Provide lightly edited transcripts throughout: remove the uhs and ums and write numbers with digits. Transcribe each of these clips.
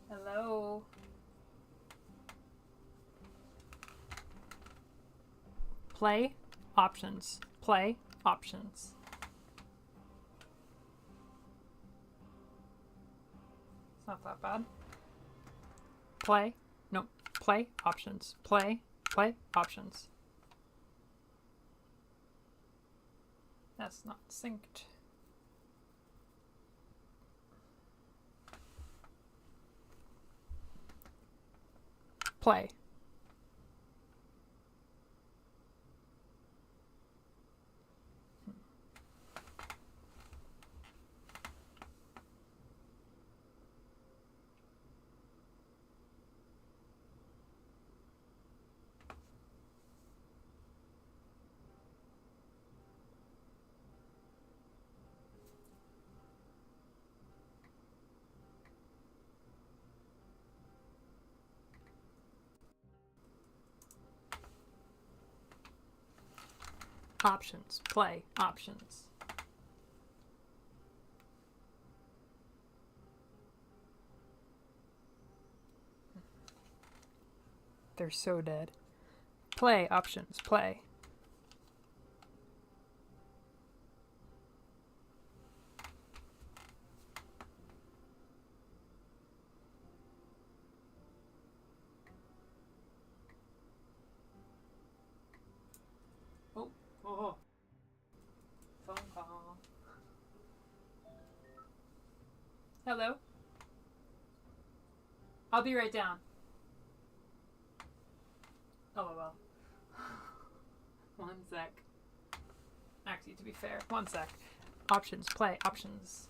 Hello. Play options. Play options. It's not that bad. Play. No. Play options. Play options. That's not synced. Play. Options. Play options. They're so dead. Play options. Play. Oh. Phone call. Hello? I'll be right down. Oh, well. One sec. Actually, to be fair, one sec. Options, play, options.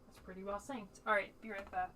That's pretty well synced. Alright, be right back.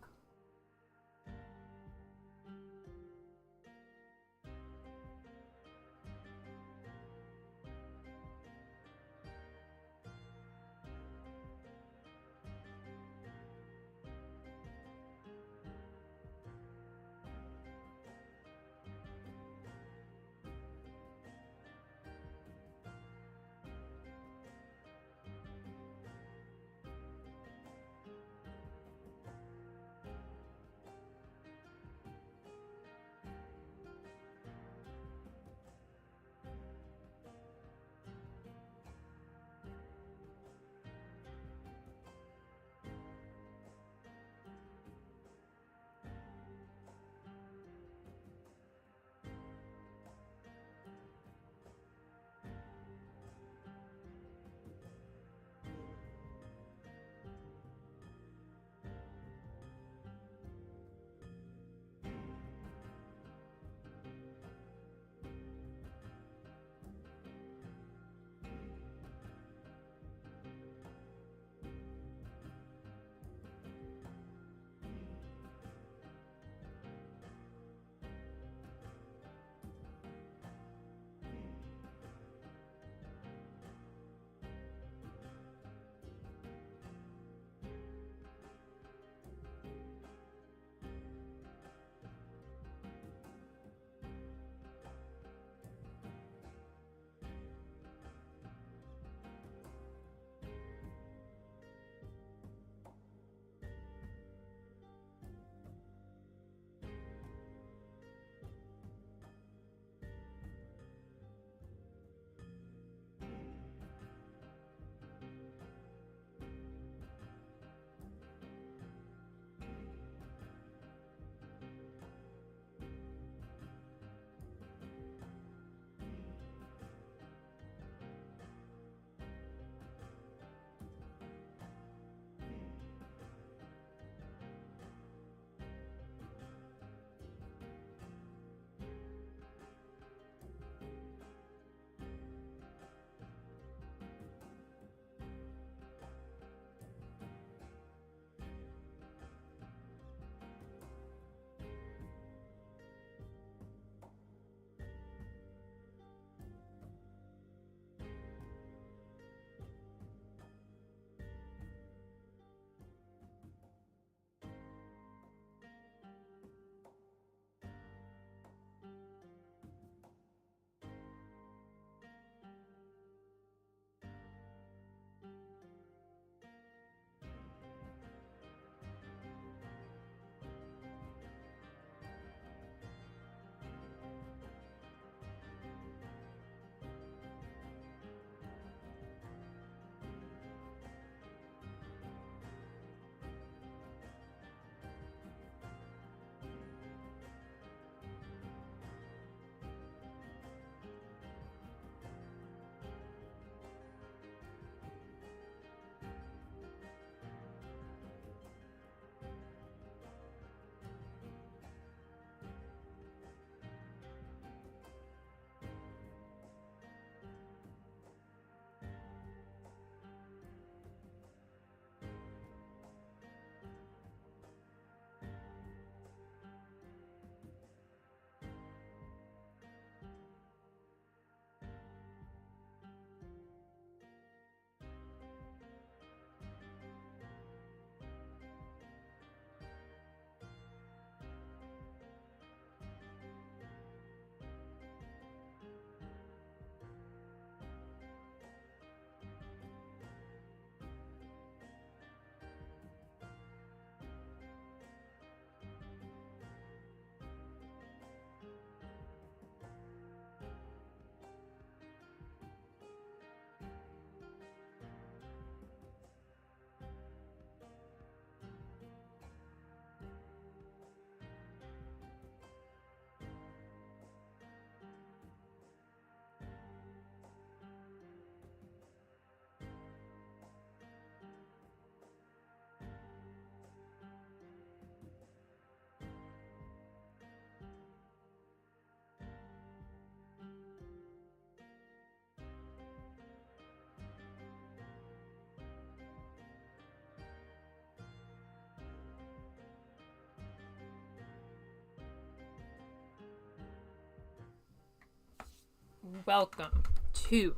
Welcome to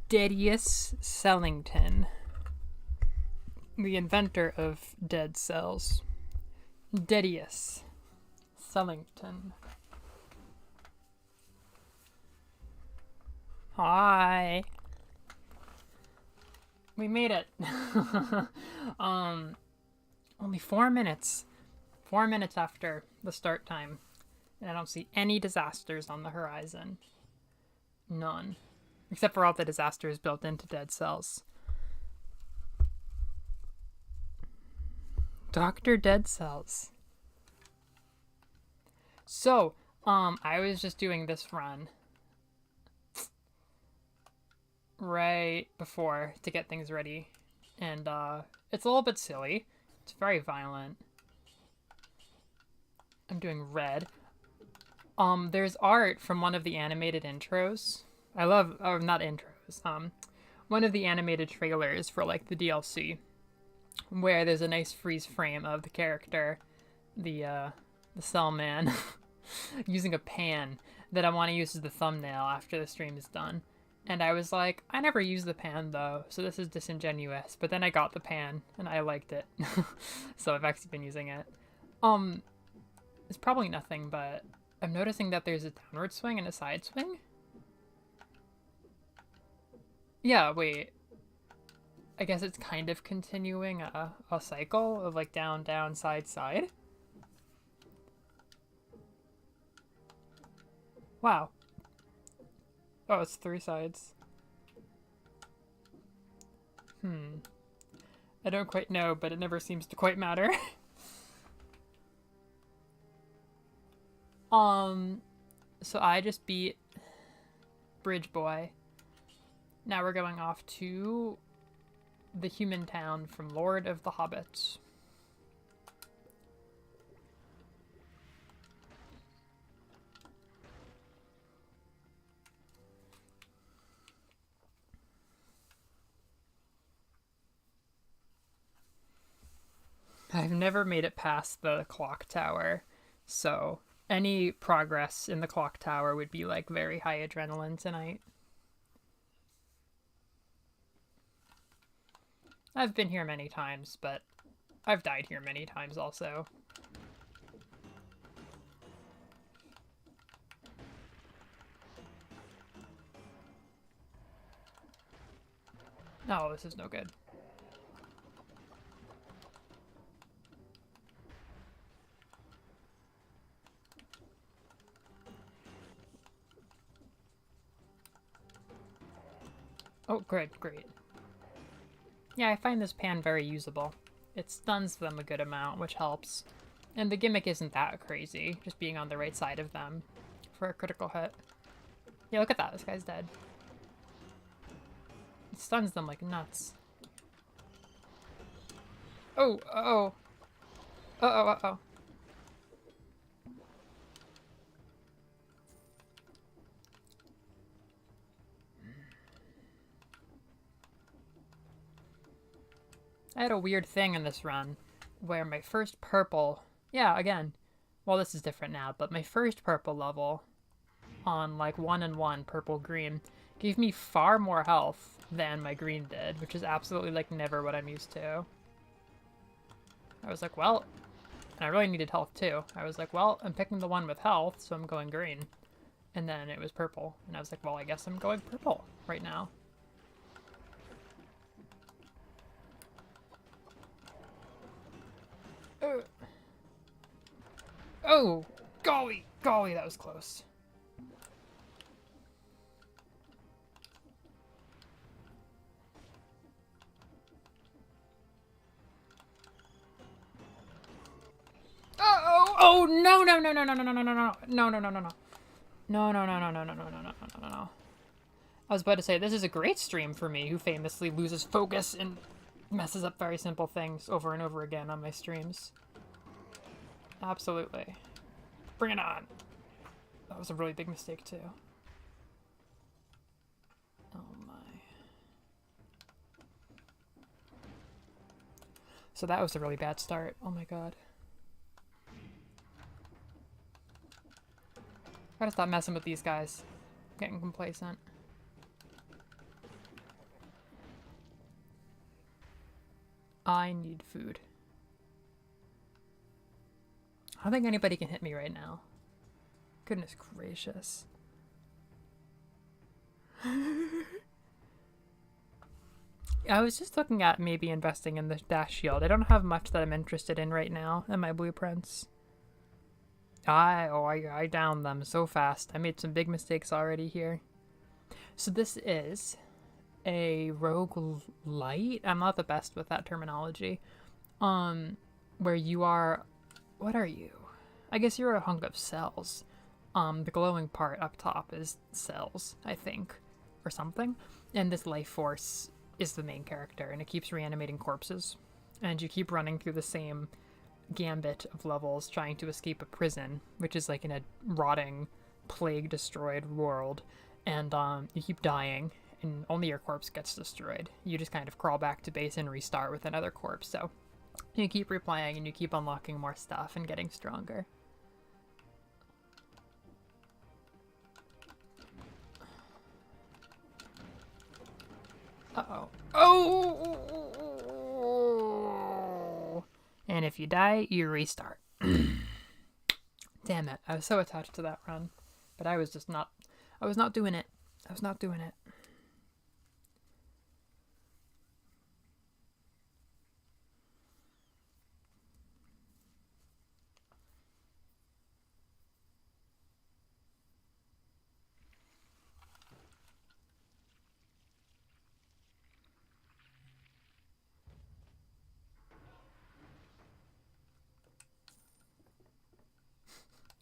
Dedius Sellington, the inventor of dead cells. Dedius Sellington. Hi. We made it. Only 4 minutes. 4 minutes after the start time. And I don't see any disasters on the horizon. None. Except for all the disasters built into dead cells. Dr. Dead Cells. So, I was just doing this run right before to get things ready. And, it's a little bit silly. It's very violent. I'm doing red. There's art from one of the animated intros. I love, not intros, one of the animated trailers for, like, the DLC, where there's a nice freeze frame of the character, the cell man, using a pan that I want to use as the thumbnail after the stream is done. And I was like, I never use the pan, though, so this is disingenuous. But then I got the pan, and I liked it. So I've actually been using it. It's probably nothing, but I'm noticing that there's a downward swing and a side swing. Yeah, wait. I guess it's kind of continuing a cycle of, like, down, down, side, side. Wow. Oh, it's 3 sides. I don't quite know, but it never seems to quite matter. So I just beat Bridge Boy. Now we're going off to the human town from Lord of the Hobbits. I've never made it past the clock tower, so any progress in the clock tower would be, like, very high adrenaline tonight. I've been here many times, but I've died here many times also. No, this is no good. Oh, great. Yeah, I find this pan very usable. It stuns them a good amount, which helps. And the gimmick isn't that crazy, just being on the right side of them for a critical hit. Yeah, look at that, this guy's dead. It stuns them like nuts. Oh, uh-oh. Uh-oh, uh-oh. I had a weird thing in this run where my first purple, yeah, again, well, this is different now, but my first purple level on, like, 1 and 1 purple-green gave me far more health than my green did, which is absolutely, like, never what I'm used to. I was like, well, and I really needed health too. I was like, well, I'm picking the one with health, so I'm going green. And then it was purple, and I was like, well, I guess I'm going purple right now. Oh, golly, that was close. Oh, no. I was about to say, this is a great stream for me, who famously loses focus and messes up very simple things over and over again on my streams. Absolutely. Bring it on. That was a really big mistake, too. Oh, my. So that was a really bad start. Oh, my God. Gotta stop messing with these guys. Getting complacent. I need food. I don't think anybody can hit me right now. Goodness gracious. I was just looking at maybe investing in the dash shield. I don't have much that I'm interested in right now in my blueprints. I downed them so fast. I made some big mistakes already here. So this is a rogue light. I'm not the best with that terminology. Where you are, what are you? I guess you're a hunk of cells. The glowing part up top is cells, I think, or something. And this life force is the main character, and it keeps reanimating corpses. And you keep running through the same gambit of levels trying to escape a prison, which is like in a rotting, plague-destroyed world. And you keep dying, and only your corpse gets destroyed. You just kind of crawl back to base and restart with another corpse. So you keep replaying, and you keep unlocking more stuff and getting stronger. Uh-oh. Oh! And if you die, you restart. Damn it. I was so attached to that run. But I was just not... I was not doing it. I was not doing it.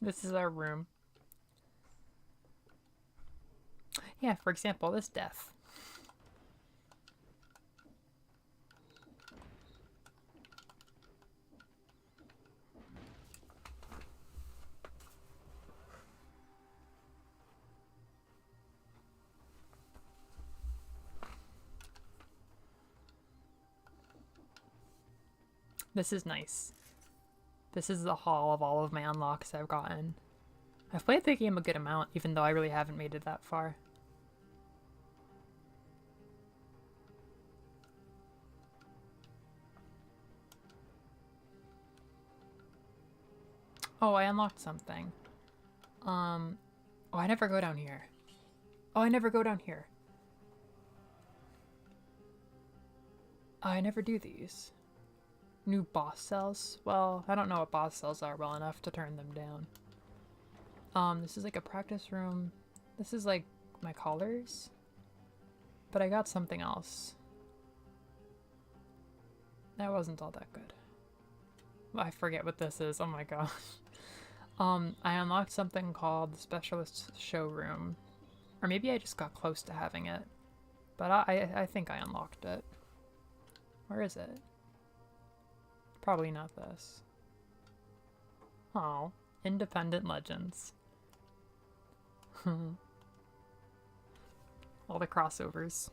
This is our room. Yeah, for example, this death. This is nice. This is the haul of all of my unlocks I've gotten. I've played the game a good amount, even though I really haven't made it that far. Oh, I unlocked something. Oh, I never go down here. Oh, I never go down here. I never do these. New boss cells? Well, I don't know what boss cells are well enough to turn them down. This is like a practice room. This is like my collars. But I got something else. That wasn't all that good. I forget what this is. Oh my gosh. I unlocked something called the Specialist Showroom. Or maybe I just got close to having it. But I think I unlocked it. Where is it? Probably not this. Oh, Independent Legends. All the crossovers.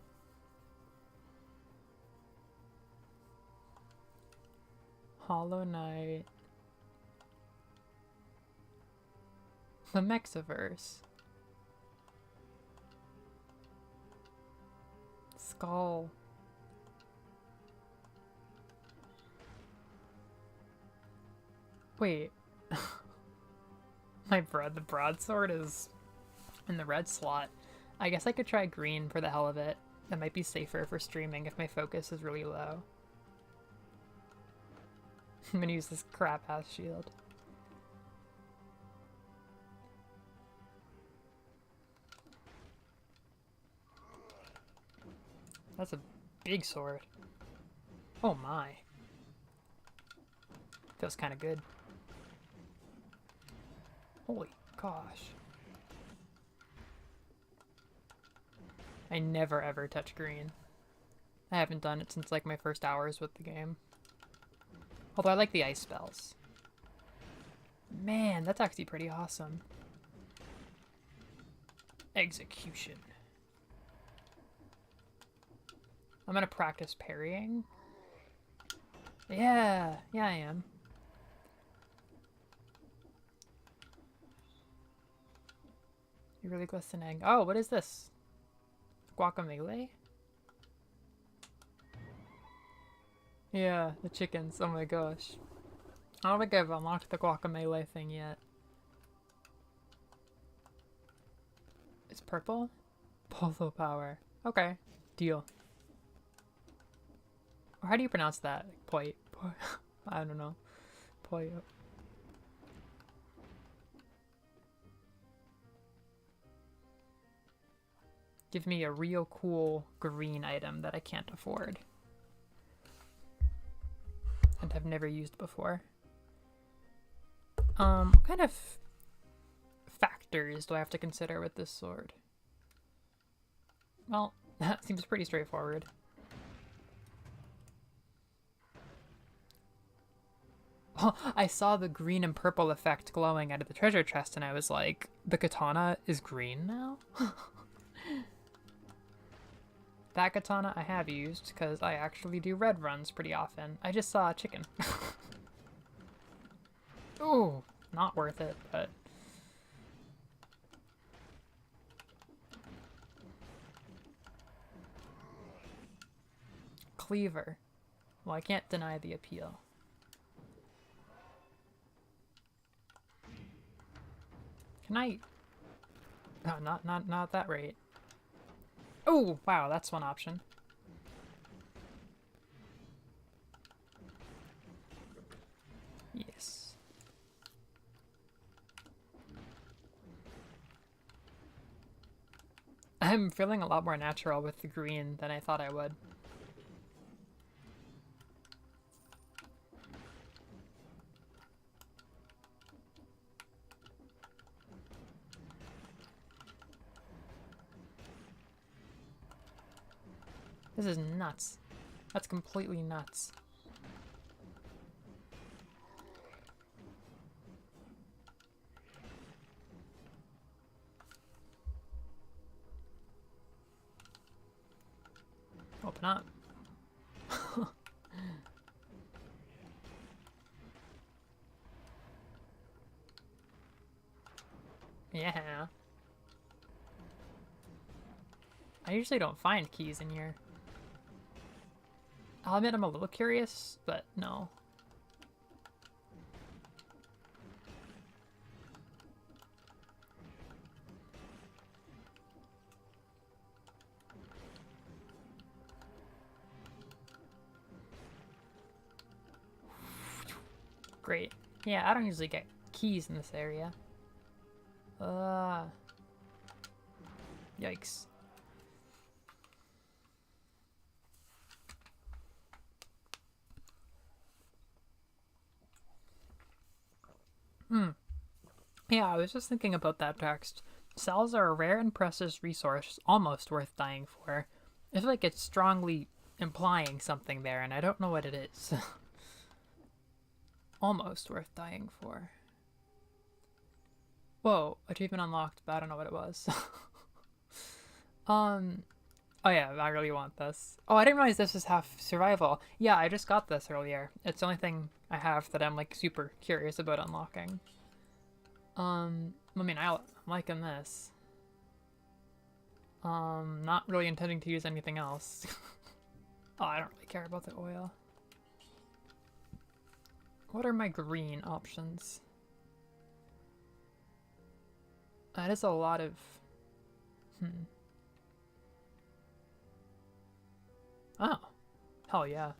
Hollow Knight. The Mexiverse. Skull. Wait. The broadsword is in the red slot. I guess I could try green for the hell of it. That might be safer for streaming if my focus is really low. I'm gonna use this crap-ass shield. That's a big sword. Oh my. Feels kind of good. Holy gosh. I never ever touch green. I haven't done it since like my first hours with the game. Although I like the ice spells. Man, that's actually pretty awesome. Execution. I'm gonna practice parrying. Yeah, I am. You're really glistening. Oh, what is this? Guacamole? Yeah, the chickens. Oh my gosh. I don't think I've unlocked the guacamole thing yet. It's purple? Polo power. Okay. Deal. Or how do you pronounce that? Poi. I don't know. Poyo. Give me a real cool green item that I can't afford. And have never used before. What kind of factors do I have to consider with this sword? Well, that seems pretty straightforward. Oh, I saw the green and purple effect glowing out of the treasure chest and I was like, the katana is green now? That katana I have used because I actually do red runs pretty often. I just saw a chicken. Ooh, not worth it, but... Cleaver. Well, I can't deny the appeal. Can I... Oh, not at that rate. Oh, wow, that's one option. Yes. I'm feeling a lot more natural with the green than I thought I would. This is nuts. That's completely nuts. Open up. Yeah. I usually don't find keys in here. I'll admit I'm a little curious, but no. Great. Yeah, I don't usually get keys in this area. Yikes. Yeah, I was just thinking about that text. Cells are a rare and precious resource, almost worth dying for. I feel like it's strongly implying something there, and I don't know what it is. Almost worth dying for. Whoa, achievement unlocked, but I don't know what it was. Oh yeah, I really want this. Oh, I didn't realize this was half survival. Yeah, I just got this earlier. It's the only thing I have that I'm like super curious about unlocking. I mean, I'm liking this. Not really intending to use anything else. Oh, I don't really care about the oil. What are my green options? That is a lot of... Oh. Hell yeah.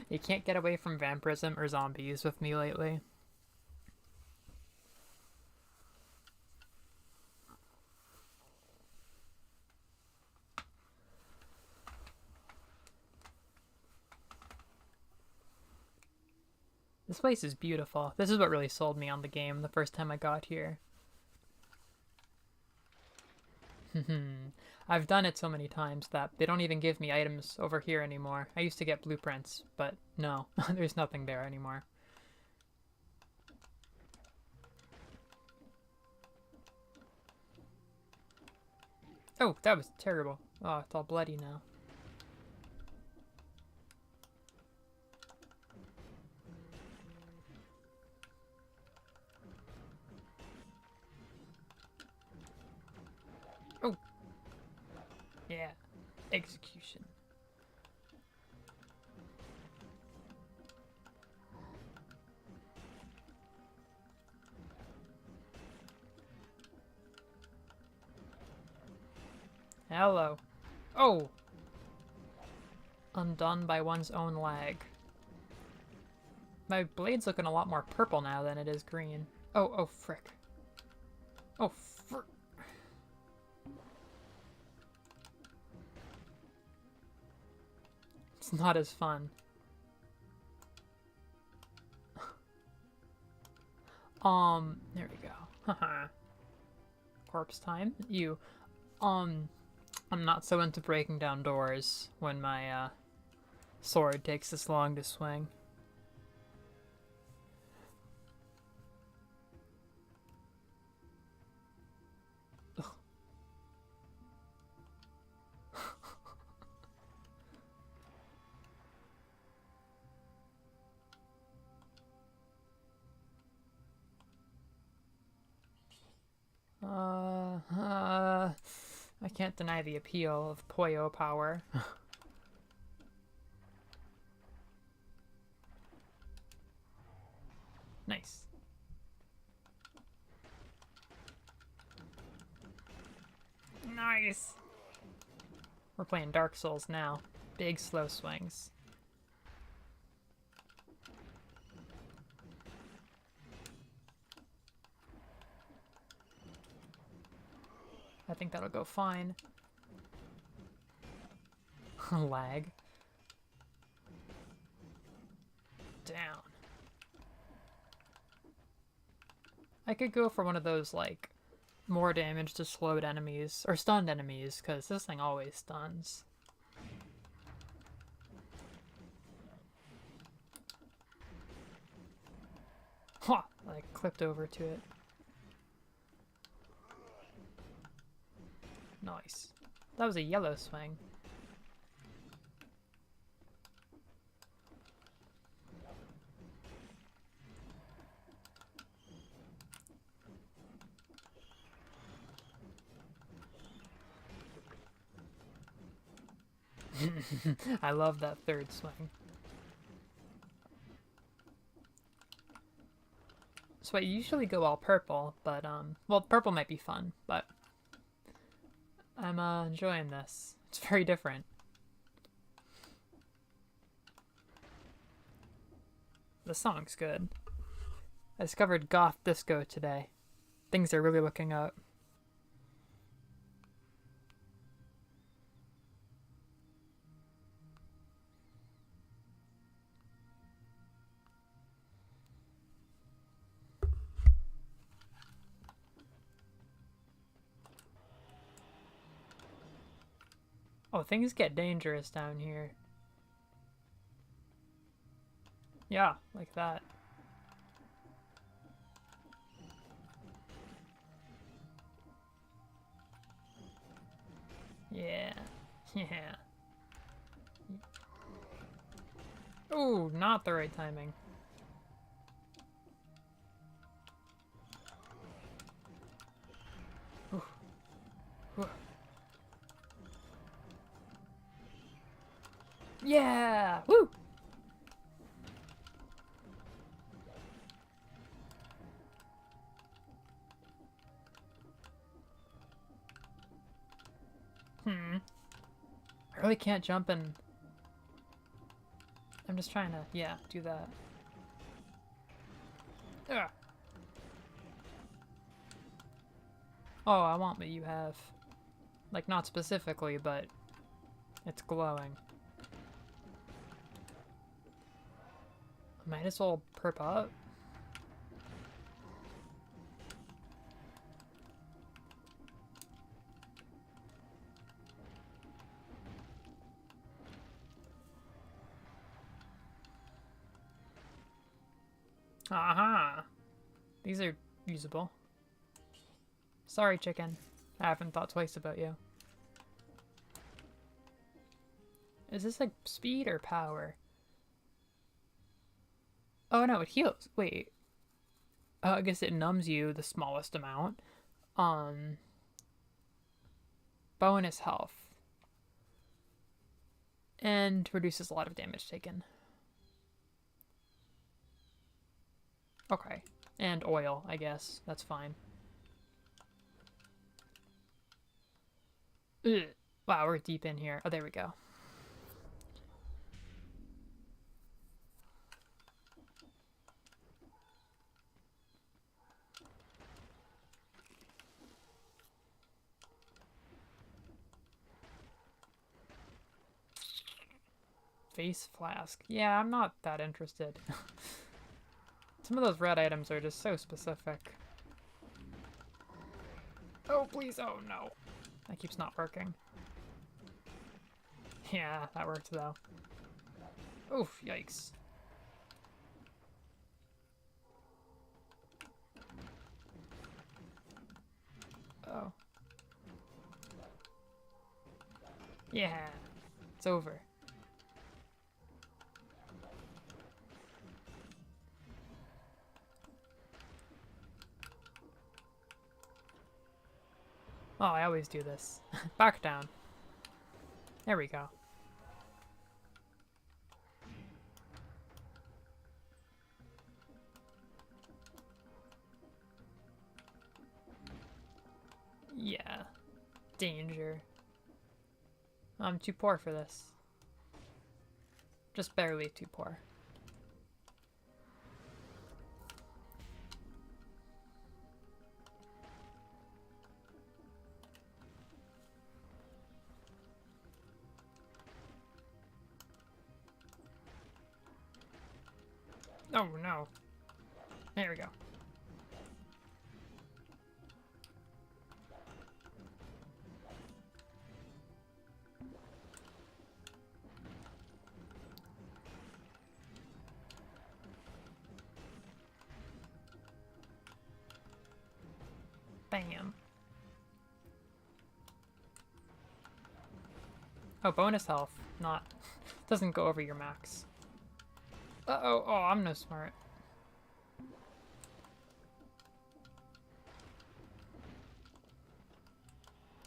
You can't get away from vampirism or zombies with me lately. This place is beautiful. This is what really sold me on the game the first time I got here. I've done it so many times that they don't even give me items over here anymore. I used to get blueprints, but no, there's nothing there anymore. Oh, that was terrible. Oh, it's all bloody now. Execution. Hello. Oh! Undone by one's own lag. My blade's looking a lot more purple now than it is green. Oh, frick. Oh, frick. It's not as fun. There we go. Haha. Corpse time. I'm not so into breaking down doors when my, sword takes this long to swing. I can't deny the appeal of Poyo power. Nice. Nice! We're playing Dark Souls now. Big slow swings. I think that'll go fine. Lag. Down. I could go for one of those, like, more damage to slowed enemies, or stunned enemies, because this thing always stuns. Ha! I clipped over to it. Nice. That was a yellow swing. I love that third swing. So I usually go all purple, but, well, purple might be fun, but I'm, enjoying this. It's very different. The song's good. I discovered goth disco today. Things are really looking up. Oh, things get dangerous down here. Yeah, like that. Yeah. Yeah. Ooh, not the right timing. Ooh. Ooh. Yeah! Woo! I really can't jump and... I'm just trying to, yeah, do that. Ugh. Oh, I want what you have. Like, not specifically, but it's glowing. Might as well perp up. Aha! These are usable. Sorry, chicken. I haven't thought twice about you. Is this like speed or power? Oh no, it heals. Wait. Oh, I guess it numbs you the smallest amount. Bonus health. And reduces a lot of damage taken. Okay. And oil, I guess. That's fine. Ugh. Wow, we're deep in here. Oh, there we go. Face flask. Yeah, I'm not that interested. Some of those red items are just so specific. Oh, please. Oh, no. That keeps not working. Yeah, that worked, though. Oof, yikes. Oh. Yeah. It's over. Oh, I always do this. Back down. There we go. Yeah. Danger. I'm too poor for this. Just barely too poor. Oh no. There we go. Bam. Oh, bonus health. Not. Doesn't go over your max. Uh-oh. Oh, I'm no smart.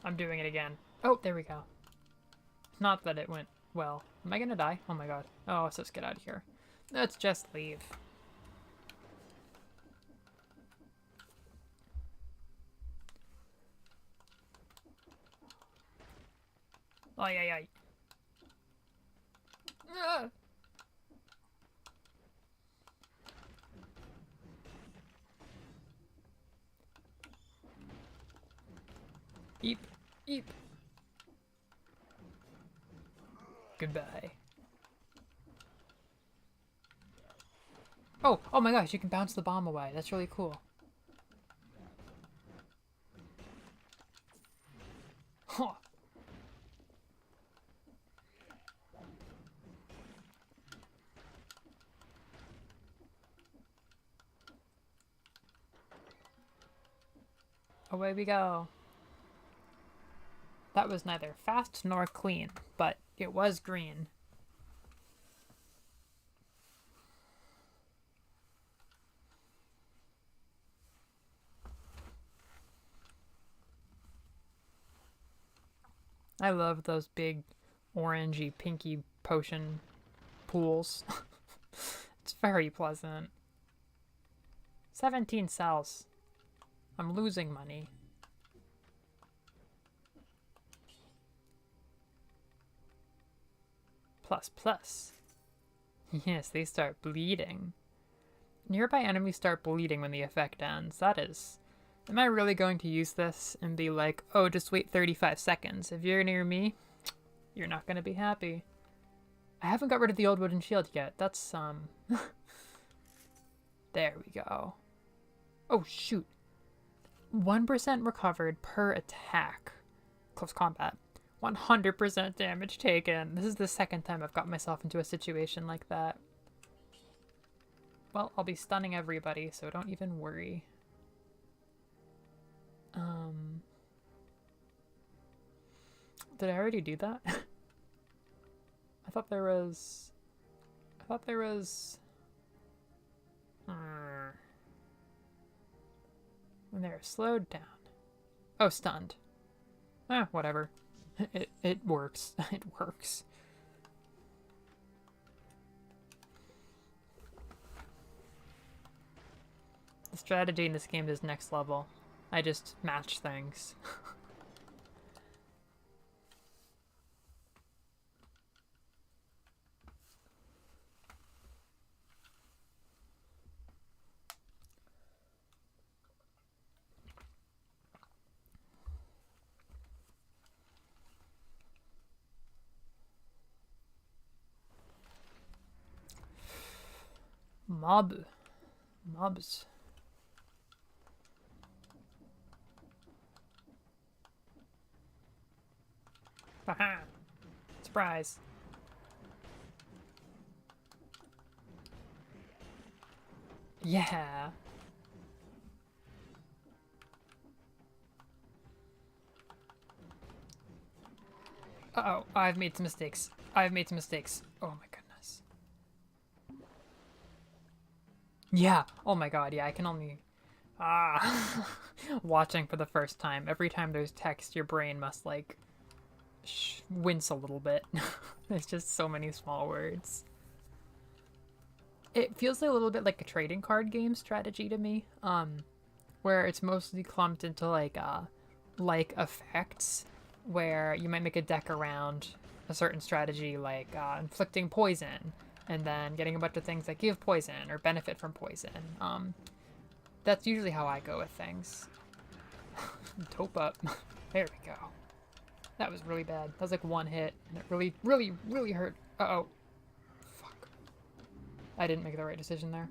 I'm doing it again. Oh, there we go. Not that it went well. Am I gonna die? Oh my god. Oh, let's just get out of here. Let's just leave. Ay, ay, ay. Ah! Eep. Eep. Goodbye. Oh, oh my gosh, you can bounce the bomb away. That's really cool. Huh. Away we go. That was neither fast nor clean, but it was green. I love those big orangey pinky potion pools. It's very pleasant. 17 cells. I'm losing money. Plus, plus. Yes, they start bleeding. Nearby enemies start bleeding when the effect ends. That is... Am I really going to use this and be like, oh, just wait 35 seconds. If you're near me, you're not going to be happy. I haven't got rid of the old wooden shield yet. That's, There we go. Oh, shoot. 1% recovered per attack. Close combat. 100% damage taken. This is the second time I've got myself into a situation like that. Well, I'll be stunning everybody, so don't even worry. Did I already do that? I thought there was... When they're slowed down. Oh, stunned. Whatever. It works. It works. The strategy in this game is next level. I just match things. Mobs. Haha. Surprise. Yeah. Uh-oh, I've made some mistakes. Oh my goodness. Yeah. Oh my god, yeah, I can only... Ah. Watching for the first time. Every time there's text, your brain must, like, wince a little bit. There's just so many small words. It feels like a little bit like a trading card game strategy to me, where it's mostly clumped into like effects, where you might make a deck around a certain strategy, like inflicting poison, and then getting a bunch of things that give poison or benefit from poison. That's usually how I go with things. Tope up. There we go. That was really bad. That was like one hit, and it really, really, really hurt. Uh-oh. Fuck. I didn't make the right decision there.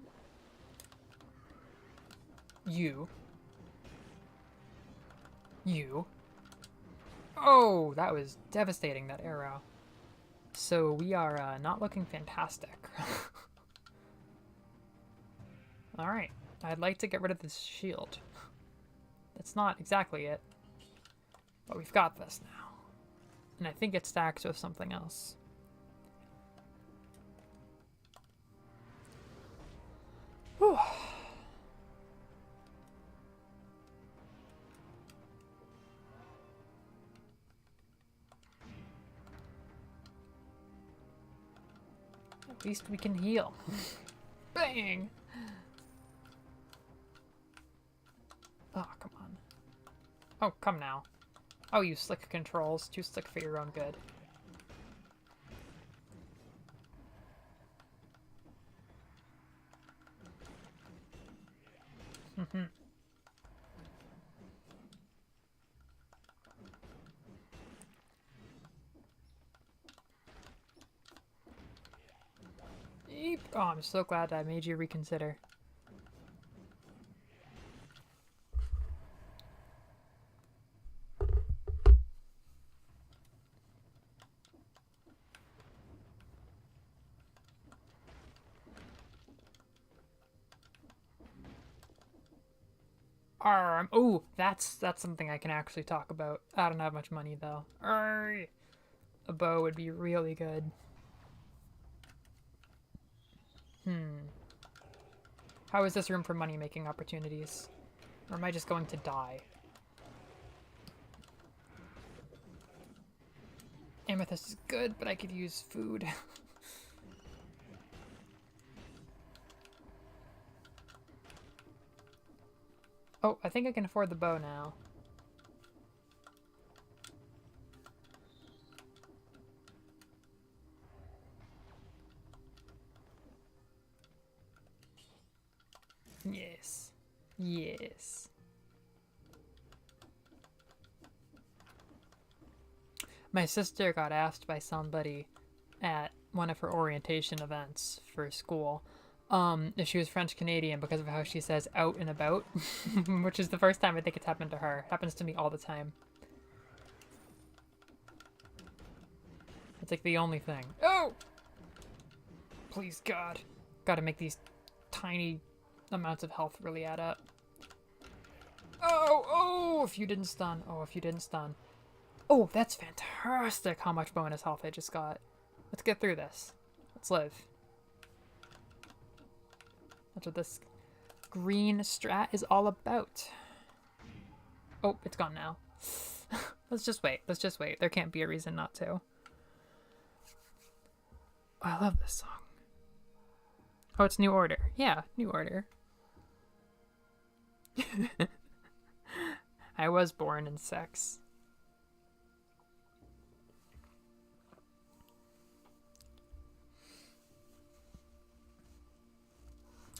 You. Oh, that was devastating, that arrow. So we are not looking fantastic. Alright. I'd like to get rid of this shield. That's not exactly it. But we've got this now. And I think it stacks with something else. Whew. At least we can heal. Bang! Oh, come on. Oh, come now. Oh, you slick controls. Too slick for your own good. Eep. Oh, I'm so glad I made you reconsider. Oh, that's something I can actually talk about. I don't have much money though. Arr, a bow would be really good. How is this room for money making opportunities? Or am I just going to die? Amethyst is good, but I could use food. Oh, I think I can afford the bow now. Yes. Yes. My sister got asked by somebody at one of her orientation events for school if she was French Canadian because of how she says out and about, which is the first time I think it's happened to her. It happens to me all the time. It's like the only thing. Oh! Please, God. Gotta make these tiny amounts of health really add up. Oh, if you didn't stun. Oh, if you didn't stun. Oh, that's fantastic how much bonus health I just got. Let's get through this. Let's live. That's what this green strat is all about. Oh, it's gone now. Let's just wait. Let's just wait. There can't be a reason not to. I love this song. Oh, it's New Order. Yeah, New Order. I was born in sex.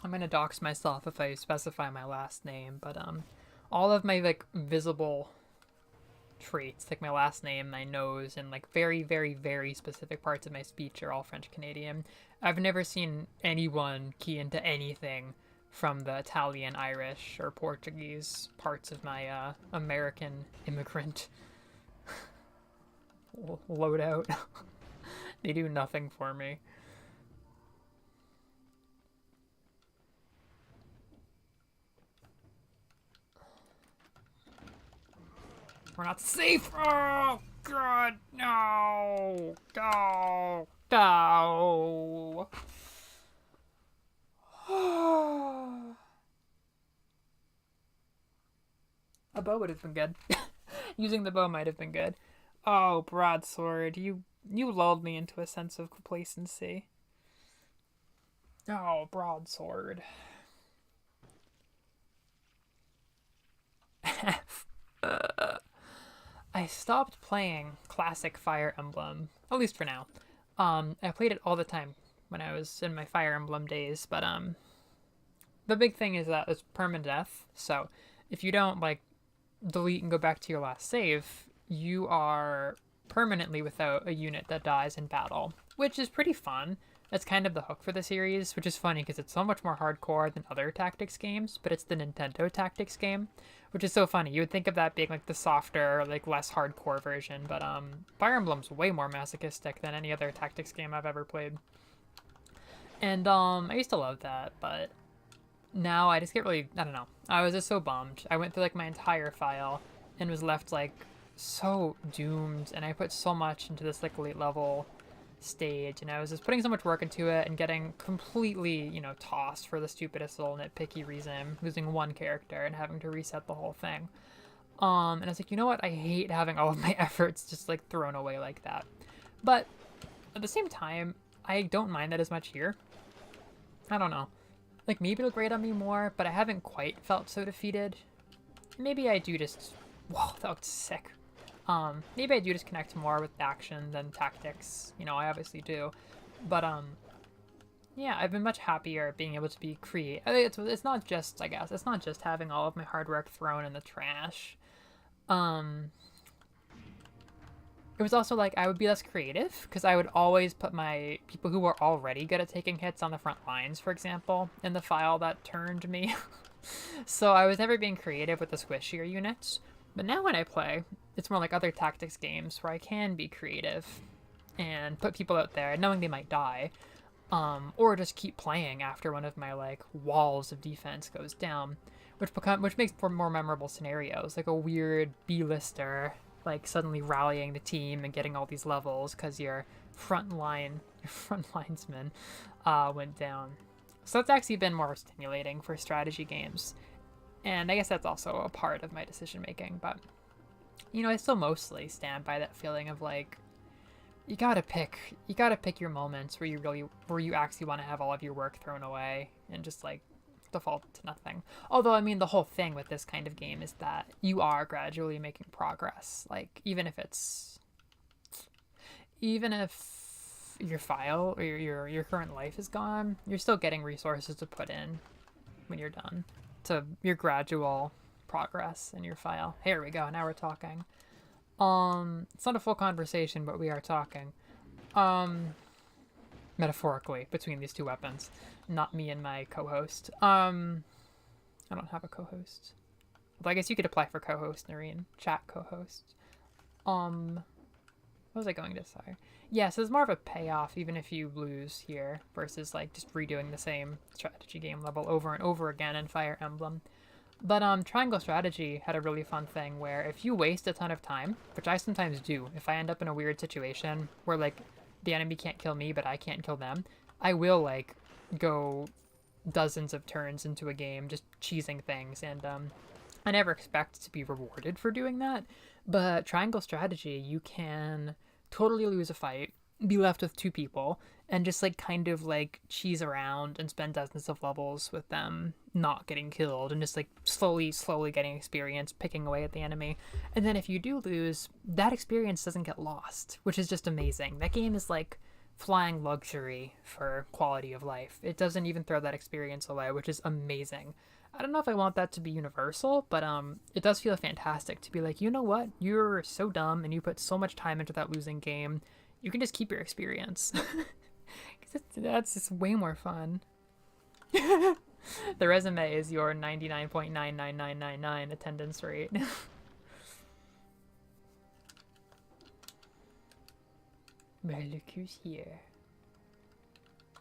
I'm gonna dox myself if I specify my last name, but all of my like visible traits, like my last name, my nose, and like very, very, very specific parts of my speech are all French Canadian. I've never seen anyone key into anything from the Italian, Irish, or Portuguese parts of my American immigrant loadout. They do nothing for me. We're not safe. Oh God, no, no, no. A bow would have been good. Using the bow might have been good. Oh, broadsword, you lulled me into a sense of complacency. Oh, broadsword. I stopped playing classic Fire Emblem, at least for now. I played it all the time when I was in my Fire Emblem days, but the big thing is that it's permadeath. So if you don't like delete and go back to your last save, you are permanently without a unit that dies in battle, which is pretty fun. That's kind of the hook for the series, which is funny because it's so much more hardcore than other tactics games, but it's the Nintendo tactics game, which is so funny. You would think of that being like the softer, like less hardcore version, but Fire Emblem's way more masochistic than any other tactics game I've ever played. And I used to love that, but now I just get really, I don't know. I was just so bummed. I went through like my entire file and was left like so doomed, and I put so much into this like late level stage, and I was just putting so much work into it and getting completely, tossed for the stupidest little nitpicky reason, losing one character and having to reset the whole thing. And I was like, you know what? I hate having all of my efforts just like thrown away like that. But at the same time, I don't mind that as much here. I don't know. Like maybe it'll grate on me more, but I haven't quite felt so defeated. Maybe I do just, whoa, that looked sick. Maybe I do just connect more with action than tactics. I obviously do. But, yeah, I've been much happier being able to be creative. It's not just, I guess, it's not just having all of my hard work thrown in the trash. It was also like I would be less creative because I would always put my people who were already good at taking hits on the front lines, for example, in the file that turned me. So I was never being creative with the squishier units. But now when I play, it's more like other tactics games where I can be creative and put people out there knowing they might die, or just keep playing after one of my like walls of defense goes down, which makes for more memorable scenarios, like a weird B-lister like suddenly rallying the team and getting all these levels because your front linesman went down. So that's actually been more stimulating for strategy games. And I guess that's also a part of my decision making, but I still mostly stand by that feeling of like you gotta pick your moments where you actually want to have all of your work thrown away and just like default to nothing. Although I mean the whole thing with this kind of game is that you are gradually making progress. Like even if your file or your current life is gone, you're still getting resources to put in when you're done. To your gradual progress in your file. Here we go. Now we're talking. It's not a full conversation, but we are talking. Metaphorically between these two weapons, not me and my co-host. I don't have a co-host. Although I guess you could apply for co-host, Noreen. Chat co-host. What was I going to say? Yeah, so there's more of a payoff even if you lose here versus like just redoing the same strategy game level over and over again in Fire Emblem. But Triangle Strategy had a really fun thing where if you waste a ton of time, which I sometimes do, if I end up in a weird situation where like the enemy can't kill me but I can't kill them, I will like go dozens of turns into a game just cheesing things, and I never expect to be rewarded for doing that. But Triangle Strategy, you can totally lose a fight be left with two people and just like kind of like cheese around and spend dozens of levels with them not getting killed and just like slowly getting experience picking away at the enemy. And then if you do lose, that experience doesn't get lost, which is just amazing. That game is like flying luxury for quality of life. It doesn't even throw that experience away, which is amazing. I don't know if I want that to be universal, but it does feel fantastic to be like, you know what, you're so dumb and you put so much time into that losing game, you can just keep your experience. That's just way more fun. The resume is your 99.99999 attendance rate. Mais look who's here.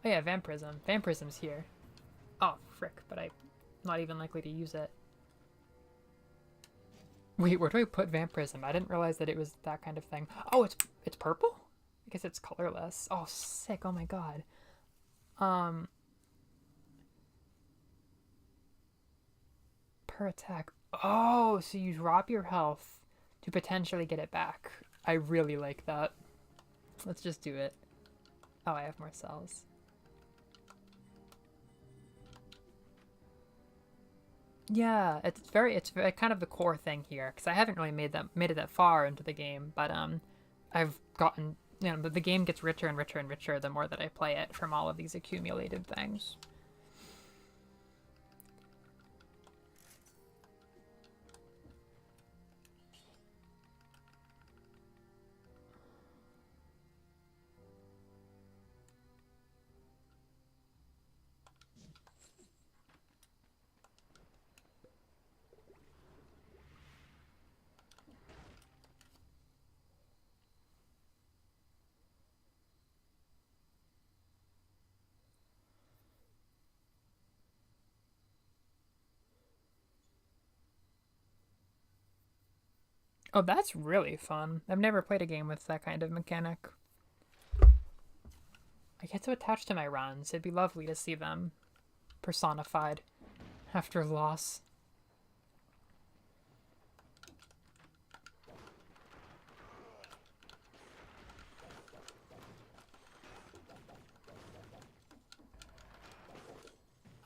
Oh yeah, Vampirism. Vampirism's here. Oh, frick, but I'm not even likely to use it. Wait, where do I put Vampirism? I didn't realize that it was that kind of thing. Oh, it's purple? I guess it's colorless. Oh, sick. Oh my god. Per attack. Oh, so you drop your health to potentially get it back. I really like that. Let's just do it. Oh, I have more cells. Yeah, it's very kind of the core thing here because I haven't really made it that far into the game, but I've gotten, the game gets richer and richer and richer the more that I play it from all of these accumulated things. Oh, that's really fun. I've never played a game with that kind of mechanic. I get so attached to my runs. It'd be lovely to see them personified after loss.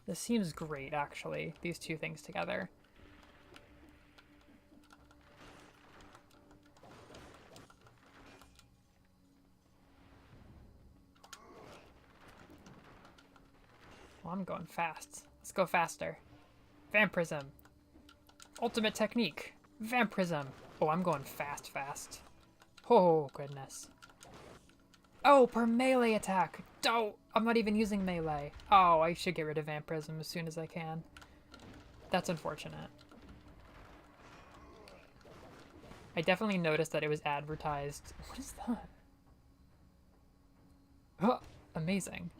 This seems great, actually, these two things together. Well, I'm going fast. Let's go faster. Vampirism. Ultimate technique. Vampirism. Oh, I'm going fast. Oh, goodness. Oh, per melee attack. Oh, I'm not even using melee. Oh, I should get rid of Vampirism as soon as I can. That's unfortunate. I definitely noticed that it was advertised. What is that? Oh, amazing.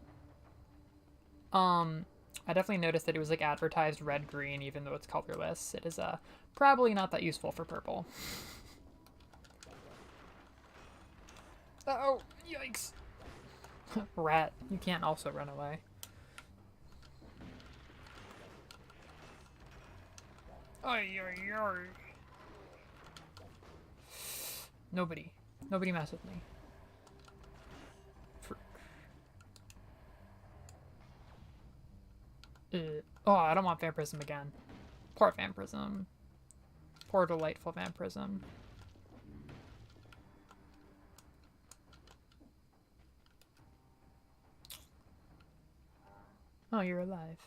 I definitely noticed that it was like advertised red-green even though it's colorless. It is probably not that useful for purple. Oh, yikes. Rat, you can't also run away. Oy, oy, oy. Nobody mess with me. Oh, I don't want Vampirism again. Poor Vampirism. Poor delightful Vampirism. Oh, you're alive.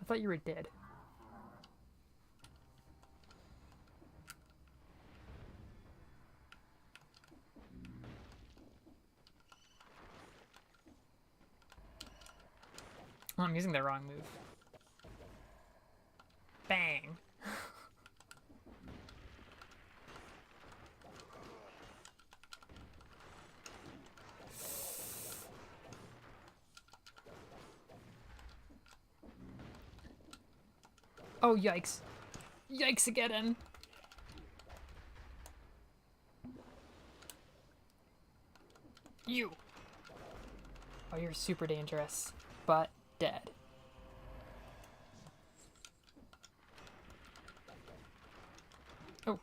I thought you were dead. Oh, I'm using the wrong move. Bang. Oh, yikes. Yikes again. You. Oh, you're super dangerous, but dead. Oh.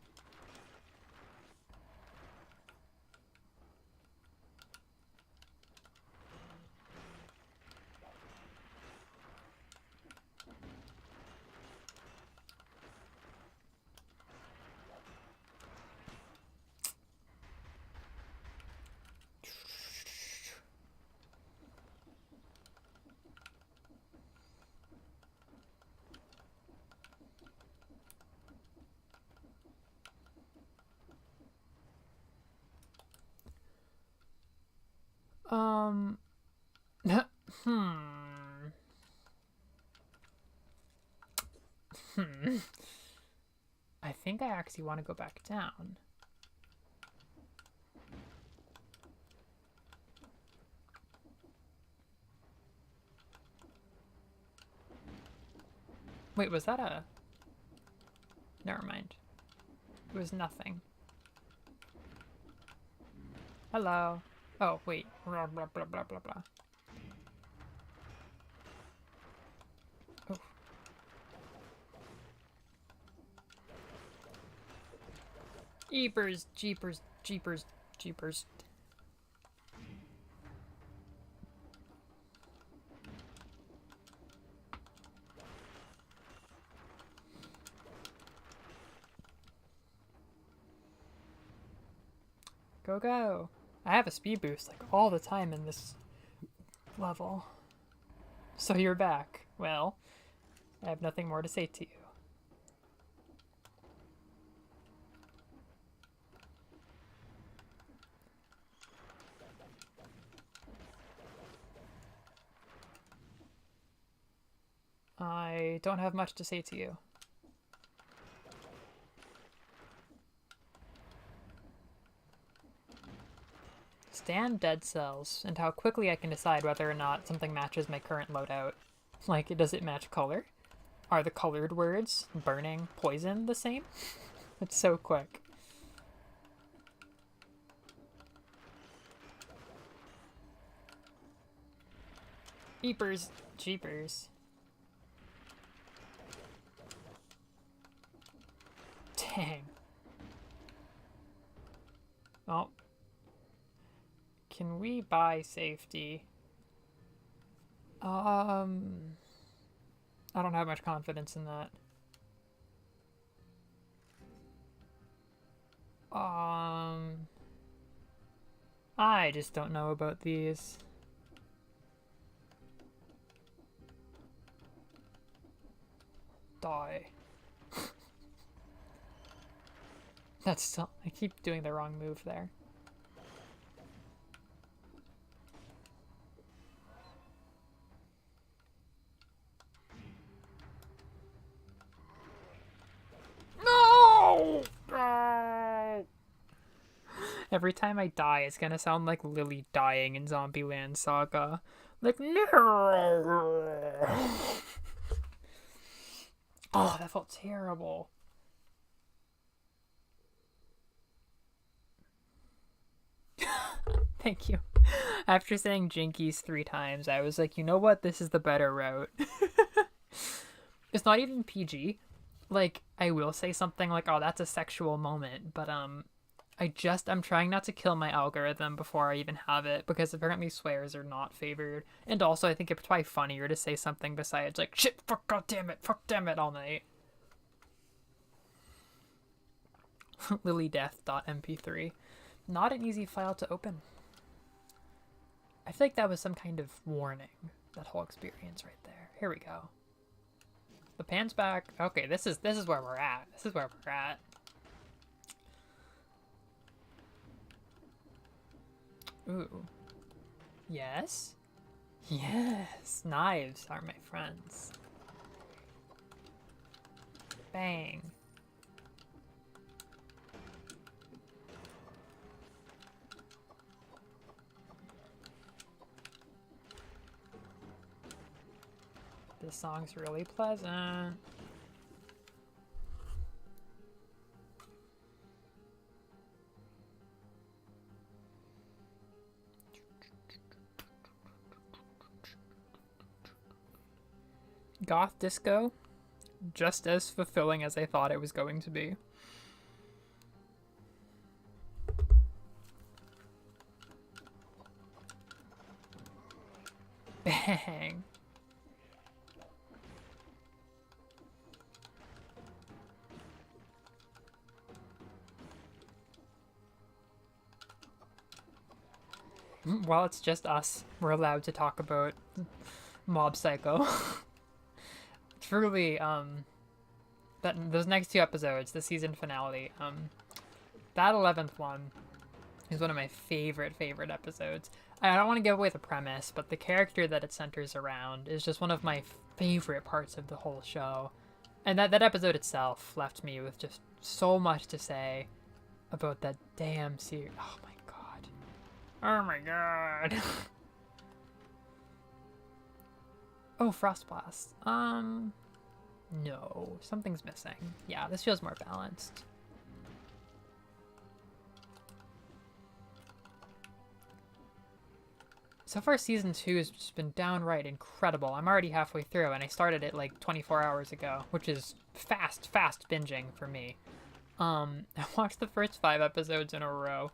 Um. hmm. Hmm. I think I actually want to go back down. Wait, was that a... Never mind. It was nothing. Hello. Oh, wait. Blah, blah, blah, blah, blah, blah. Oh. Jeepers, jeepers, jeepers, jeepers. Go, go. I have a speed boost like all the time in this level. So you're back. Well, I have nothing more to say to you. I don't have much to say to you. Stand dead cells, and how quickly I can decide whether or not something matches my current loadout. Like, does it match color? Are the colored words, burning, poison, the same? It's so quick. Jeepers, jeepers. Dang. Oh. Can we buy safety? I don't have much confidence in that. I just don't know about these. Die. That's still... I keep doing the wrong move there. No! No! Every time I die, it's gonna sound like Lily dying in Zombieland Saga. Like, no! Oh, that felt terrible. Thank you. After saying Jinkies 3 times, I was like, you know what? This is the better route. It's not even PG. Like, I will say something like, oh, that's a sexual moment, but I'm trying not to kill my algorithm before I even have it, because apparently swears are not favored. And also, I think it's probably funnier to say something besides, like, shit, fuck, fuck, damn it, all night. lilydeath.mp3. Not an easy file to open. I feel like that was some kind of warning, that whole experience right there. Here we go. The pan's back. Okay, this is where we're at. This is where we're at. Ooh. Yes? Yes! Knives are my friends. Bang. This song's really pleasant. Goth disco, just as fulfilling as I thought it was going to be. Bang. While it's just us, we're allowed to talk about Mob Psycho. Truly, those next 2 episodes, the season finale, that 11th one is one of my favorite episodes. I don't want to give away the premise, but the character that it centers around is just one of my favorite parts of the whole show. And that episode itself left me with just so much to say about that damn series. Oh my god. Oh my god. Oh, Frostblast. No. Something's missing. Yeah, this feels more balanced. So far, season 2 has just been downright incredible. I'm already halfway through, and I started it like 24 hours ago, which is fast binging for me. I watched the first 5 episodes in a row.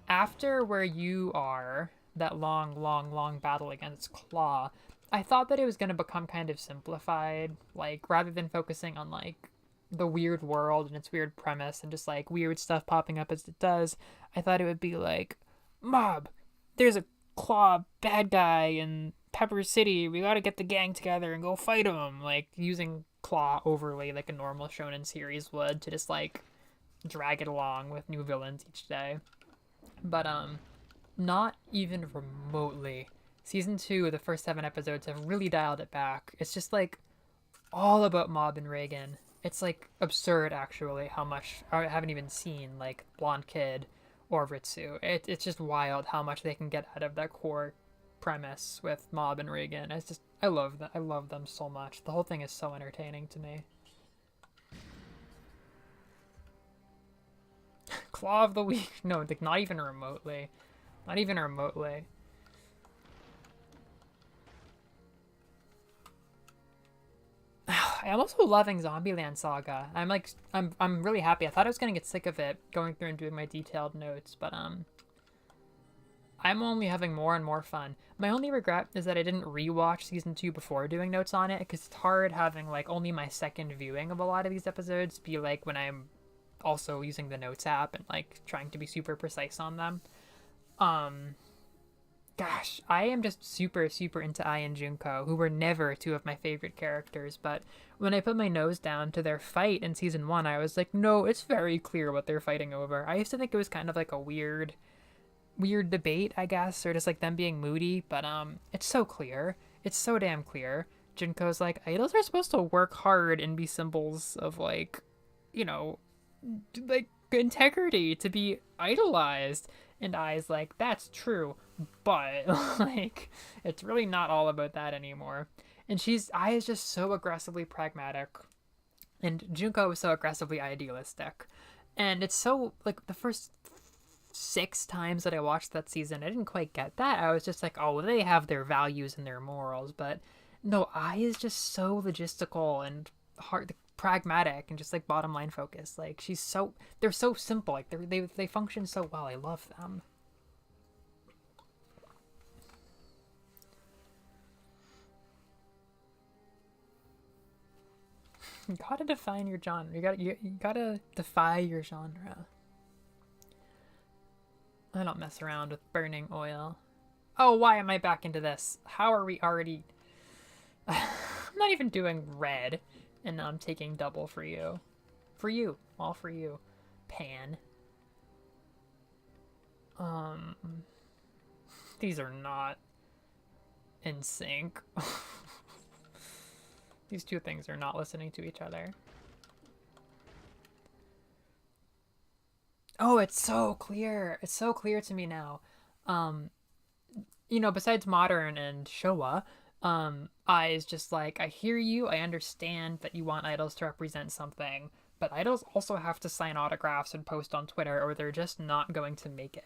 After where you are, that long battle against Claw, I thought that it was going to become kind of simplified, like, rather than focusing on, like, the weird world and its weird premise and just, like, weird stuff popping up as it does, I thought it would be like, Mob, there's a Claw bad guy in Pepper City, we gotta get the gang together and go fight him, like, using Claw overly like a normal shonen series would to just, like, drag it along with new villains each day. But, not even remotely. Season 2, the first 7 episodes have really dialed it back. It's just, like, all about Mob and Reagan. It's, like, absurd, actually, how much I haven't even seen, like, Blonde Kid or Ritsu. It's just wild how much they can get out of that core premise with Mob and Reagan. It's just, I love them. I love them so much. The whole thing is so entertaining to me. Claw of the Week. No, like, not even remotely. Not even remotely. I'm also loving Zombieland Saga. I'm really happy. I thought I was gonna get sick of it going through and doing my detailed notes, but I'm only having more and more fun. My only regret is that I didn't rewatch season 2 before doing notes on it, because it's hard having, like, only my second viewing of a lot of these episodes be like when I'm also using the notes app and, like, trying to be super precise on them. Gosh, I am just super into Ai and Junko, who were never 2 of my favorite characters, but when I put my nose down to their fight in season 1, I was like, no, it's very clear what they're fighting over. I used to think it was kind of like a weird debate, I guess, or just like them being moody, but it's so clear. It's so damn clear. Junko's like, idols are supposed to work hard and be symbols of, like, you know, like, integrity, to be idolized. And Ai's like, that's true, but, like, it's really not all about that anymore. And Ai is just so aggressively pragmatic, and Junko is so aggressively idealistic. And it's so, like, the first 6 times that I watched that season, I didn't quite get that. I was just like, oh, they have their values and their morals, but no, Ai is just so logistical and hard, pragmatic, and just, like, bottom line focused. Like, they're so simple. Like, they function so well. I love them. You gotta define your genre. You gotta defy your genre. I don't mess around with burning oil. Oh, why am I back into this? How are we already... I'm not even doing red, and I'm taking double for you. For you. All for you. Pan. These are not in sync. These 2 things are not listening to each other. Oh, it's so clear. It's so clear to me now. You know, besides modern and Showa, I is just like, I hear you, I understand that you want idols to represent something, but idols also have to sign autographs and post on Twitter, or they're just not going to make it.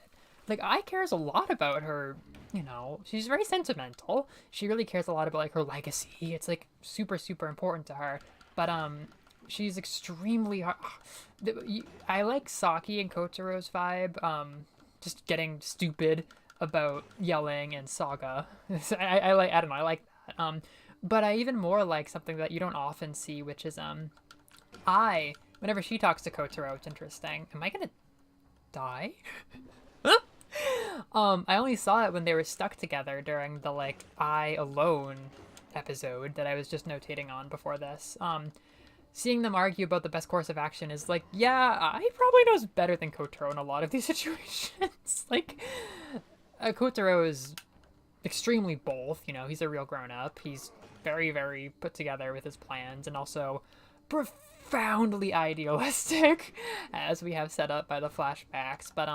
Like, Ai cares a lot about her, you know, she's very sentimental. She really cares a lot about, like, her legacy. It's, like, super important to her. But, she's extremely hard. I like Saki and Kotaro's vibe, just getting stupid about yelling and Saga. I don't know, I like that. But I even more like something that you don't often see, which is, whenever she talks to Kotaro, it's interesting. Am I gonna die? I only saw it when they were stuck together during the, like, Ai alone episode that I was just notating on before this. Seeing them argue about the best course of action is like, yeah, Ai probably knows better than Kotaro in a lot of these situations. Like, Kotaro is extremely both. You know, he's a real grown up. He's very, very put together with his plans, and also profoundly idealistic, as we have set up by the flashbacks. But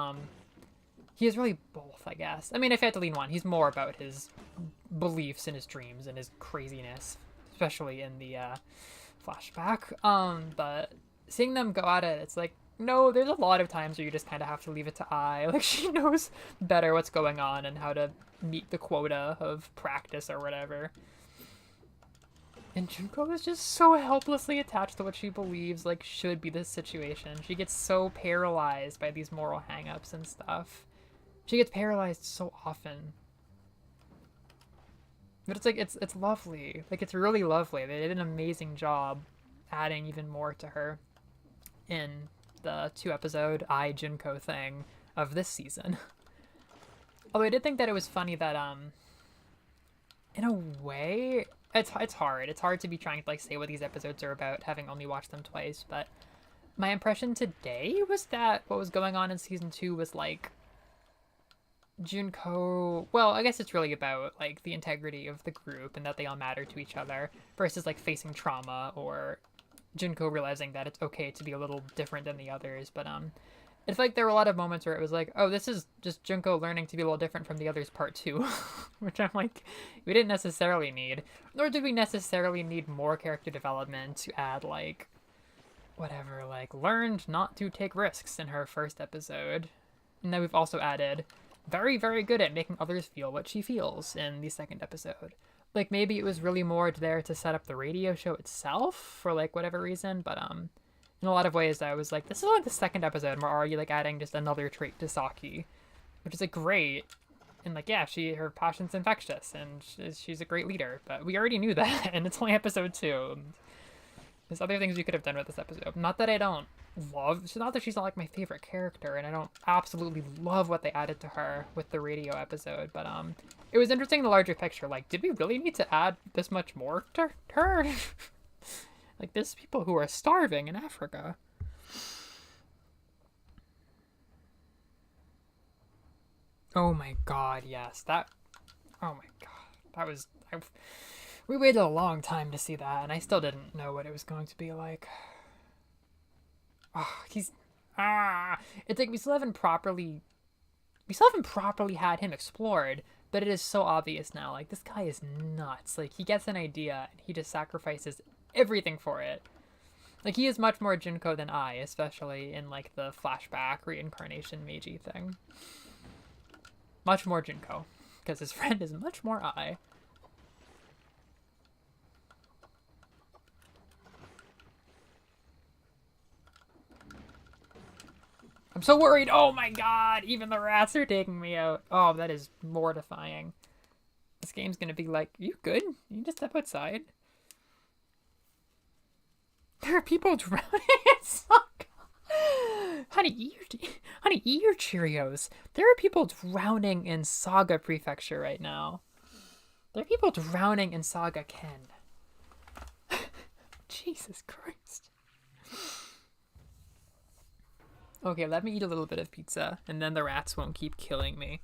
he is really both, I guess. I mean, if I had to lean one, he's more about his beliefs and his dreams and his craziness, especially in the flashback. But seeing them go at it, it's like, no, there's a lot of times where you just kind of have to leave it to Ai. Like, she knows better what's going on and how to meet the quota of practice or whatever. And Junko is just so helplessly attached to what she believes, like, should be the situation. She gets so paralyzed by these moral hang-ups and stuff. She gets paralyzed so often. But it's like, it's lovely. Like, it's really lovely. They did an amazing job adding even more to her in the 2-episode Ai Junko thing of this season. Although I did think that it was funny that, in a way, it's hard. It's hard to be trying to, like, say what these episodes are about, having only watched them twice, but my impression today was that what was going on in season 2 was, like, Junko, well, I guess it's really about, like, the integrity of the group and that they all matter to each other versus, like, facing trauma or Junko realizing that it's okay to be a little different than the others. But it's like there were a lot of moments where it was like, oh, this is just Junko learning to be a little different from the others part 2, which I'm like, we didn't necessarily need, nor did we necessarily need more character development to add, like, whatever, like, learned not to take risks in her first episode. And then we've also added very, very good at making others feel what she feels in the second episode. Like, maybe it was really more there to set up the radio show itself for, like, whatever reason, but in a lot of ways I was like, this is only the second episode and we're already, like, adding just another trait to Saki, which is, like, great. And, like, yeah, her passion's infectious and she's a great leader, but we already knew that and it's only episode 2. There's other things we could have done with this episode. Not that I don't love, it's not that she's not, like, my favorite character, and I don't absolutely love what they added to her with the radio episode, but it was interesting in the larger picture. Like, did we really need to add this much more to her? Like, there's people who are starving in Africa. Oh my god, yes. Oh my god. That was, we waited a long time to see that, and I still didn't know what it was going to be like. Oh, it's like we still haven't properly had him explored, but it is so obvious now. Like, this guy is nuts. Like, he gets an idea and he just sacrifices everything for it. Like, he is much more Junko than I, especially in, like, the flashback reincarnation Meiji thing. Much more Junko, because his friend is much more I. I'm so worried. Oh my god, even the rats are taking me out. Oh, that is mortifying. This game's gonna be like, you good? You can just step outside. There are people drowning in Saga. Honey, eat your Cheerios. There are people drowning in Saga Prefecture right now. There are people drowning in Saga Ken. Jesus Christ. Okay, let me eat a little bit of pizza, and then the rats won't keep killing me.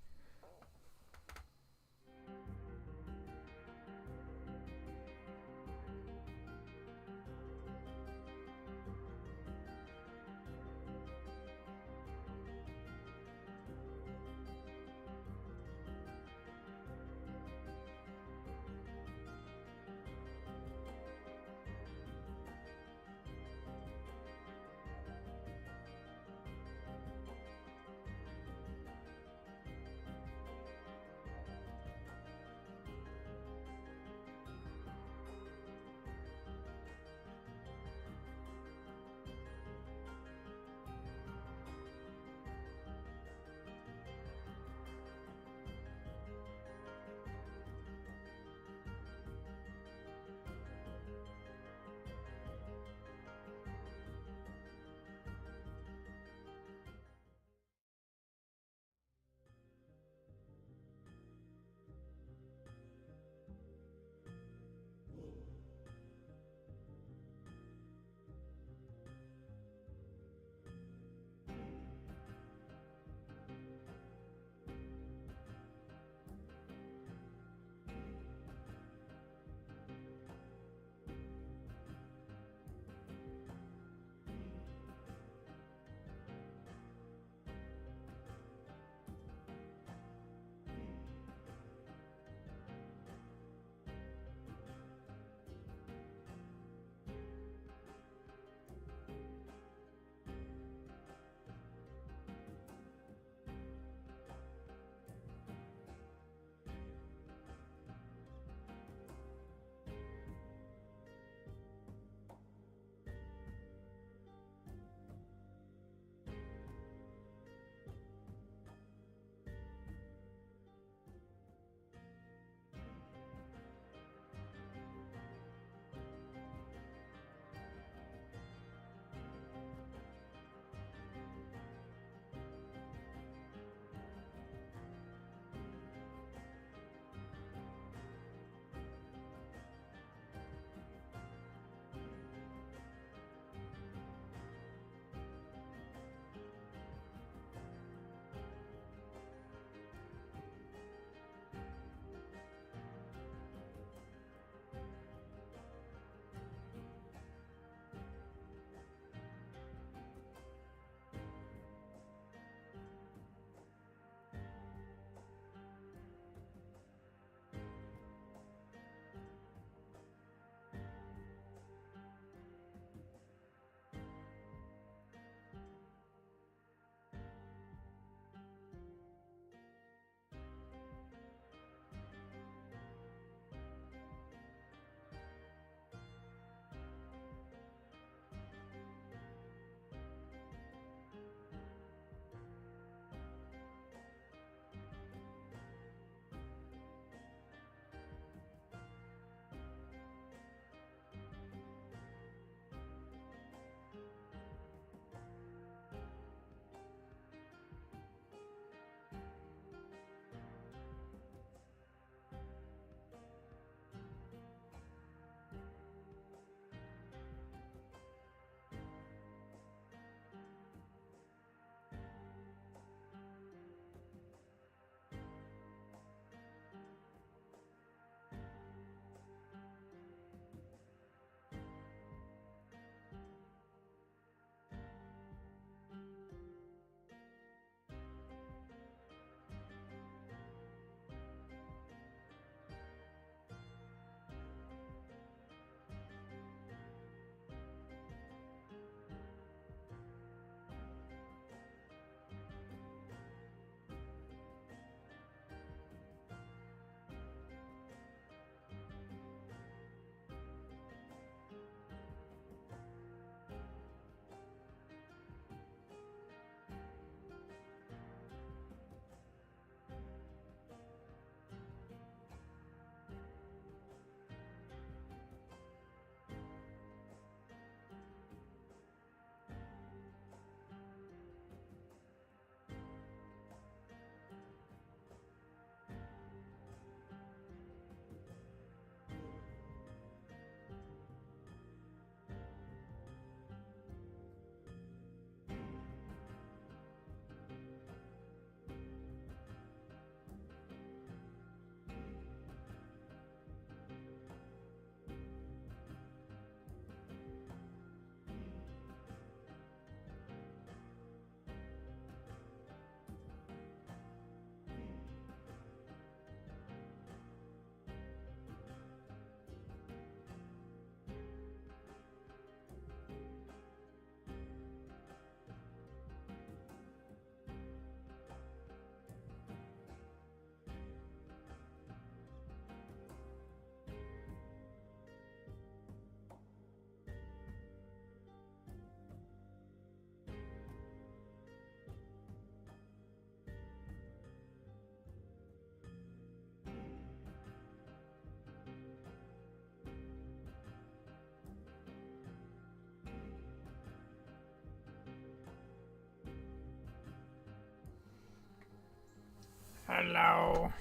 Hello.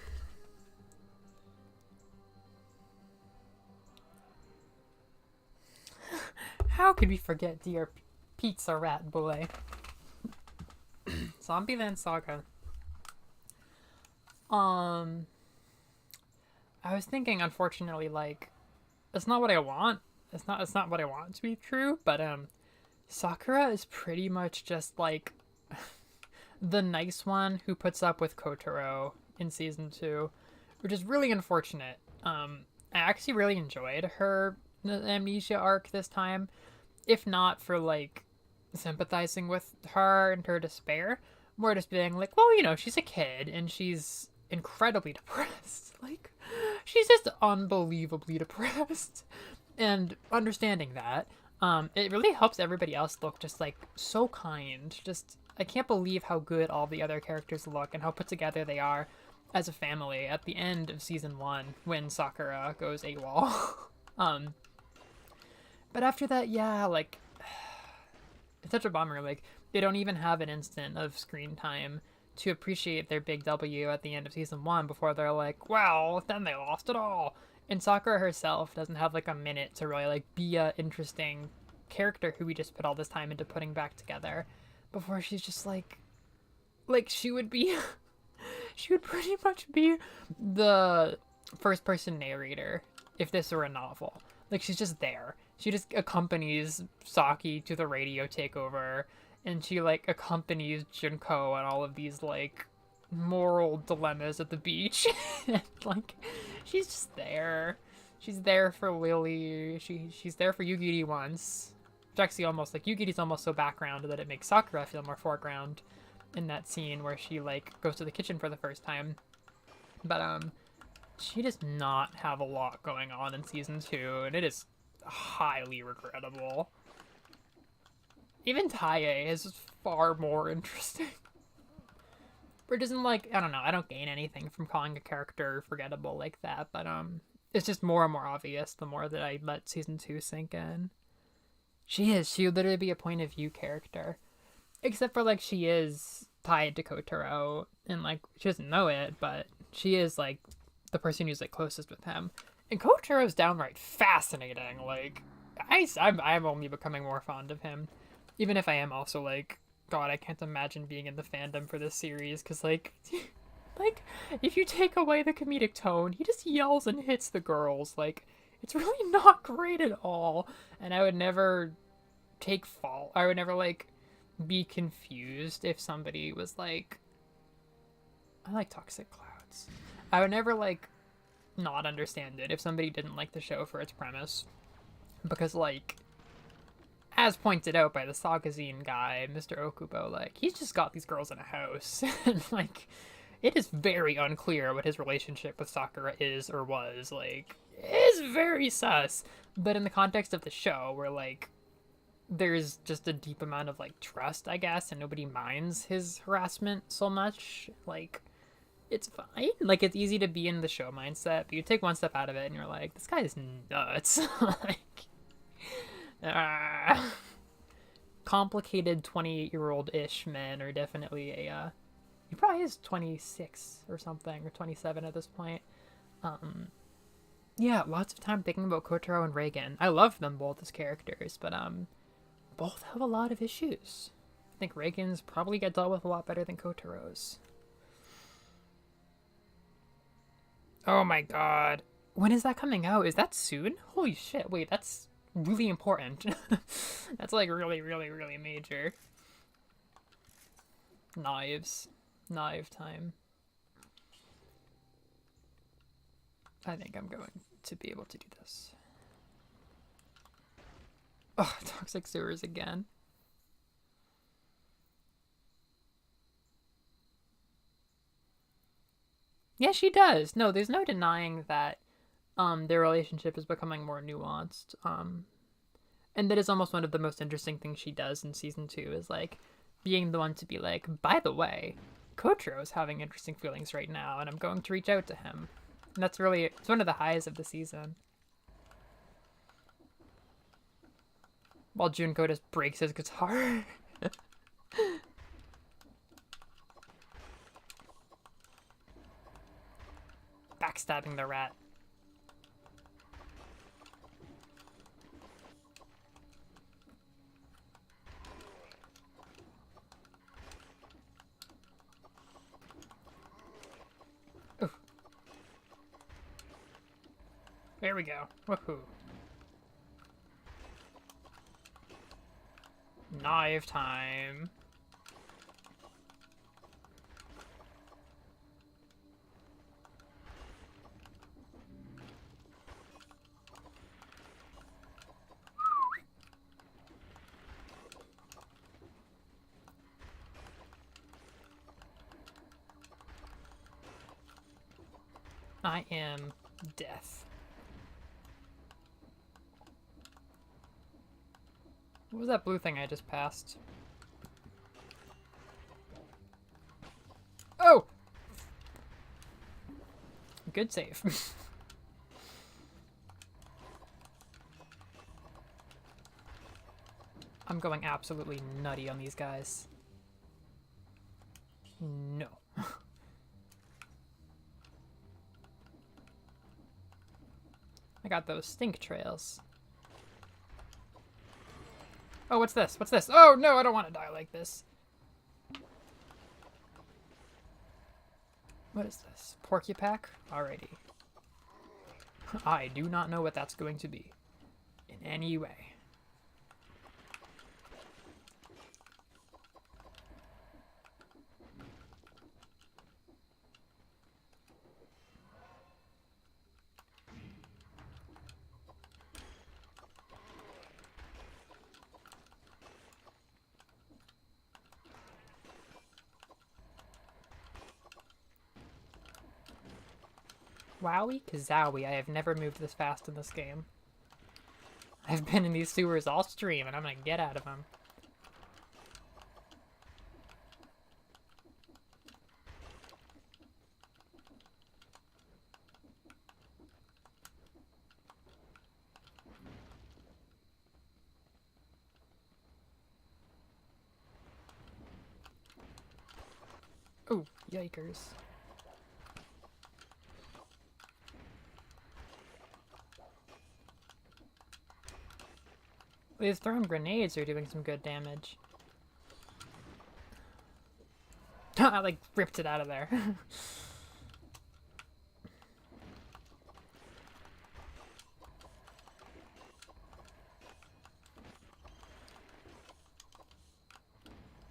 How could we forget dear pizza rat boy? Zombieland Saga. Um, I was thinking, unfortunately, like, it's not what I want. It's not what I want to be true, but Sakura is pretty much just like the nice one who puts up with Kotaro in season 2, which is really unfortunate. I actually really enjoyed her amnesia arc this time, if not for like sympathizing with her and her despair, more just being like, well, she's a kid and she's incredibly depressed. Like, she's just unbelievably depressed. And understanding that, it really helps everybody else look just like so kind. Just, I can't believe how good all the other characters look and how put together they are as a family at the end of season 1 when Sakura goes AWOL. um, but after that, yeah, like, it's such a bummer. Like, they don't even have an instant of screen time to appreciate their big W at the end of season 1 before they're like, well, then they lost it all. And Sakura herself doesn't have like a minute to really like be a interesting character who we just put all this time into putting back together before she's just like she would be she would pretty much be the first person narrator if this were a novel. Like, she's just there. She just accompanies Saki to the radio takeover, and she like accompanies Junko on all of these like moral dilemmas at the beach. And, like, she's just there. She's there for Lily. She's there for Yugiri once. It's actually almost like Yugiri's almost so background that it makes Sakura feel more foreground in that scene where she like goes to the kitchen for the first time. But she does not have a lot going on in season 2, and it is highly regrettable. Even Taie is far more interesting. Which isn't like, I don't know, I don't gain anything from calling a character forgettable like that, but it's just more and more obvious the more that I let season 2 sink in. She would literally be a point of view character. Except for like she is tied to Kotaro, and like she doesn't know it, but she is like the person who's like closest with him. And Kotaro's downright fascinating. Like, I'm only becoming more fond of him, even if I am also like, God, I can't imagine being in the fandom for this series, because like like if you take away the comedic tone, he just yells and hits the girls. Like, it's really not great at all, and I would never take fault. I would never like be confused if somebody was like, I like toxic clouds. I would never like not understand it if somebody didn't like the show for its premise, because like, as pointed out by the Sagazine guy, Mr. Okubo, like, he's just got these girls in a house. And like, it is very unclear what his relationship with Sakura is or was. Like, it's very sus. But in the context of the show, where like there's just a deep amount of like trust, I guess, and nobody minds his harassment so much, like, it's fine. Like, it's easy to be in the show mindset, but you take one step out of it and you're like, this guy is nuts. Like, complicated 28-year-old-ish men are definitely he probably is 26 or something, or 27 at this point. Yeah, lots of time thinking about Kotaro and Reagan. I love them both as characters, but both have a lot of issues. I think Reagan's probably get dealt with a lot better than Kotaro's. Oh my god. When is that coming out? Is that soon? Holy shit, wait, that's really important. That's like really, really, really major. Knives. Knife time. I think I'm going to be able to do this. Oh, toxic sewers again. Yeah, she does. No, there's no denying that their relationship is becoming more nuanced. And that is almost one of the most interesting things she does in season 2, is like being the one to be like, by the way, Kotaro's having interesting feelings right now, and I'm going to reach out to him. And that's really, it's one of the highs of the season. While Junko just breaks his guitar. backstabbing the rat. Ooh. There we go. Woohoo. Knife time. I am death. What was that blue thing I just passed? Oh! Good save. I'm going absolutely nutty on these guys. No. I got those stink trails. Oh, what's this? What's this? Oh, no, I don't want to die like this. What is this? Porcupack? Alrighty. I do not know what that's going to be. In any way. Wowie kazowie, I have never moved this fast in this game. I've been in these sewers all stream, and I'm gonna get out of them. Oh, yikers. These throwing grenades are doing some good damage. I like ripped it out of there.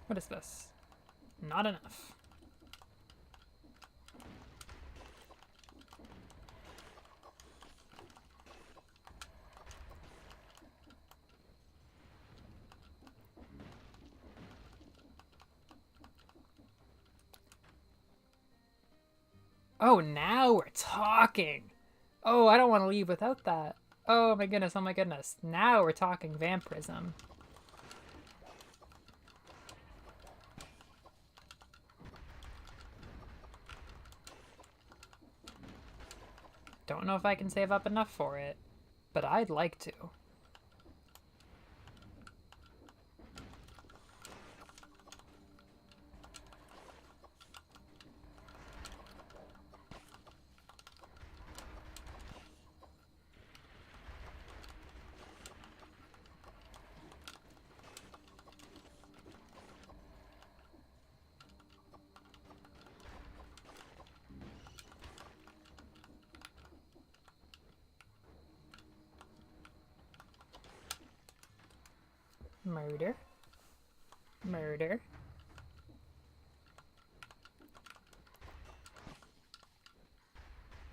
What is this? Not enough. Oh, now we're talking. Oh, I don't want to leave without that. Oh my goodness, oh my goodness. Now we're talking vampirism. Don't know if I can save up enough for it, but I'd like to. Murder. Murder.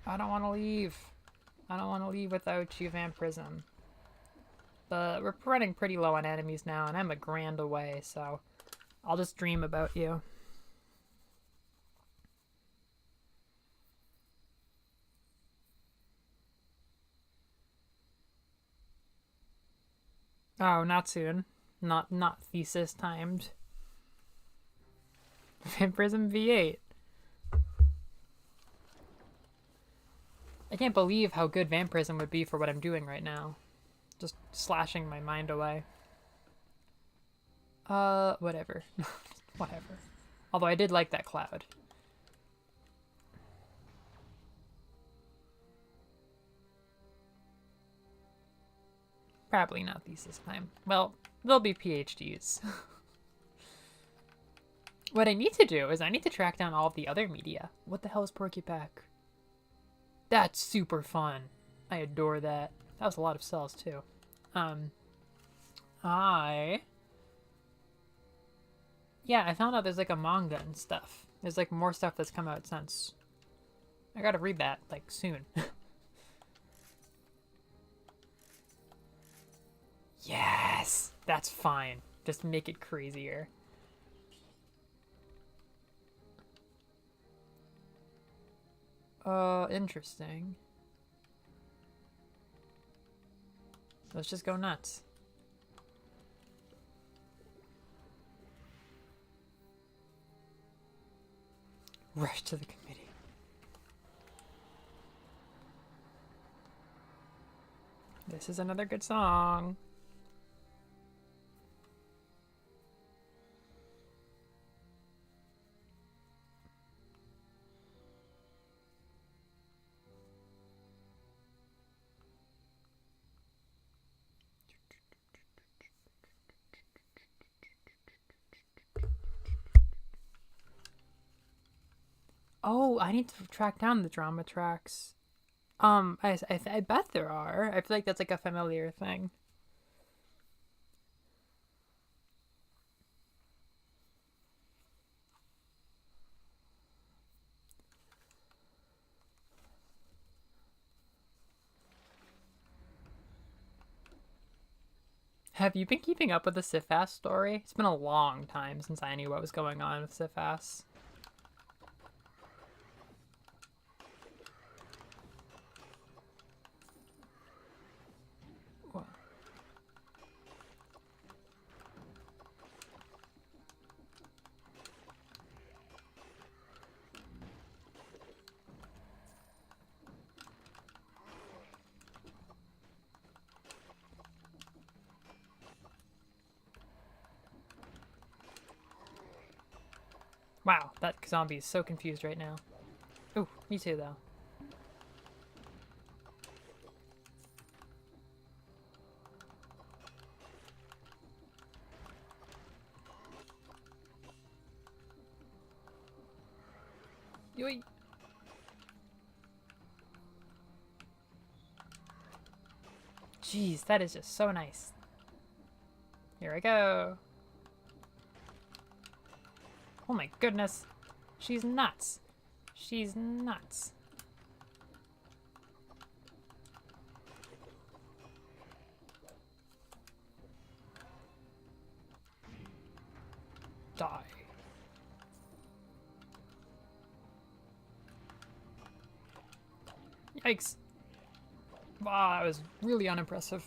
I don't want to leave. I don't want to leave without you, vampirism. But we're running pretty low on enemies now, and I'm a grand away, so I'll just dream about you. Oh, not soon. Not thesis timed. Vampirism V8. I can't believe how good vampirism would be for what I'm doing right now. Just slashing my mind away. Whatever. Whatever. Although I did like that cloud. Probably not thesis time. Well, they'll be PhDs. What I need to do is I need to track down all of the other media. What the hell is Porcupack? That's super fun. I adore that. That was a lot of cells too. Yeah, I found out there's like a manga and stuff. There's like more stuff that's come out since. I gotta read that like soon. Yes! That's fine. Just make it crazier. Interesting. Let's just go nuts. Rush to the committee. This is another good song. Oh, I need to track down the drama tracks. I bet there are. I feel like that's like a familiar thing. Have you been keeping up with the Sifas story? It's been a long time since I knew what was going on with Sifas. Wow, that zombie is so confused right now. Ooh, me too, though. Yoy. Jeez, that is just so nice. Here I go. Oh my goodness. She's nuts. She's nuts. Die. Yikes. Wow, that was really unimpressive.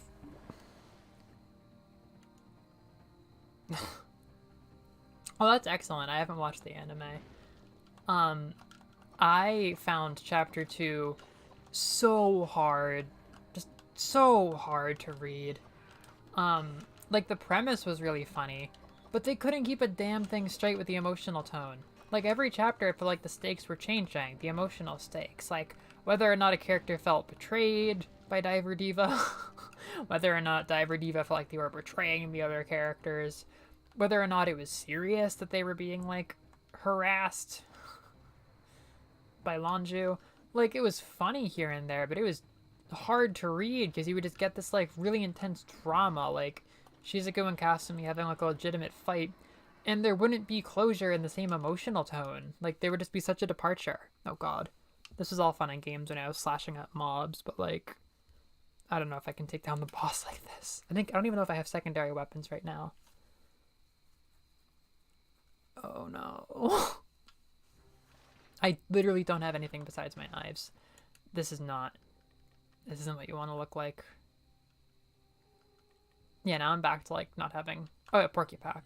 Oh, that's excellent. I haven't watched the anime. I found chapter 2 so hard. Just so hard to read. Like the premise was really funny, but they couldn't keep a damn thing straight with the emotional tone. Like every chapter, I feel like the stakes were changing, the emotional stakes. Like whether or not a character felt betrayed by Diver Diva, whether or not Diver Diva felt like they were betraying the other characters, whether or not it was serious that they were being like harassed by Lonju. Like it was funny here and there, but it was hard to read because you would just get this like really intense drama, like Shizuku and Kasumi having like a legitimate fight, and there wouldn't be closure in the same emotional tone. Like there would just be such a departure. Oh god. This was all fun and games when I was slashing at mobs, but like I don't know if I can take down the boss like this. I don't even know if I have secondary weapons right now. Oh no. I literally don't have anything besides my knives. This isn't what you want to look like. Yeah, now I'm back to like not having... Oh yeah, Porcupack.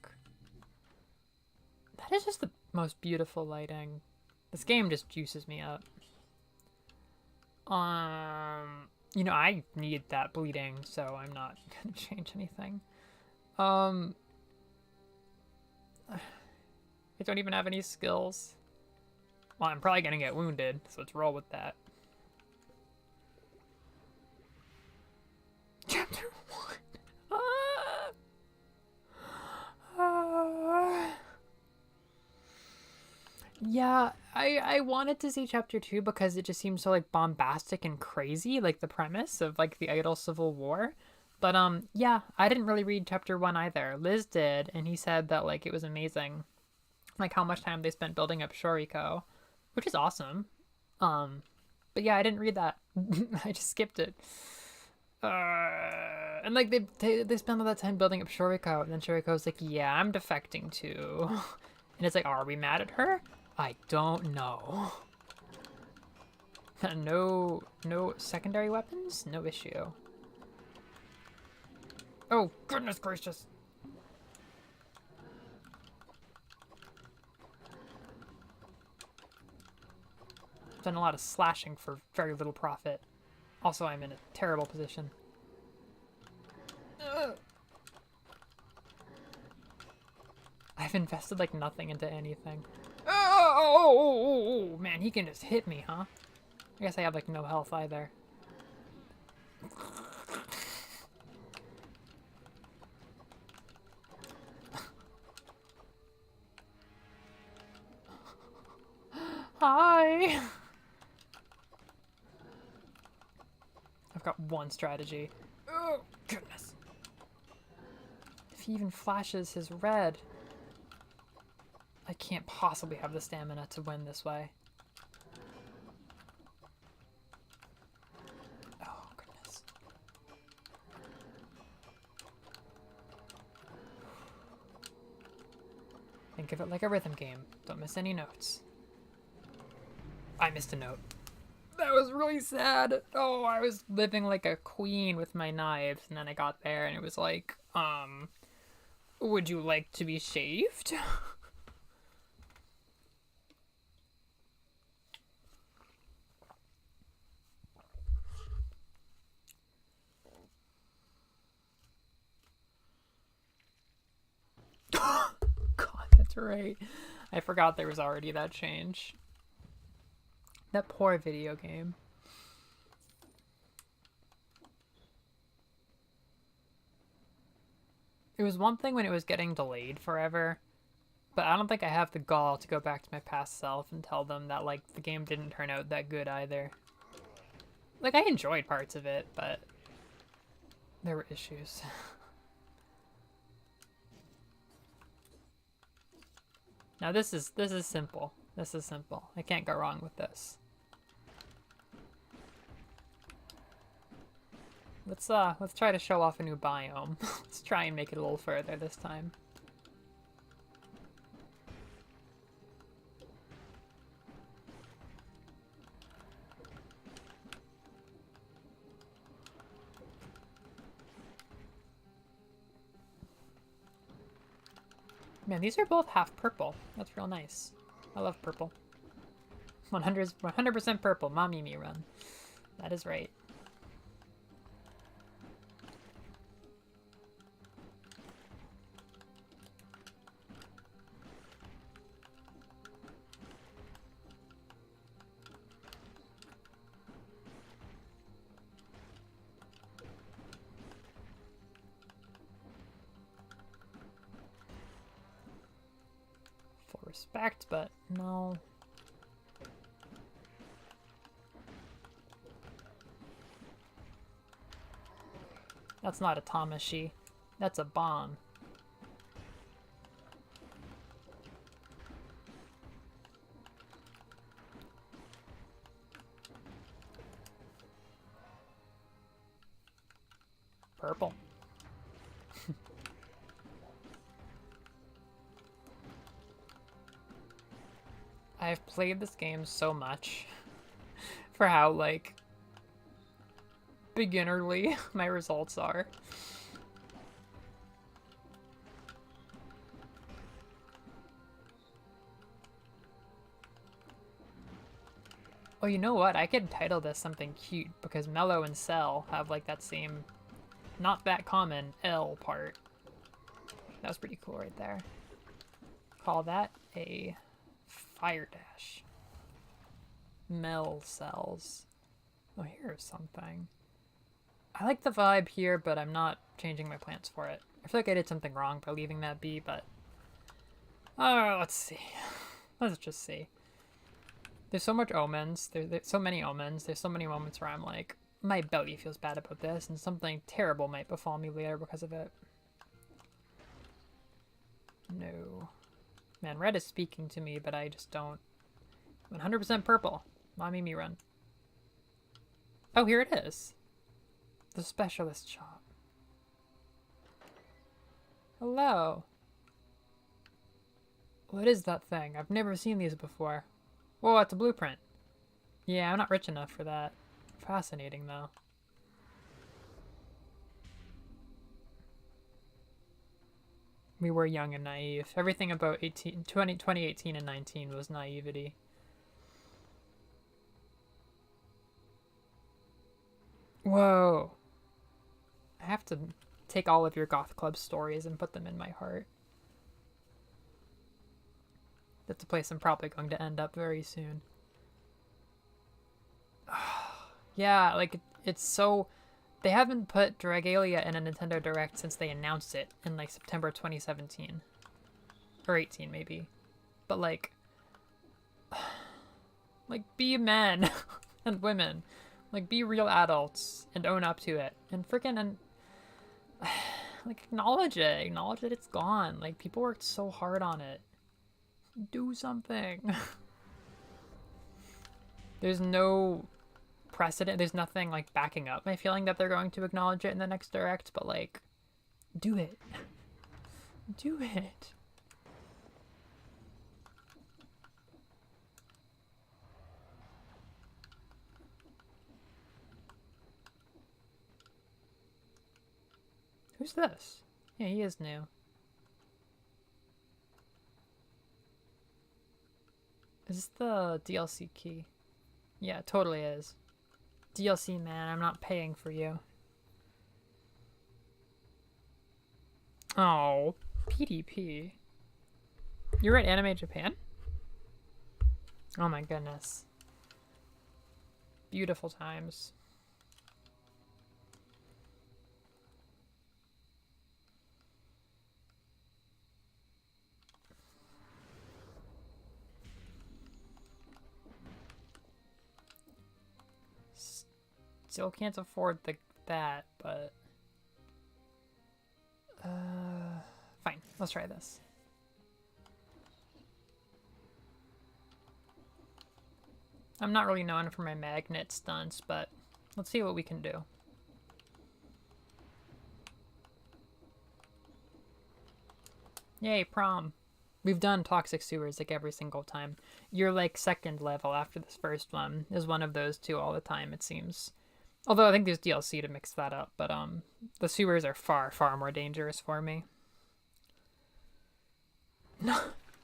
That is just the most beautiful lighting. This game just juices me up. You know, I need that bleeding, so I'm not gonna change anything. I don't even have any skills. Well, I'm probably gonna get wounded, so let's roll with that. Chapter 1. Yeah, I wanted to see chapter 2 because it just seems so like bombastic and crazy, like the premise of like the idle civil war. But yeah, I didn't really read chapter 1 either. Liz did, and he said that like it was amazing. Like how much time they spent building up Shoriko, which is awesome. Um but yeah, I didn't read that. I just skipped it. And like they spend all that time building up Shoriko, and then Shoriko's like, "Yeah, I'm defecting too," and it's like, "Are we mad at her? I don't know." No secondary weapons, no issue. Oh goodness gracious! I've done a lot of slashing for very little profit. Also, I'm in a terrible position. I've invested like nothing into anything. Oh, man, he can just hit me, huh? I guess I have like no health either. Hi! I've got one strategy. Oh, goodness. If he even flashes his red, I can't possibly have the stamina to win this way. Oh, goodness. Think of it like a rhythm game. Don't miss any notes. I missed a note. That was really sad. Oh, I was living like a queen with my knives, and then I got there and it was like, would you like to be shaved? God, that's right. I forgot there was already that change. That poor video game. It was one thing when it was getting delayed forever, but I don't think I have the gall to go back to my past self and tell them that like the game didn't turn out that good either. Like I enjoyed parts of it, but there were issues. Now this is simple. This is simple. I can't go wrong with this. Let's try to show off a new biome. Let's try and make it a little further this time. Man, these are both half purple. That's real nice. I love purple. 100% purple. Mamimi run. That is right. Respect, but no. That's not a Tamashi. That's a bomb. Purple. I've played this game so much for how, like, beginnerly my results are. Oh, you know what? I could title this something cute because Mellow and Cell have, like, that same, not that common L part. That was pretty cool right there. Call that a fire dash. Mel cells. Oh, here's something. I like the vibe here, but I'm not changing my plans for it. I feel like I did something wrong by leaving that be, but... let's see. Let's just see. There's so much omens. There's so many omens. There's so many moments where I'm like, my belly feels bad about this, and something terrible might befall me later because of it. No. Man, red is speaking to me, but I just don't. 100% purple. Mommy me run. Oh, here it is. The specialist shop. Hello. What is that thing? I've never seen these before. Whoa, it's a blueprint. Yeah, I'm not rich enough for that. Fascinating, though. We were young and naive. Everything about 2018 and 19 was naivety. Whoa. I have to take all of your goth club stories and put them in my heart. That's a place I'm probably going to end up very soon. Yeah, like, it's so... They haven't put Dragalia in a Nintendo Direct since they announced it in, like, September 2017. Or 18, maybe. But, like... Like, be men and women. Like, be real adults and own up to it. And freaking... And, like, acknowledge it. Acknowledge that it's gone. Like, people worked so hard on it. Do something. There's no precedent. There's nothing, like, backing up my feeling that they're going to acknowledge it in the next Direct. But, like, do it. Do it. Who's this? Yeah, he is new. Is this the DLC key? Yeah, it totally is. DLC, man, I'm not paying for you. Oh, PDP. You're at Anime Japan? Oh my goodness. Beautiful times. Still can't afford that, but... Fine, let's try this. I'm not really known for my magnet stunts, but let's see what we can do. Yay, prom. We've done Toxic Sewers like every single time. You're like second level after this first one is one of those two all the time, it seems. Although I think there's DLC to mix that up, but the sewers are far, far more dangerous for me.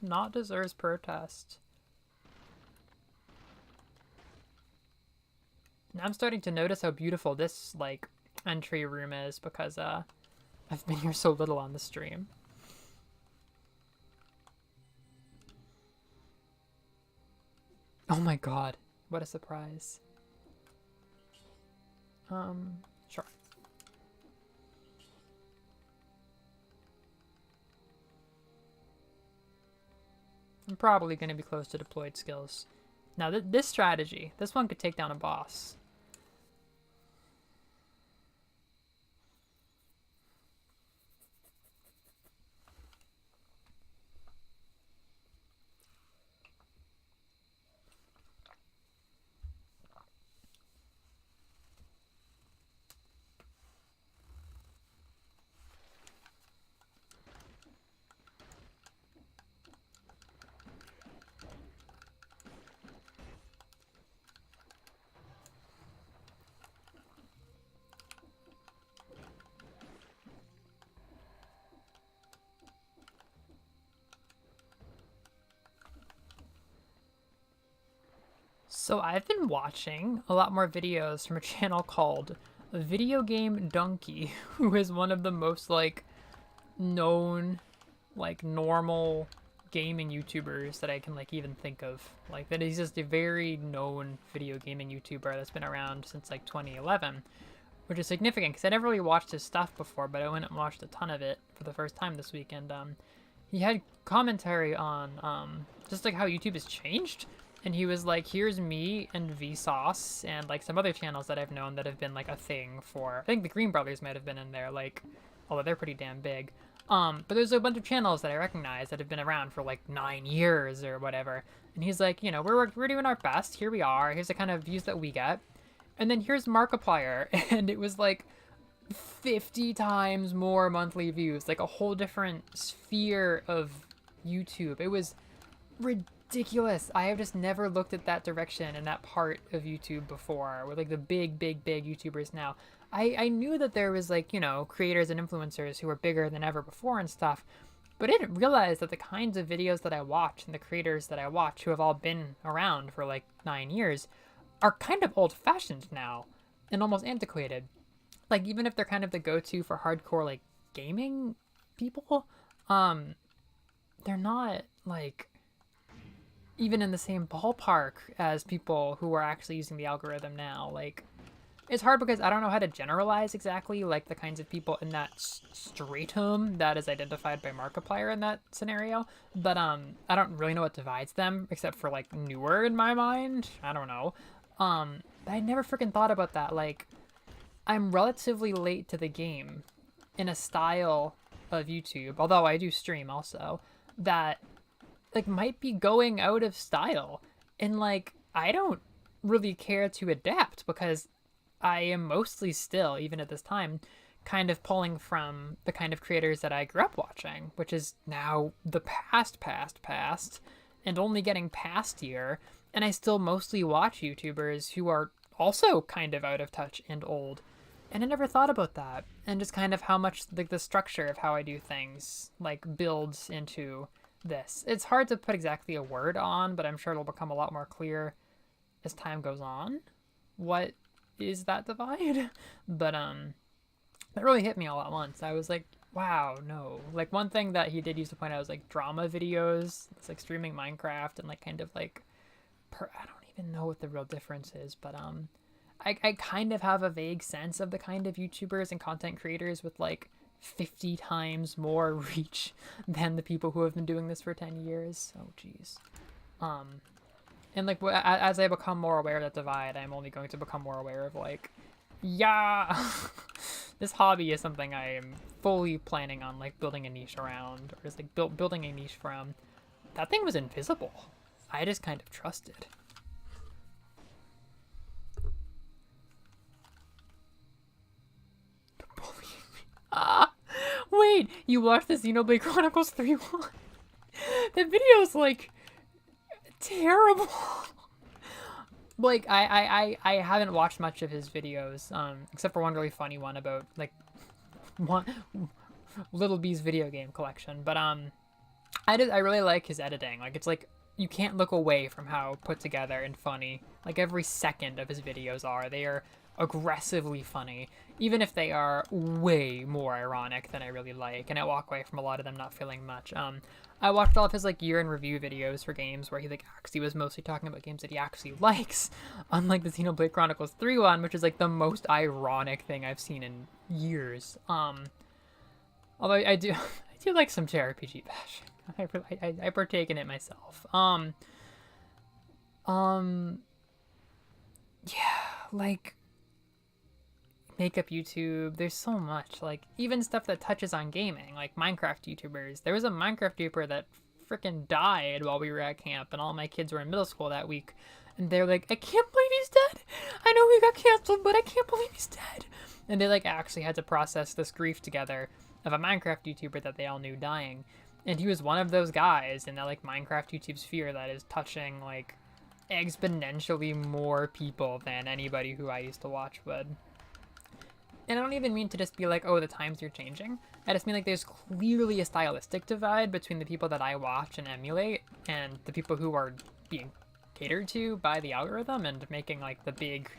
Not deserves protest. Now I'm starting to notice how beautiful this, like, entry room is because I've been here so little on the stream. Oh my god, what a surprise. Sure. I'm probably going to be close to deployed skills. Now, this strategy, this one could take down a boss. So I've been watching a lot more videos from a channel called Video Game Donkey, who is one of the most, like, known, like, normal gaming YouTubers that I can, like, even think of. Like, that he's just a very known video gaming YouTuber that's been around since, like, 2011, which is significant because I never really watched his stuff before, but I went and watched a ton of it for the first time this weekend. he had commentary on just like how YouTube has changed. And he was like, here's me and Vsauce and like some other channels that I've known that have been like a thing for, I think the Green Brothers might have been in there, like, although they're pretty damn big. But there's a bunch of channels that I recognize that have been around for like 9 years or whatever. And he's like, you know, we're doing our best. Here we are. Here's the kind of views that we get. And then here's Markiplier. And it was like 50 times more monthly views, like a whole different sphere of YouTube. It was ridiculous. I have just never looked at that direction and that part of YouTube before with like the big YouTubers now. I knew that there was like, you know, creators and influencers who were bigger than ever before and stuff, but I didn't realize that the kinds of videos that I watch and the creators that I watch who have all been around for like 9 years are kind of old fashioned now and almost antiquated. Like even if they're kind of the go-to for hardcore like gaming people, they're not like even in the same ballpark as people who are actually using the algorithm now. Like it's hard because I don't know how to generalize exactly like the kinds of people in that stratum that is identified by Markiplier in that scenario, but I don't really know what divides them except for like newer in my mind. I don't know. But I never freaking thought about that. Like I'm relatively late to the game in a style of YouTube, although I do stream also, that like might be going out of style. And like I don't really care to adapt because I am mostly still, even at this time, kind of pulling from the kind of creators that I grew up watching, which is now the past, and only getting pastier. And I still mostly watch YouTubers who are also kind of out of touch and old. And I never thought about that. And just kind of how much like the structure of how I do things like builds into this. It's hard to put exactly a word on, but I'm sure it'll become a lot more clear as time goes on. What is that divide? But that really hit me all at once. I was like, wow, no. Like one thing that he did used to point out was like drama videos. It's like streaming Minecraft and like kind of like I don't even know what the real difference is, but I kind of have a vague sense of the kind of YouTubers and content creators with like 50 times more reach than the people who have been doing this for 10 years. Oh geez. And like as I become more aware of that divide, I'm only going to become more aware of like, yeah, this hobby is something I am fully planning on like building a niche around, or just like building a niche from. That thing was invisible. I just kind of trusted. Wait, you watched the Xenoblade Chronicles 3-1? That video's like terrible. Like I haven't watched much of his videos, except for one really funny one about like one Little B's video game collection. But I really like his editing. Like it's like you can't look away from how put together and funny like every second of his videos are. They are aggressively funny, even if they are way more ironic than I really like, and I walk away from a lot of them not feeling much. I watched all of his like year in review videos for games where he like actually was mostly talking about games that he actually likes, unlike the Xenoblade Chronicles 3 one, which is like the most ironic thing I've seen in years. Although I do like some JRPG bashing. I partake in it myself. Yeah, like makeup YouTube, there's so much, like even stuff that touches on gaming, like Minecraft YouTubers. There was a Minecraft YouTuber that freaking died while we were at camp, and all my kids were in middle school that week, and they're like, I can't believe he's dead. I know we got canceled, but I can't believe he's dead. And they like actually had to process this grief together of a Minecraft YouTuber that they all knew dying, and he was one of those guys in that like Minecraft YouTube sphere that is touching like exponentially more people than anybody who I used to watch would. And I don't even mean to just be like, oh, the times are changing. I just mean like there's clearly a stylistic divide between the people that I watch and emulate and the people who are being catered to by the algorithm and making like the big,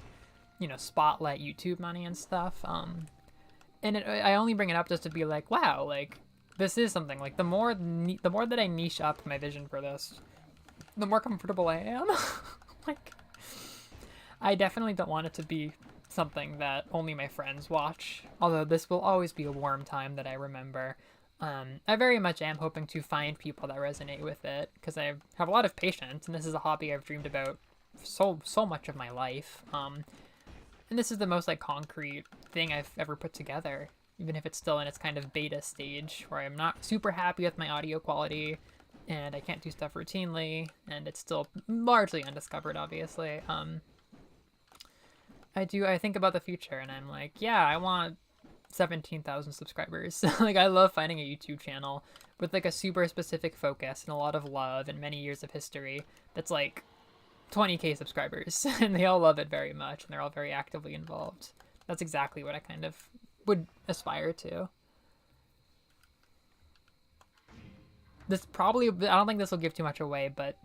you know, spotlight YouTube money and stuff. I only bring it up just to be like, wow, like this is something. Like the more that I niche up my vision for this, the more comfortable I am. Like, I definitely don't want it to be something that only my friends watch, although this will always be a warm time that I remember. I very much am hoping to find people that resonate with it because I have a lot of patience, and this is a hobby I've dreamed about so much of my life. And this is the most like concrete thing I've ever put together, even if it's still in its kind of beta stage where I'm not super happy with my audio quality and I can't do stuff routinely, and it's still largely undiscovered, obviously. I think about the future and I'm like, yeah, I want 17,000 subscribers. Like, I love finding a YouTube channel with like a super specific focus and a lot of love and many years of history that's like 20k subscribers and they all love it very much and they're all very actively involved. That's exactly what I kind of would aspire to. This probably, I don't think this will give too much away, but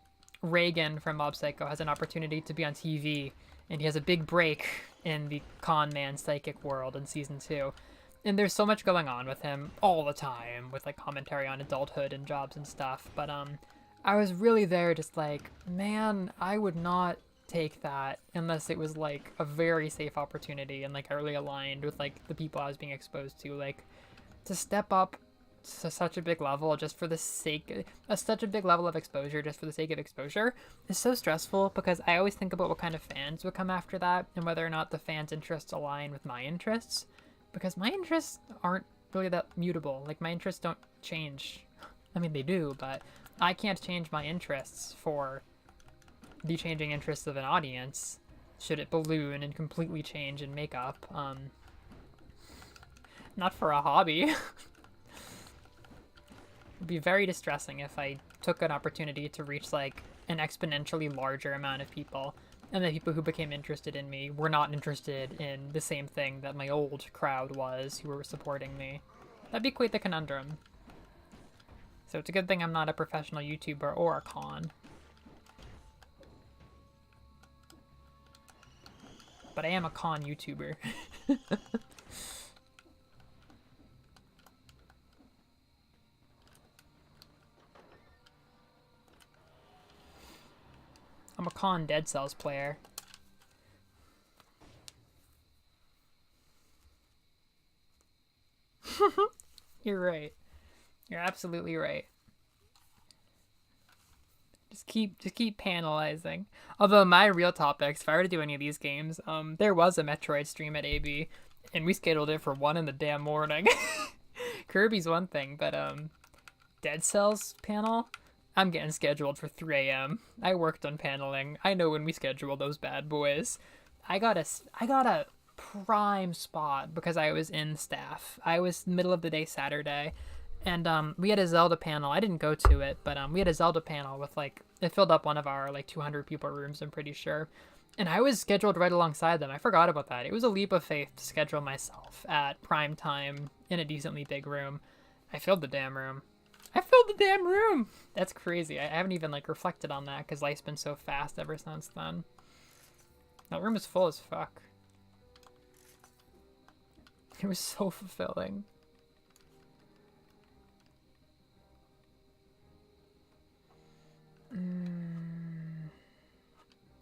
Reagan from Mob Psycho has an opportunity to be on TV, and he has a big break in the con man psychic world in season 2. And there's so much going on with him all the time, with like commentary on adulthood and jobs and stuff. But I was really there just like, man, I would not take that unless it was like a very safe opportunity and like I really aligned with like the people I was being exposed to. Like, to step up to such a big level just for the sake of such a big level of exposure just for the sake of exposure is so stressful, because I always think about what kind of fans would come after that and whether or not the fans' interests align with my interests, because my interests aren't really that mutable. Like, my interests don't change. I mean, they do, but I can't change my interests for the changing interests of an audience should it balloon and completely change and make up. Not for a hobby. It'd be very distressing if I took an opportunity to reach like an exponentially larger amount of people, and the people who became interested in me were not interested in the same thing that my old crowd was who were supporting me. That'd be quite the conundrum. So it's a good thing I'm not a professional YouTuber or a con. But I am a con YouTuber. I'm a con Dead Cells player. You're right. You're absolutely right. Just keep panelizing. Although my real topics, if I were to do any of these games, there was a Metroid stream at AB, and we scheduled it for 1 in the damn morning. Kirby's one thing, but Dead Cells panel, I'm getting scheduled for 3 a.m. I worked on paneling. I know when we schedule those bad boys. I got a prime spot because I was in staff. I was middle of the day Saturday, and we had a Zelda panel. I didn't go to it, but we had a Zelda panel with like, it filled up one of our like 200 people rooms, I'm pretty sure. And I was scheduled right alongside them. I forgot about that. It was a leap of faith to schedule myself at prime time in a decently big room. I filled the damn room. That's crazy. I haven't even like reflected on that because life's been so fast ever since then. That room is full as fuck. It was so fulfilling.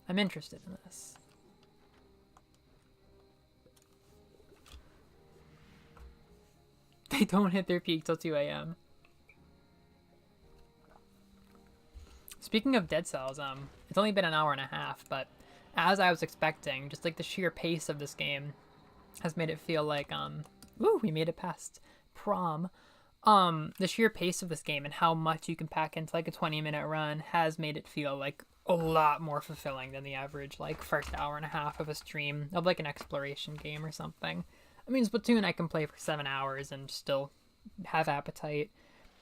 I'm interested in this. They don't hit their peak till 2 a.m. Speaking of Dead Cells, it's only been an hour and a half, but as I was expecting, just like the sheer pace of this game has made it feel like, ooh, we made it past prom. The sheer pace of this game and how much you can pack into like a 20-minute run has made it feel like a lot more fulfilling than the average like first hour and a half of a stream of like an exploration game or something. I mean, Splatoon I can play for 7 hours and still have appetite.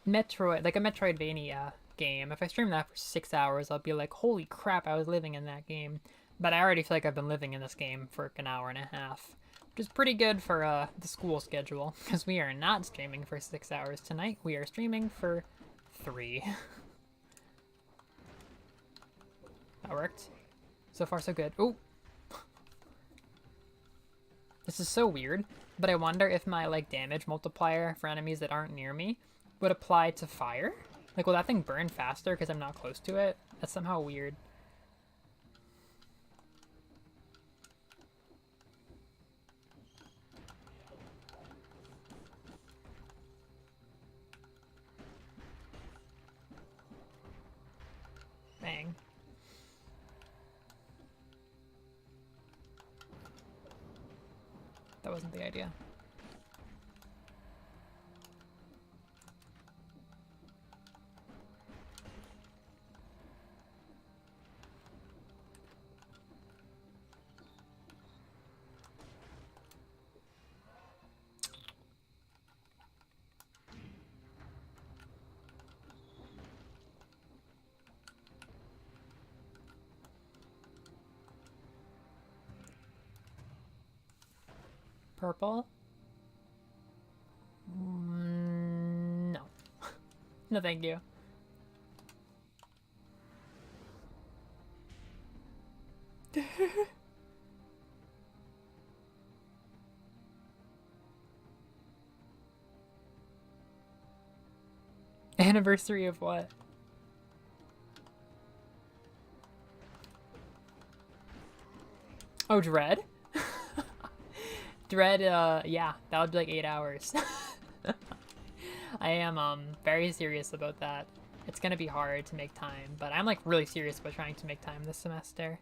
Metroid, like a Metroidvania game, if I stream that for 6 hours, I'll be like, holy crap, I was living in that game. But I already feel like I've been living in this game for an hour and a half, which is pretty good for the school schedule, because we are not streaming for 6 hours tonight. We are streaming for 3. That worked. So far, so good. Ooh. This is so weird, but I wonder if my like damage multiplier for enemies that aren't near me would apply to fire. Like, will that thing burn faster because I'm not close to it? That's somehow weird. that wasn't the idea. Purple? No. No, thank you. Anniversary of what? Oh, Dread? Dread, yeah, that would be like 8 hours. I am, very serious about that. It's gonna be hard to make time, but I'm, like, really serious about trying to make time this semester.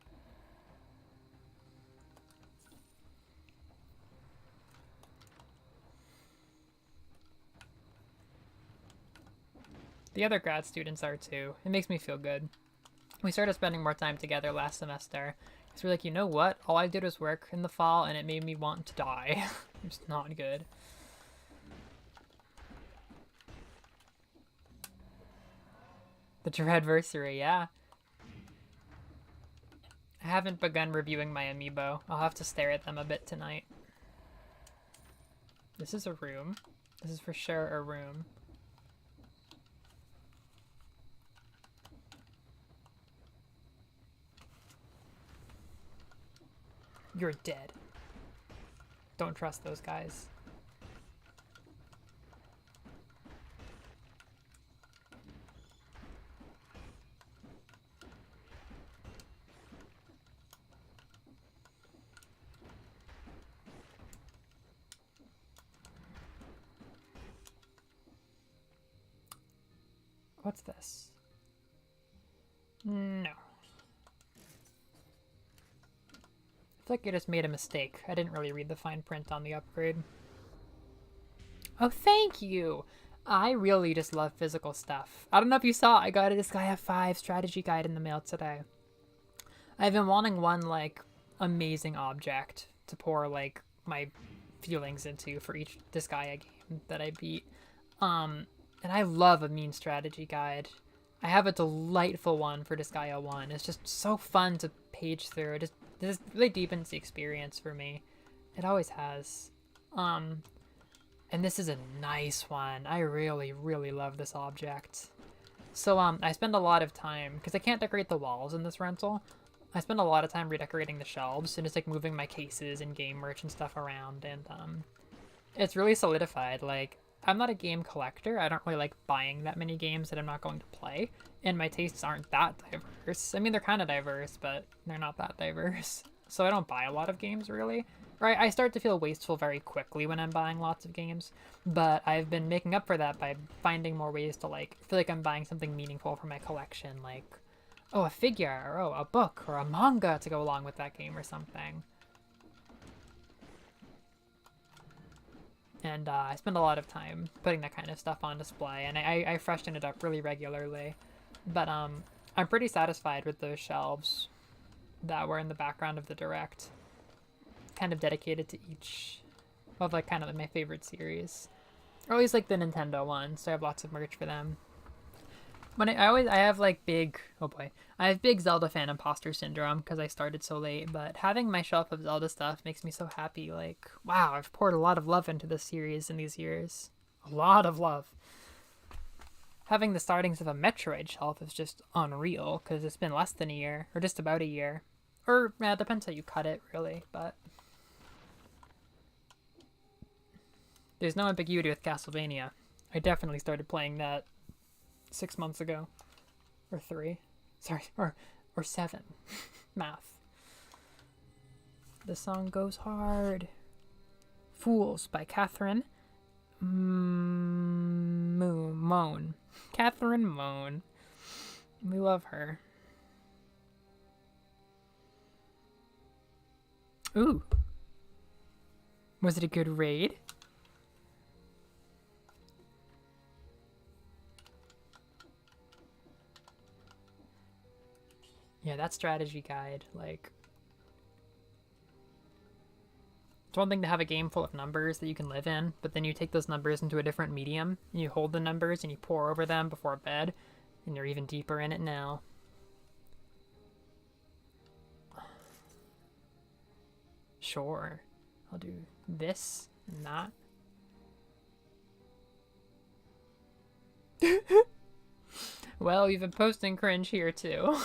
The other grad students are too. It makes me feel good. We started spending more time together last semester. So we're like, you know what? All I did was work in the fall and it made me want to die. It's not good. The Dreadversary, yeah. I haven't begun reviewing my amiibo. I'll have to stare at them a bit tonight. This is a room. This is for sure a room. You're dead. Don't trust those guys. What's this? No. I feel like I just made a mistake. I didn't really read the fine print on the upgrade. Oh, thank you! I really just love physical stuff. I don't know if you saw, I got a Disgaea 5 strategy guide in the mail today. I've been wanting one, like, amazing object to pour, like, my feelings into for each Disgaea game that I beat. And I love a mean strategy guide. I have a delightful one for Disgaea 1. It's just so fun to page through. It just really deepens the experience for me. It always has. And this is a nice one. I really, really love this object. So I spend a lot of time, because I can't decorate the walls in this rental, I spend a lot of time redecorating the shelves and just like moving my cases and game merch and stuff around, and it's really solidified. Like, I'm not a game collector. I don't really like buying that many games that I'm not going to play, and my tastes aren't that diverse. I mean, they're kind of diverse, but they're not that diverse. So I don't buy a lot of games, really. Right, I start to feel wasteful very quickly when I'm buying lots of games, but I've been making up for that by finding more ways to, like, feel like I'm buying something meaningful for my collection, like, oh, a figure, or oh, a book, or a manga to go along with that game or something. And I spend a lot of time putting that kind of stuff on display, and I freshen it up really regularly. But I'm pretty satisfied with those shelves that were in the background of the Direct. Kind of dedicated to each of, like, kind of like my favorite series. I always like the Nintendo ones, so I have lots of merch for them. When I have like big, oh boy, I have big Zelda fan imposter syndrome because I started so late, but having my shelf of Zelda stuff makes me so happy. Like, wow, I've poured a lot of love into this series in these years. A lot of love. Having the startings of a Metroid shelf is just unreal because it's been less than a year, or just about a year. Or, yeah, it depends how you cut it, really, but there's no ambiguity with Castlevania. I definitely started playing that 6 months ago. Or 3. Sorry, or 7. Math. The song goes hard. Fools by Catherine Moan. Catherine Moan. We love her. Ooh. Was it a good raid? Yeah, that strategy guide, like... It's one thing to have a game full of numbers that you can live in, but then you take those numbers into a different medium, and you hold the numbers and you pour over them before bed, and you're even deeper in it now. Sure. I'll do this and that. Well, we've been posting cringe here too.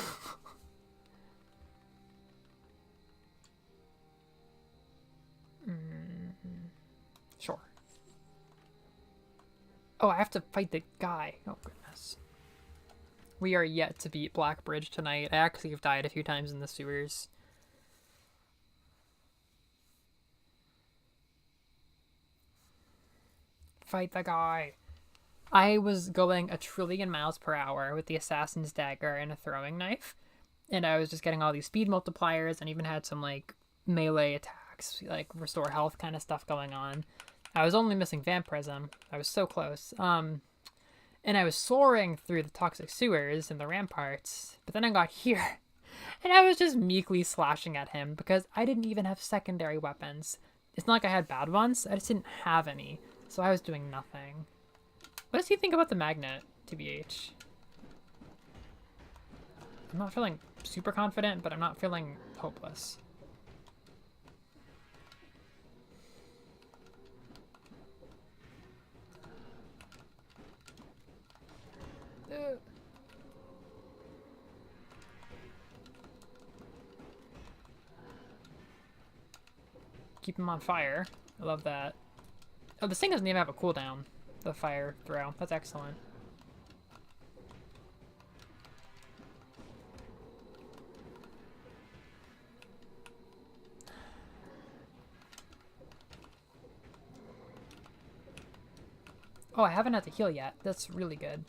Sure. Oh, I have to fight the guy. Oh, goodness. We are yet to beat Blackbridge tonight. I actually have died a few times in the sewers. Fight the guy. I was going 1,000,000,000,000 miles per hour with the assassin's dagger and a throwing knife, and I was just getting all these speed multipliers and even had some like melee attacks, like restore health kind of stuff going on. I was only missing vampirism. I was so close. And I was soaring through the toxic sewers and the ramparts, but then I got here and I was just meekly slashing at him because I didn't even have secondary weapons. It's not like I had bad ones, I just didn't have any, so I was doing nothing. What does he think about the magnet, TBH? I'm not feeling super confident, but I'm not feeling hopeless. Keep him on fire. I love that. Oh, this thing doesn't even have a cooldown. The fire throw. That's excellent. Oh, I haven't had to heal yet. That's really good.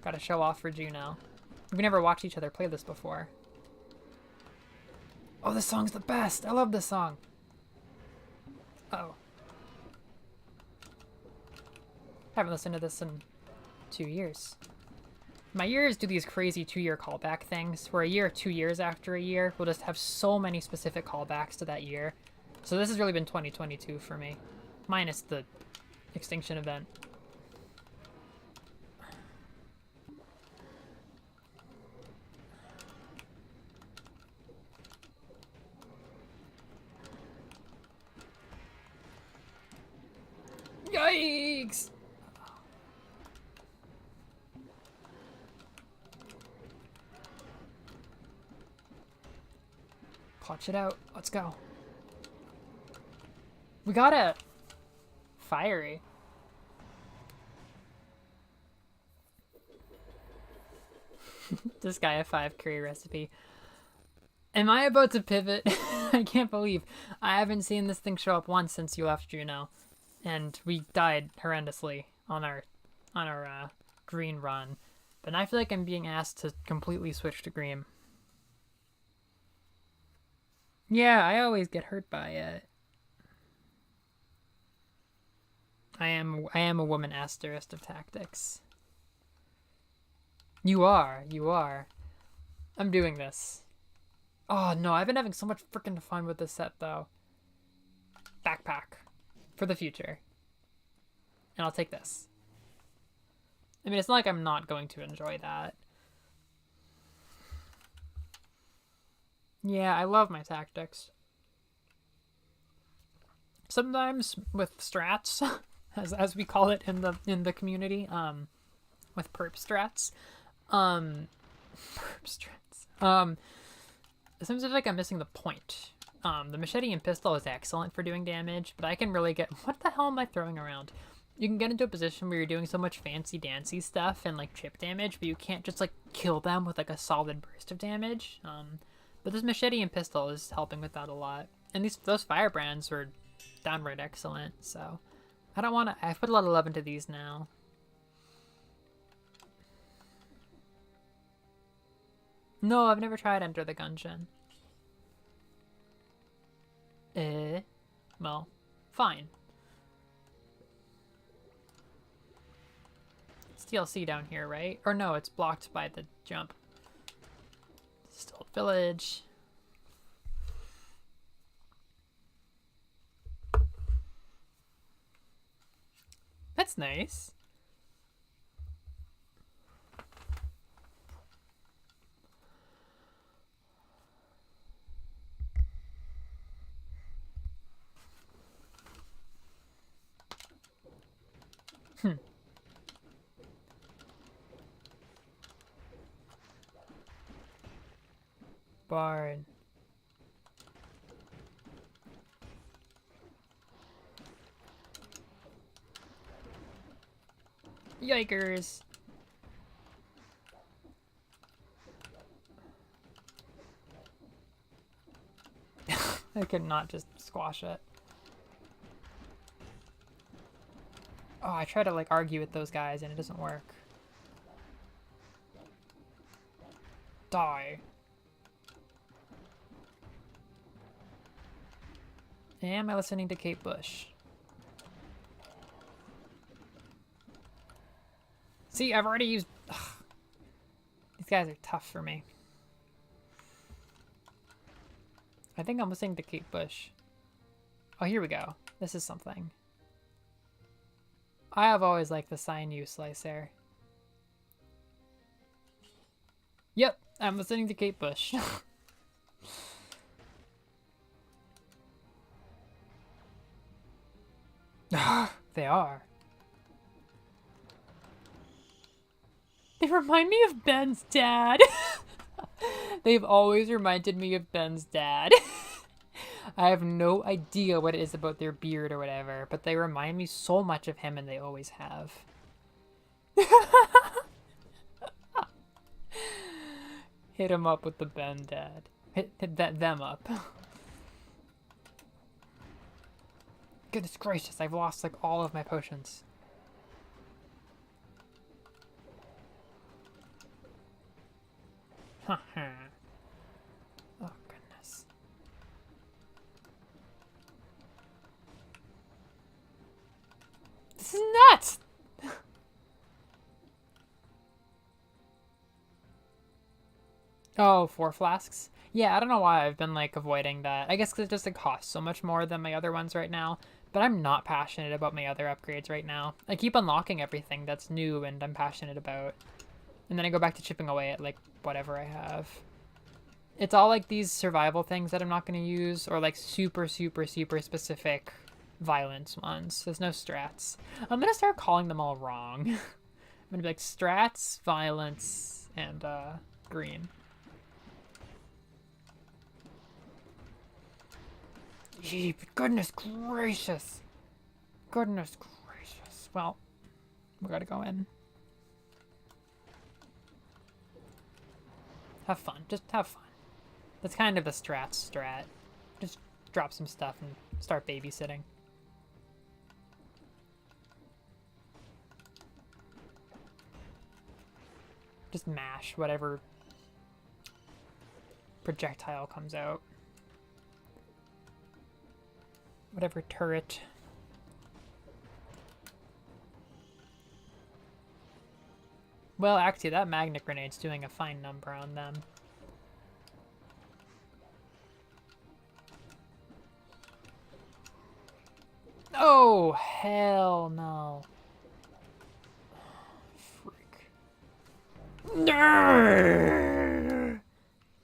Gotta show off for Juno. We've never watched each other play this before. Oh, this song's the best! I love this song! Uh-oh. Haven't listened to this in 2 years. My years do these crazy 2-year callback things, where a year 2 years after a year, we'll just have so many specific callbacks to that year. So this has really been 2022 for me. Minus the extinction event. Yikes! Clutch it out. Let's go. We got it! Fiery. This guy a 5 curry recipe. Am I about to pivot? I can't believe I haven't seen this thing show up once since you left Juno. And we died horrendously on our green run. But I feel like I'm being asked to completely switch to green. Yeah, I always get hurt by it. I am a woman asterisk of tactics. You are. I'm doing this. Oh no, I've been having so much freaking fun with this set though. Backpack. For the future. And I'll take this. I mean, it's not like I'm not going to enjoy that. Yeah, I love my tactics. Sometimes with strats, as we call it in the community, with perp strats, perp strats. Sometimes I feel like I'm missing the point. The machete and pistol is excellent for doing damage, but I can really get... What the hell am I throwing around? You can get into a position where you're doing so much fancy-dancy stuff and, like, chip damage, but you can't just, like, kill them with, like, a solid burst of damage. But this machete and pistol is helping with that a lot. And those firebrands were downright excellent, so... I don't want to... I've put a lot of love into these now. No, I've never tried Enter the Gungeon. Well, fine. It's DLC down here, right? Or no, it's blocked by the jump. Still village. That's nice. Barn. Yikers. I could not just squash it. Oh, I try to like argue with those guys and it doesn't work. Die. Am I listening to Kate Bush? See, I've already used... Ugh. These guys are tough for me. I think I'm listening to Kate Bush. Oh, here we go. This is something. I have always liked the Sinew Slicer. Yep, I'm listening to Kate Bush. They are. They remind me of Ben's dad. They've always reminded me of Ben's dad. I have no idea what it is about their beard or whatever, but they remind me so much of him and they always have. Hit him up with the Ben dad. Hit them up. Goodness gracious, I've lost like all of my potions. Oh goodness. This is nuts! Oh, 4 flasks? Yeah, I don't know why I've been like avoiding that. I guess because it just like, costs so much more than my other ones right now. But I'm not passionate about my other upgrades right now. I keep unlocking everything that's new and I'm passionate about. And then I go back to chipping away at like whatever I have. It's all like these survival things that I'm not going to use, or like super specific violence ones. There's no strats. I'm going to start calling them all wrong. I'm going to be like strats, violence, and green. Gee, but goodness gracious. Goodness gracious. Well, we gotta go in. Have fun. Just have fun. That's kind of the strat. Just drop some stuff and start babysitting. Just mash whatever projectile comes out. Whatever turret. Well, actually, that magnet grenade's doing a fine number on them. Oh, hell no. Freak.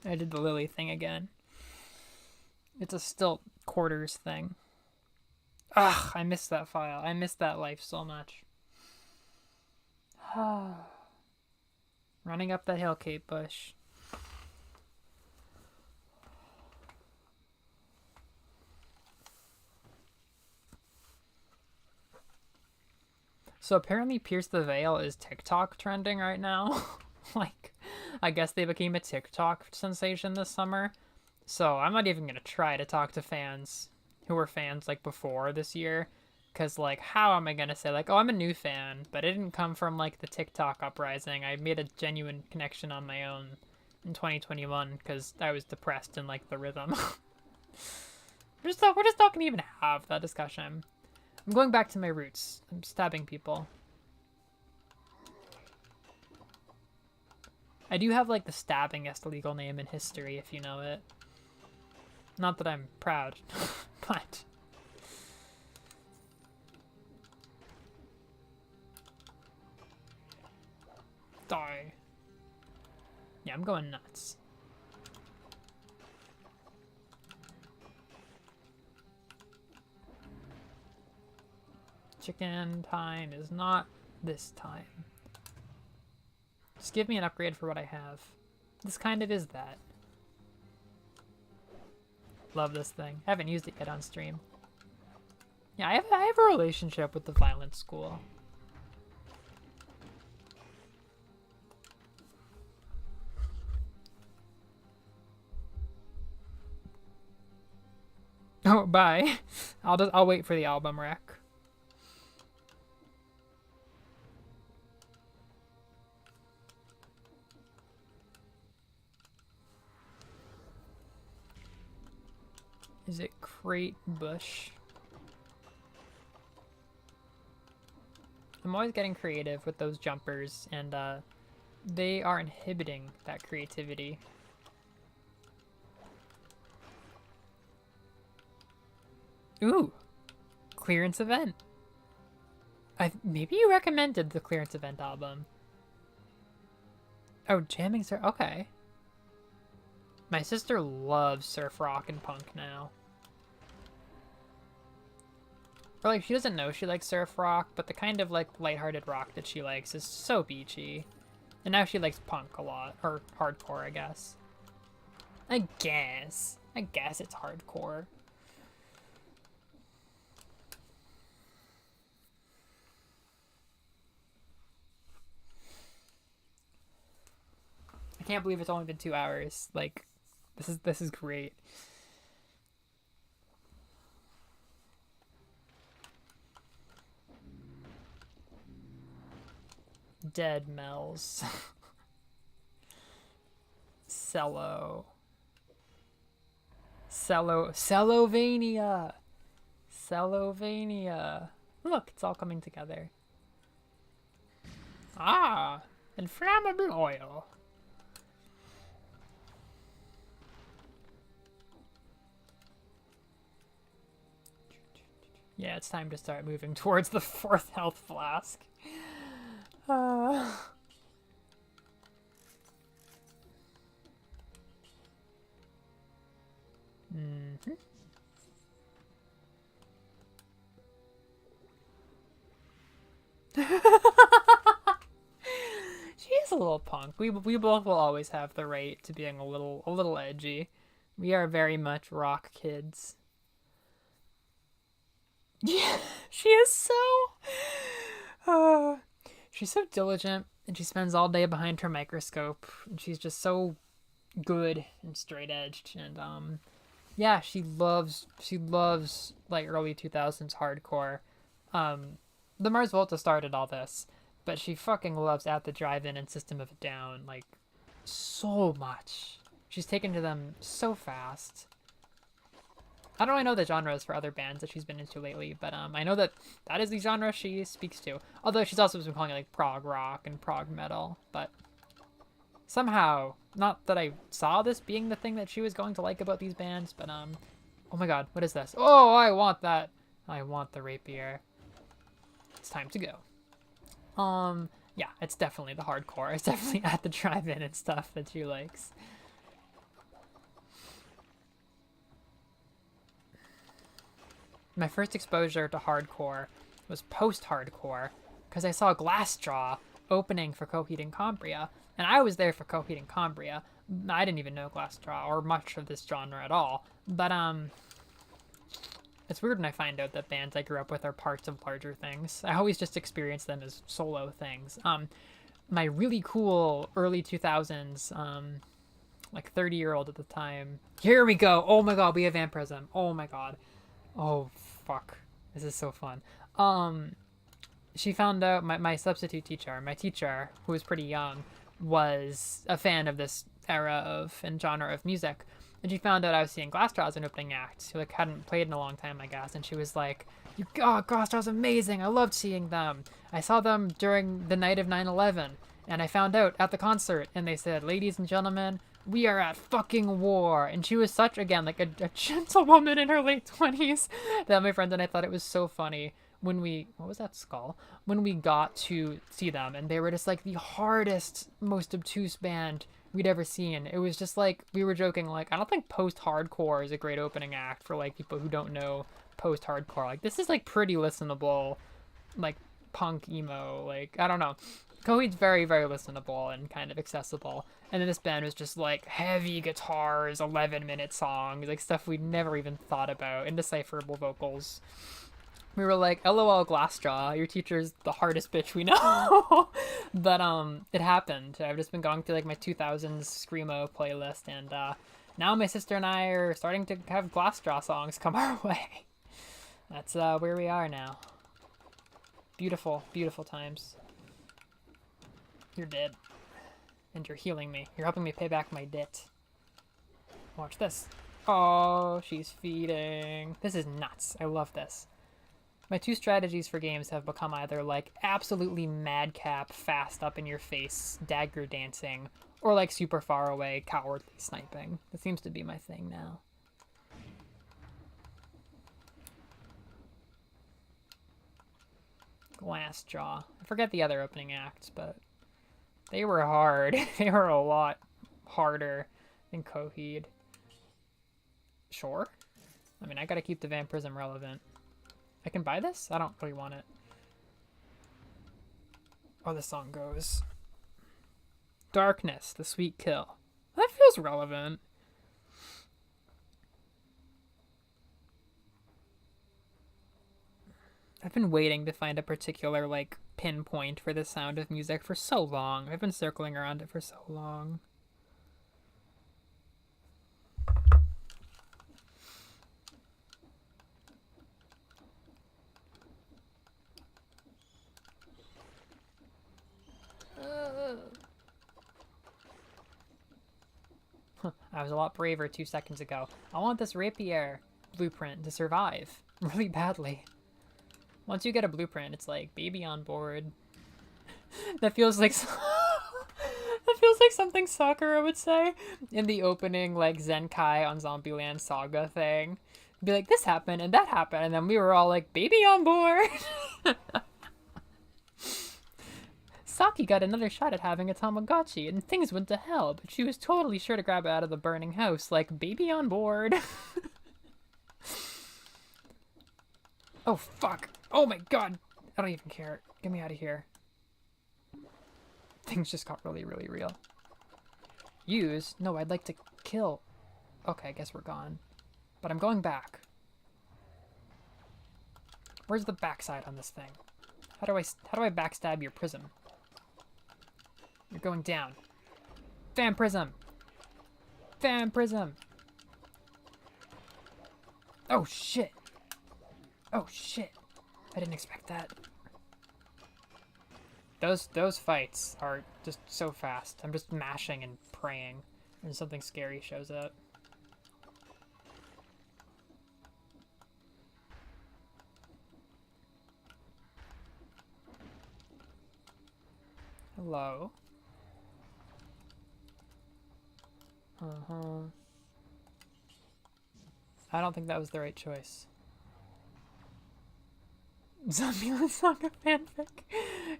I did the Lily thing again. It's a stilt quarters thing. Ugh, I missed that file. I missed that life so much. Running up that hill, Kate Bush. So apparently Pierce the Veil is TikTok trending right now. Like, I guess they became a TikTok sensation this summer. So I'm not even going to try to talk to fans who were fans like before this year, because like how am I gonna say like, oh, I'm a new fan, but it didn't come from like the TikTok uprising. I made a genuine connection on my own in 2021 because I was depressed in like the rhythm. We're just not gonna even have that discussion. I'm going back to my roots. I'm stabbing people. I do have like the stabbingest legal name in history, if you know it. Not that I'm proud, but die. Yeah, I'm going nuts. Chicken time is not this time. Just give me an upgrade for what I have. This kind of is that. Love this thing. I haven't used it yet on stream. Yeah, I have a relationship with the violent school. Oh, bye. I'll wait for the album rec. Is it crate bush? I'm always getting creative with those jumpers, and they are inhibiting that creativity. Ooh, clearance event. Maybe you recommended the clearance event album. Oh, jamming surf. Okay. My sister loves surf rock and punk now. Or like she doesn't know she likes surf rock, but the kind of like lighthearted rock that she likes is so beachy. And now she likes punk a lot, or hardcore, I guess. I guess it's hardcore. I can't believe it's only been 2 hours. Like, this is great. Dead Mel's. Cell-o-vania. Cell-o-vania. Look, it's all coming together. Ah, inflammable oil. Yeah, it's time to start moving towards the 4th health flask. Mm-hmm. She is a little punk. We both will always have the right to being a little edgy. We are very much rock kids. Yeah, she is so. She's so diligent, and she spends all day behind her microscope, and she's just so good and straight edged, and yeah, she loves like early 2000s hardcore. The Mars Volta started all this, but she fucking loves At the Drive-In and System of a Down like so much. She's taken to them so fast. I don't really know the genres for other bands that she's been into lately, but I know that is the genre she speaks to. Although she's also been calling it like prog rock and prog metal, but somehow, not that I saw this being the thing that she was going to like about these bands, but oh my god, what is this? Oh, I want that. I want the rapier. It's time to go. Yeah, it's definitely the hardcore. It's definitely At the Drive-In and stuff that she likes. My first exposure to hardcore was post-hardcore, because I saw Glassjaw opening for Coheed and Cambria, and I was there for Coheed and Cambria. I didn't even know Glassjaw or much of this genre at all, but it's weird when I find out that bands I grew up with are parts of larger things. I always just experience them as solo things. My really cool early 2000s, like 30-year-old at the time. Here we go. Oh my god, we have Vampirism. Oh my god. Oh, fuck. This is so fun. She found out, my substitute teacher, my teacher, who was pretty young, was a fan of this era of and genre of music. And she found out I was seeing Glassjaw as an opening act. She like hadn't played in a long time, I guess. And she was like, Glassjaw's amazing. I loved seeing them. I saw them during the night of 9/11. And I found out at the concert. And they said, ladies and gentlemen, we are at fucking war. And she was such, again, like a gentlewoman in her late 20s that my friend and I thought it was so funny when we, what was that skull? When we got to see them. And they were just like the hardest, most obtuse band we'd ever seen. It was just like, we were joking, like, I don't think post-hardcore is a great opening act for like people who don't know post-hardcore. Like, this is like pretty listenable, like punk emo, like, I don't know. Coheed's very, very listenable and kind of accessible. And then this band was just like heavy guitars, 11-minute songs, like stuff we'd never even thought about, indecipherable vocals. We were like, LOL Glassjaw, your teacher's the hardest bitch we know. But it happened. I've just been going through like my 2000s Screamo playlist, and now my sister and I are starting to have Glassjaw songs come our way. That's where we are now. Beautiful, beautiful times. You're dead. And you're healing me. You're helping me pay back my debt. Watch this. Oh, she's feeding. This is nuts. I love this. My two strategies for games have become either like absolutely madcap, fast up in your face, dagger dancing, or like super far away, cowardly sniping. That seems to be my thing now. Glassjaw. I forget the other opening acts, but they were hard. They were a lot harder than Coheed. Sure. I mean, I gotta keep the Vampirism relevant. I can buy this? I don't really want it. Oh, this song goes. Darkness, the sweet kill. That feels relevant. I've been waiting to find a particular, like, pinpoint for the sound of music for so long. I've been circling around it for so long. I was a lot braver 2 seconds ago. I want this rapier blueprint to survive really badly. Once you get a blueprint, it's like baby on board. That feels like that feels like something Sakura would say in the opening, like Zenkai on Zombieland Saga thing. Be like, this happened and that happened, and then we were all like, baby on board. Saki got another shot at having a Tamagotchi, and things went to hell, but she was totally sure to grab it out of the burning house, like, baby on board. Oh, fuck. Oh my god. I don't even care. Get me out of here. Things just got really, really real. Use? No, I'd like to kill. Okay, I guess we're gone. But I'm going back. Where's the backside on this thing? How do I backstab your prism? You're going down. Vampirism! Vampirism! Oh shit! Oh shit! I didn't expect that. Those fights are just so fast. I'm just mashing and praying, and something scary shows up. Hello? Uh-huh. I don't think that was the right choice. Zombieland Saga fanfic.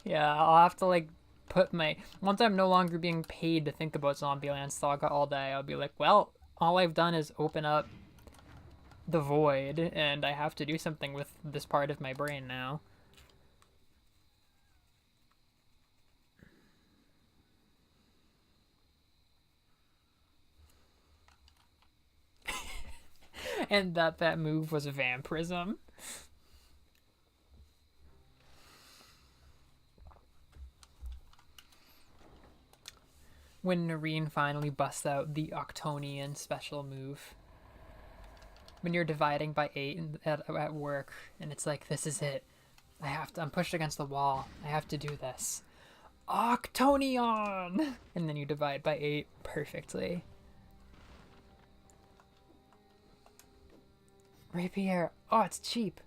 Yeah, I'll have to like put my... Once I'm no longer being paid to think about Zombieland Saga all day, I'll be like, well, all I've done is open up the void, and I have to do something with this part of my brain now. And that move was vampirism. When Noreen finally busts out the Octonian special move. When you're dividing by 8 at work, and it's like, this is it. I'm pushed against the wall. I have to do this. Octonion! And then you divide by 8 perfectly. Rapier. Oh, it's cheap.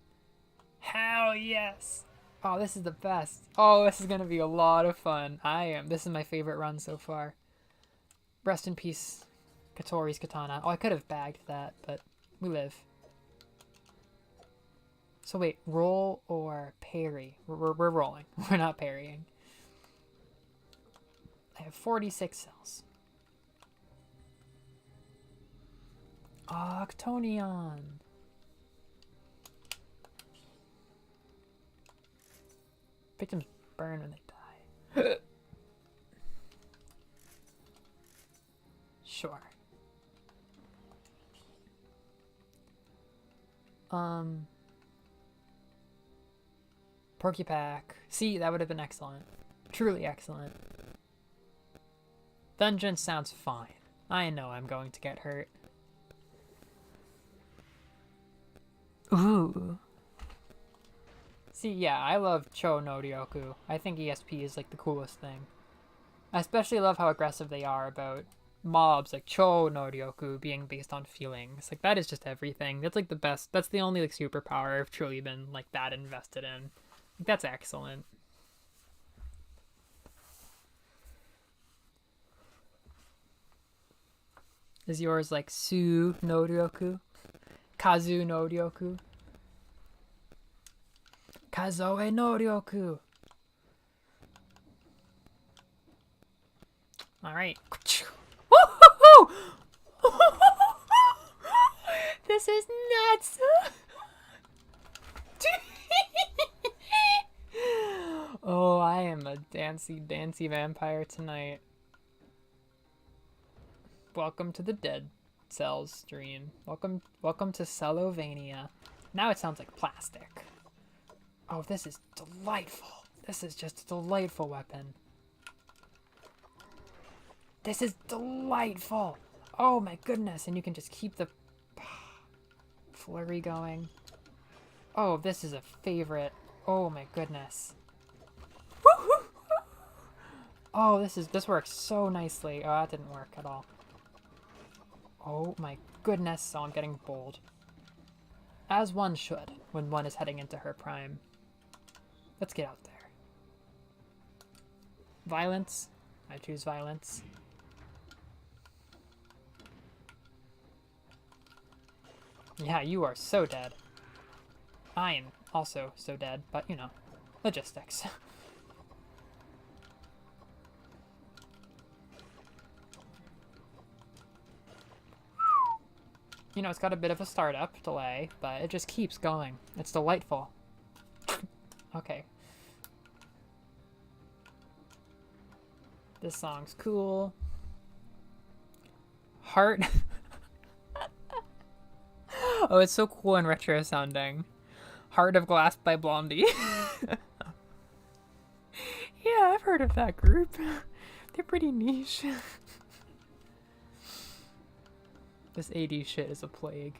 Hell yes. Oh, this is the best. Oh, this is gonna be a lot of fun. This is my favorite run so far. Rest in peace, Katori's katana. Oh, I could have bagged that, but we live. So wait, roll or parry? We're rolling. We're not parrying. I have 46 cells. Octonion. Victims burn when they die. Sure. Porcupack. See, that would have been excellent. Truly excellent. Dungeon sounds fine. I know I'm going to get hurt. Ooh. See, yeah, I love Cho no Ryoku. I think ESP is like the coolest thing. I especially love how aggressive they are about mobs like Cho no Ryoku being based on feelings. Like, that is just everything. That's like the best. That's the only like superpower I've truly been like that invested in. Like, that's excellent. Is yours like Su no Ryoku? Kazu no Ryoku? Kazoe no Ryoku. Alright. This is nuts! Oh, I am a dancy vampire tonight. Welcome to the Dead Cells stream. Welcome to Cell-o-vania. Now it sounds like plastic. Oh, this is delightful. This is just a delightful weapon. This is delightful. Oh my goodness, and you can just keep the flurry going. Oh, this is a favorite. Oh my goodness. Oh, this works so nicely. Oh, that didn't work at all. Oh my goodness. Oh, I'm getting bold. As one should when one is heading into her prime. Let's get out there. Violence. I choose violence. Yeah, you are so dead. I am also so dead, but you know, logistics. You know, it's got a bit of a startup delay, but it just keeps going. It's delightful. Okay. This song's cool. Heart. Oh, it's so cool and retro sounding. Heart of Glass by Blondie. Yeah, I've heard of that group. They're pretty niche. This AD shit is a plague.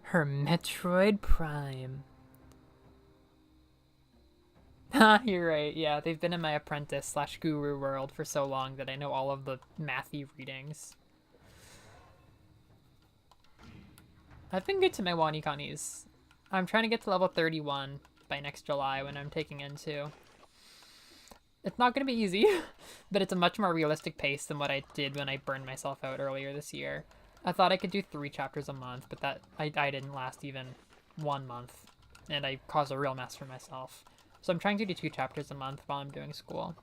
Her Metroid Prime. Ha, you're right. Yeah, they've been in my apprentice/guru world for so long that I know all of the mathy readings. I've been good to my Wanikanis. I'm trying to get to level 31 by next July when I'm taking N2. It's not going to be easy, but it's a much more realistic pace than what I did when I burned myself out earlier this year. I thought I could do 3 chapters a month, but that I didn't last even 1 month, and I caused a real mess for myself. So I'm trying to do 2 chapters a month while I'm doing school.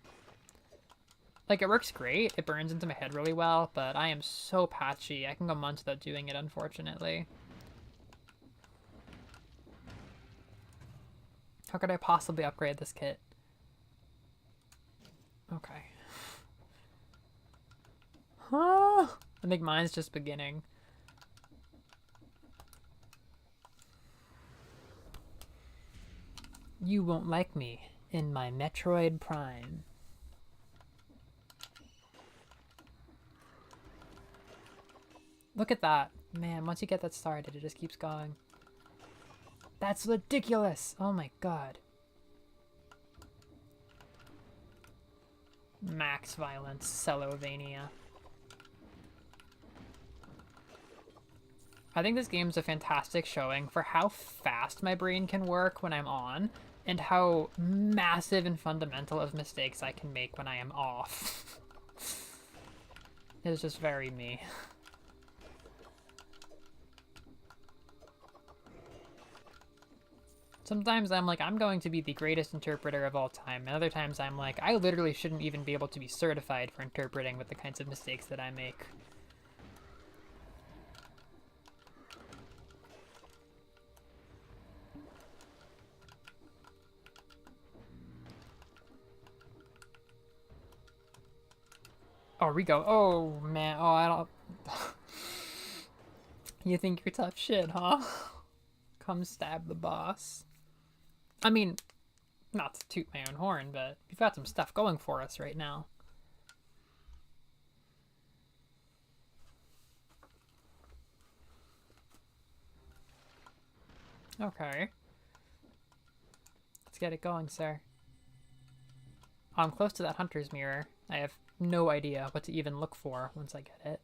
Like, it works great, it burns into my head really well, but I am so patchy. I can go months without doing it, unfortunately. How could I possibly upgrade this kit? Okay. Huh? I think mine's just beginning. You won't like me in my Metroid Prime. Look at that. Man, once you get that started, it just keeps going. That's ridiculous! Oh my god. Max violence, Cell-o-vania. I think this game's a fantastic showing for how fast my brain can work when I'm on, and how massive and fundamental of mistakes I can make when I am off. It's just very me. Sometimes I'm like, I'm going to be the greatest interpreter of all time, and other times I'm like, I literally shouldn't even be able to be certified for interpreting with the kinds of mistakes that I make. Oh, Rico. Oh, man. Oh, I don't... You think you're tough shit, huh? Come stab the boss. I mean, not to toot my own horn, but we've got some stuff going for us right now. Okay. Let's get it going, sir. I'm close to that hunter's mirror. I have no idea what to even look for once I get it.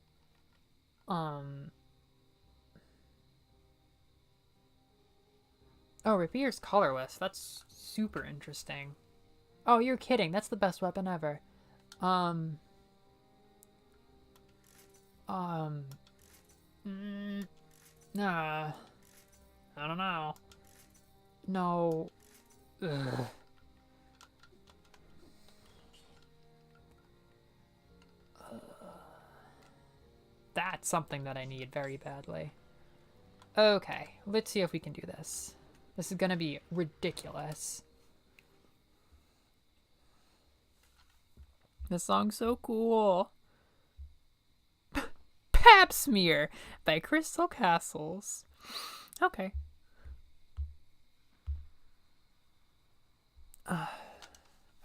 Oh, Rapier's colorless. That's super interesting. Oh, you're kidding. That's the best weapon ever. Nah. I don't know. No. Ugh. That's something that I need very badly. Okay, let's see if we can do this. This is gonna be ridiculous. This song's so cool. Pap Smear by Crystal Castles. Okay.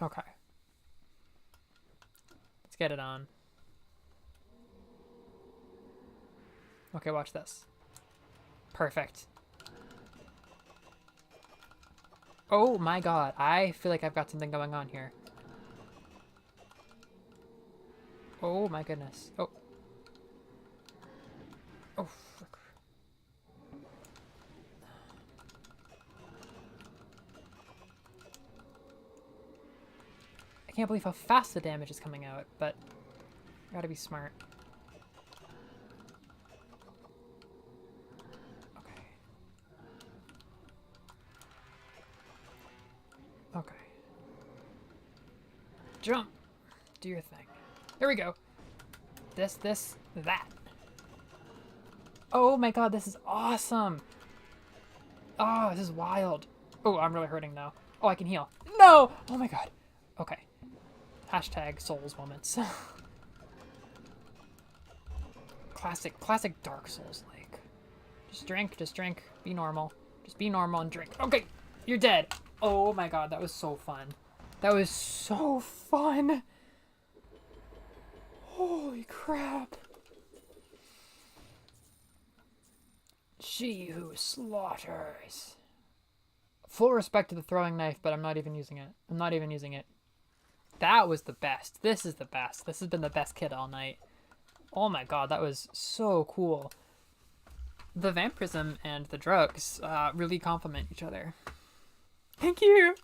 Okay. Let's get it on. Okay, watch this. Perfect. Oh my god, I feel like I've got something going on here. Oh my goodness. Oh. Oh, frick. I can't believe how fast the damage is coming out, but I gotta be smart. Okay. Jump! Do your thing. Here we go. This, that. Oh my god, this is awesome! Oh, this is wild. Oh, I'm really hurting now. Oh, I can heal. No! Oh my god. Okay. Hashtag Souls moments. Classic Dark Souls like. Just drink. Be normal. Just be normal and drink. Okay, you're dead. Oh my god, that was so fun. That was so fun. Holy crap. She who slaughters. Full respect to the throwing knife, but I'm not even using it. That was the best. This is the best. This has been the best kit all night. Oh my god, that was so cool. The vampirism and the drugs really complement each other. Thank you!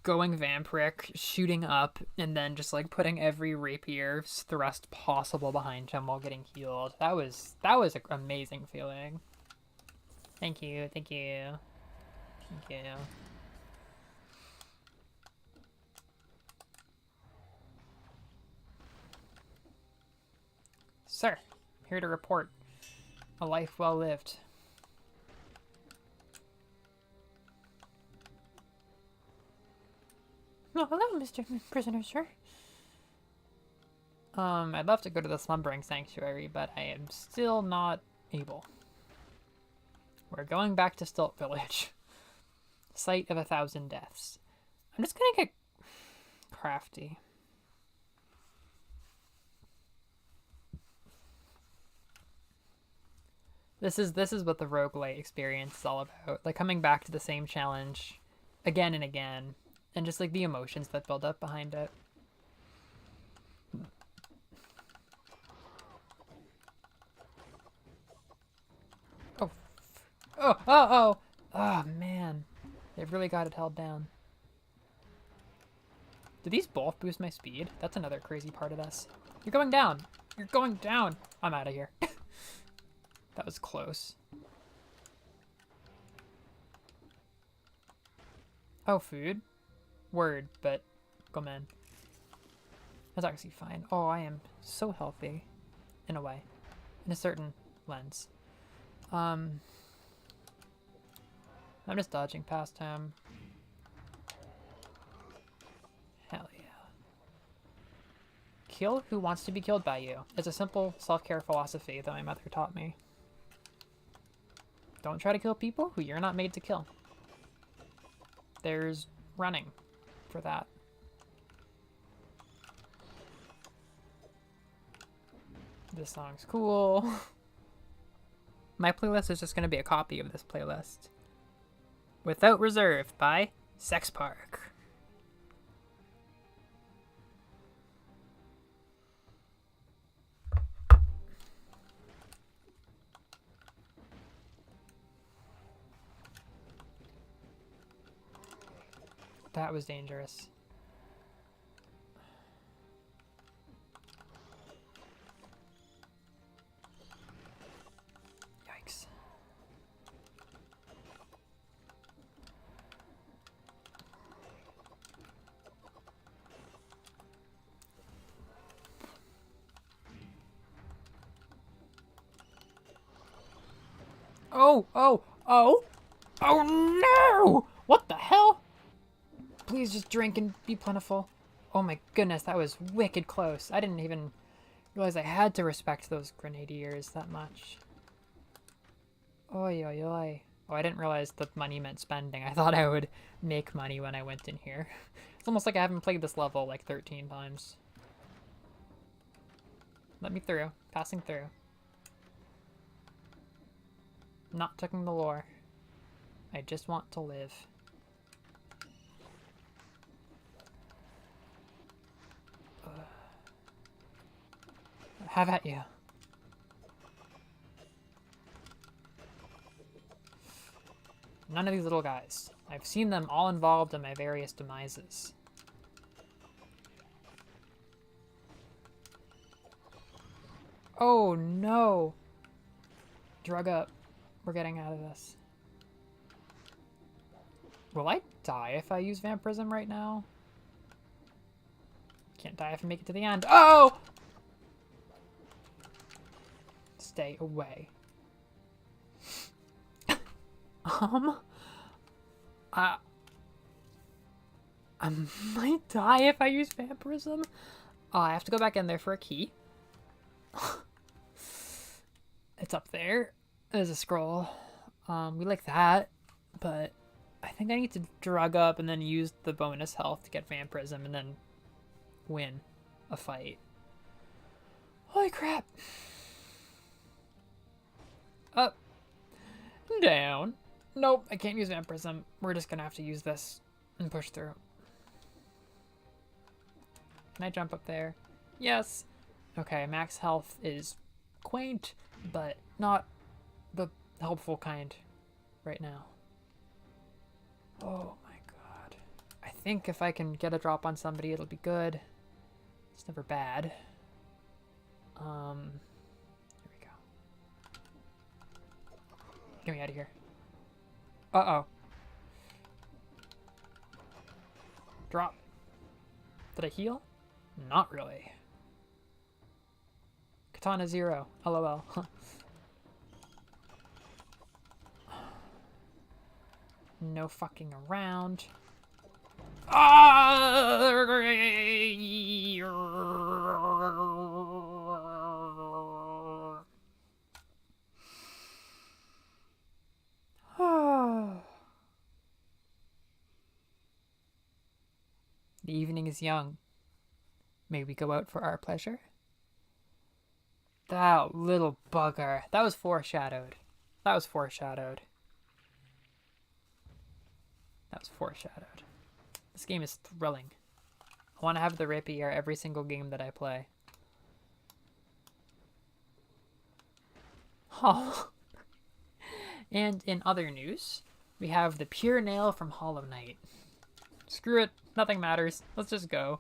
Going vampiric, shooting up, and then just like putting every rapier thrust possible behind him while getting healed. That was an amazing feeling. Thank you. Sir, here to report a life well lived. Oh, hello, Mr. Prisoner, sir. I'd love to go to the Slumbering Sanctuary, but I am still not able. We're going back to Stilt Village. Site of 1,000 deaths. I'm just gonna get crafty. This is what the roguelite experience is all about. Like coming back to the same challenge again and again. And just like the emotions that build up behind it. Oh, oh, oh. Oh, man. They've really got it held down. Do these both boost my speed? That's another crazy part of this. You're going down. You're going down. I'm out of here. That was close. Oh, food? Word, but go man. That's actually fine. Oh, I am so healthy. In a way. In a certain lens. I'm just dodging past him. Hell yeah. Kill who wants to be killed by you. It's a simple self-care philosophy that my mother taught me. Don't try to kill people who you're not made to kill. There's running for that. This song's cool. My playlist is just going to be a copy of this playlist. Without Reserve by Sex Park. That was dangerous. Yikes. Oh, oh, oh! Oh no! What the hell? Please just drink and be plentiful. Oh my goodness, that was wicked close. I didn't even realize I had to respect those grenadiers that much. Oi, oi, oi. Oh, I didn't realize that money meant spending. I thought I would make money when I went in here. It's almost like I haven't played this level like 13 times. Let me through. Passing through. Not taking the lore. I just want to live. Have at you. None of these little guys. I've seen them all involved in my various demises. Oh no! Drug up. We're getting out of this. Will I die if I use Vampirism right now? Can't die if I make it to the end. Oh! Stay away. I might die if I use Vampirism. I have to go back in there for a key. It's up there. There's a scroll. We like that, but I think I need to drug up and then use the bonus health to get Vampirism and then win a fight. Holy crap. Up. Down. Nope, I can't use Vampirism. We're just gonna have to use this and push through. Can I jump up there? Yes. Okay, max health is quaint, but not the helpful kind right now. Oh my god. I think if I can get a drop on somebody, it'll be good. It's never bad. Here we go. Get me out of here. Uh-oh. Drop. Did I heal? Not really. Katana 0. LOL. No fucking around. The evening is young. May we go out for our pleasure? That little bugger. That was foreshadowed. That was foreshadowed. That was foreshadowed. This game is thrilling. I want to have the rapier every single game that I play. Oh. And in other news, we have the Pure Nail from Hollow Knight. Screw it, nothing matters. Let's just go.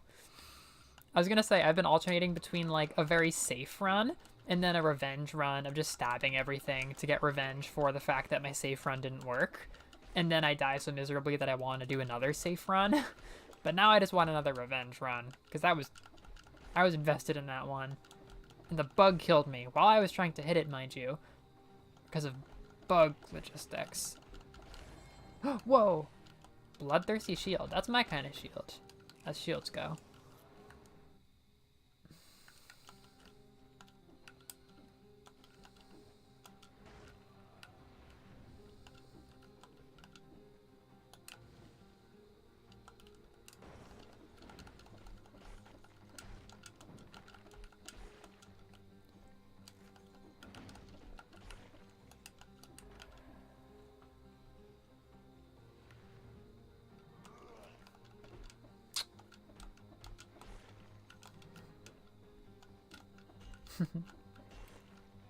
I was gonna say, I've been alternating between like a very safe run and then a revenge run of just stabbing everything to get revenge for the fact that my safe run didn't work. And then I die so miserably that I want to do another safe run. But now I just want another revenge run, because I was invested in that one. And the bug killed me while I was trying to hit it, mind you, because of bug logistics. Whoa! Bloodthirsty shield. That's my kind of shield. As shields go.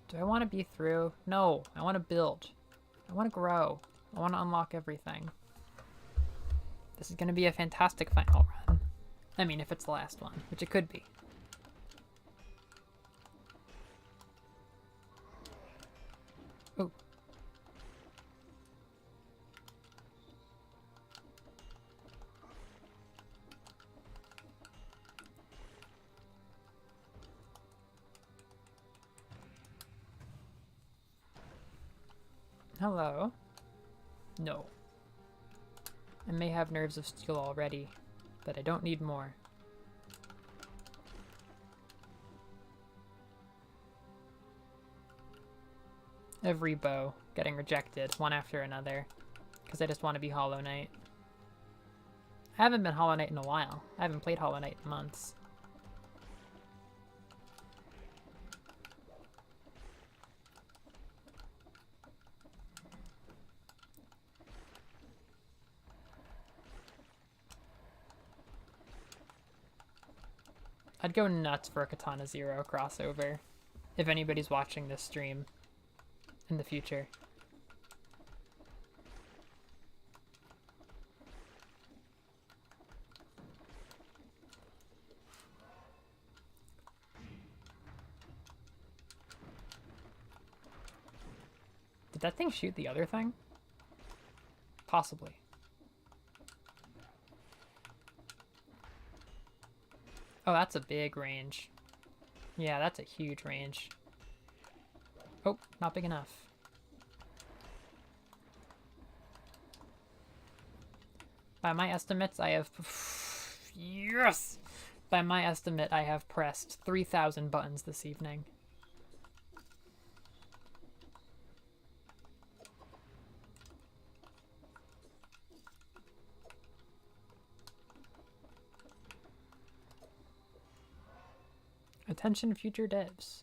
Do I want to be through? No, I want to build. I want to grow. I want to unlock everything. This is going to be a fantastic final run. I mean, if it's the last one, which it could be. Ooh. Hello. No. I may have nerves of steel already, but I don't need more. Every bow getting rejected, one after another, because I just want to be Hollow Knight. I haven't been Hollow Knight in a while. I haven't played Hollow Knight in months. I'd go nuts for a Katana Zero crossover, if anybody's watching this stream in the future. Did that thing shoot the other thing? Possibly. Oh, that's a big range. Yeah, that's a huge range. Oh, not big enough. By my estimates, I have... Yes! By my estimate, I have pressed 3,000 buttons this evening. Attention future devs.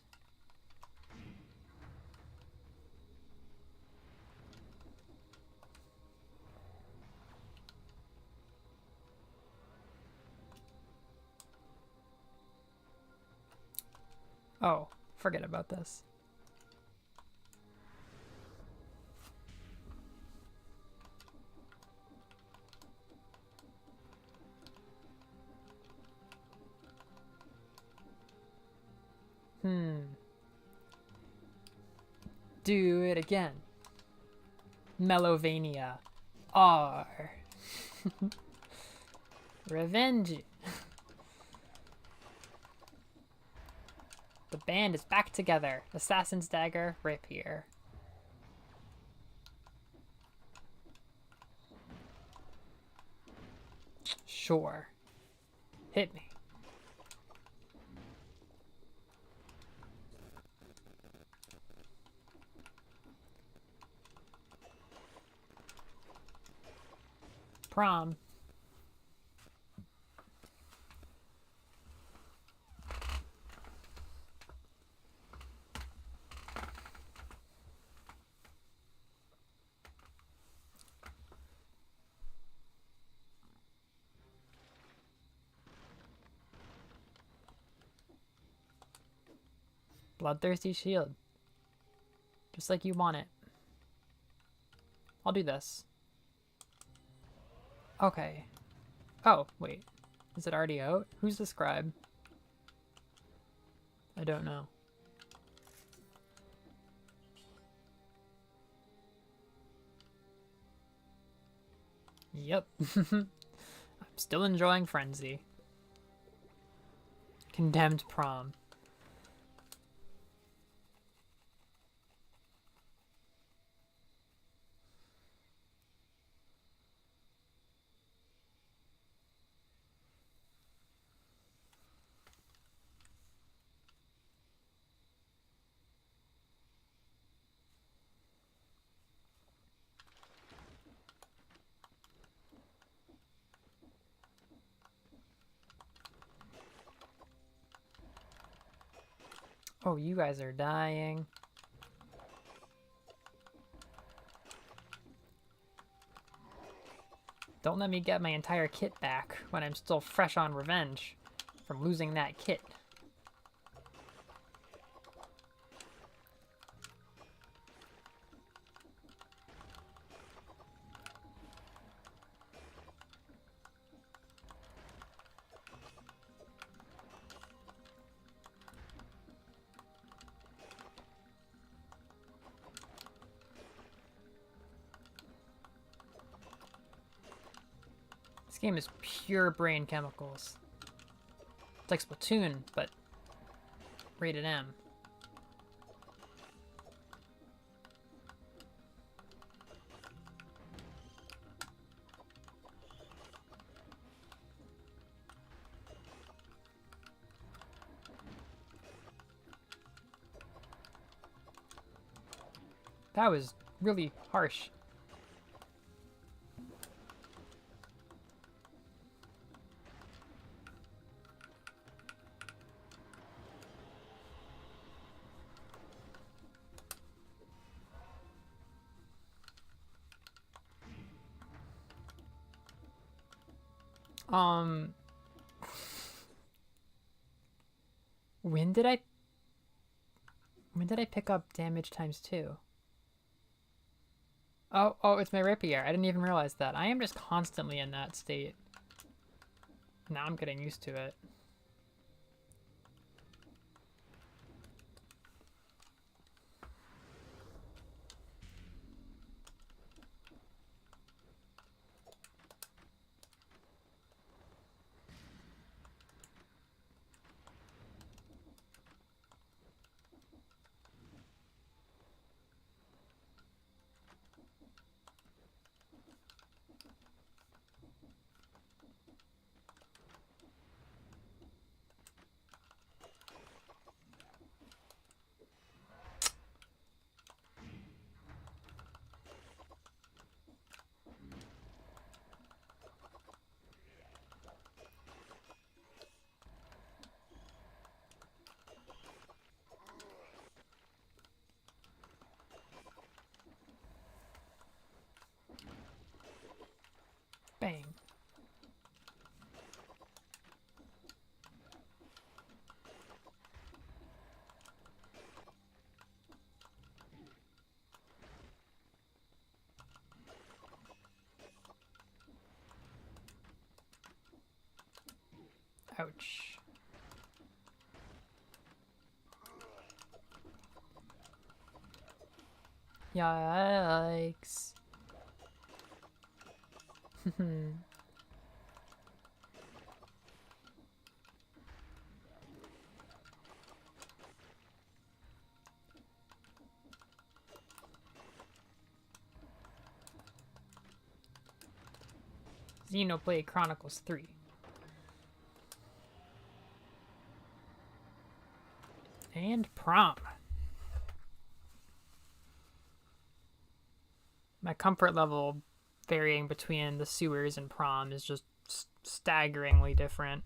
Oh, forget about this. Do it again. Cell-o-vania. R. Revenge. The band is back together. Assassin's Dagger, Rapier. Sure. Hit me. Prom. Bloodthirsty shield. Just like you want it. I'll do this. Okay. Oh, wait. Is it already out? Who's the scribe? I don't know. Yep. I'm still enjoying Frenzy. Condemned prom. Oh, you guys are dying. Don't let me get my entire kit back when I'm still fresh on revenge from losing that kit. This game is pure brain chemicals. It's like Splatoon, but rated M. That was really harsh. When did I pick up damage times 2? Oh, it's my rapier. I didn't even realize that. I am just constantly in that state. Now I'm getting used to it. Bang. Ouch. Yikes. Xenoblade Chronicles 3. And prom. My comfort level varying between the sewers and prom is just staggeringly different.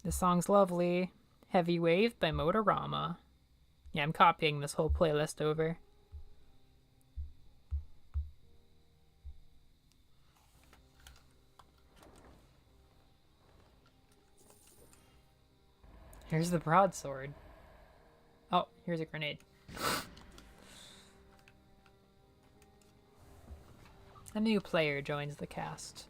This song's lovely. Heavy Wave by Motorama. Yeah, I'm copying this whole playlist over. Here's the broadsword. Oh, here's a grenade. A new player joins the cast.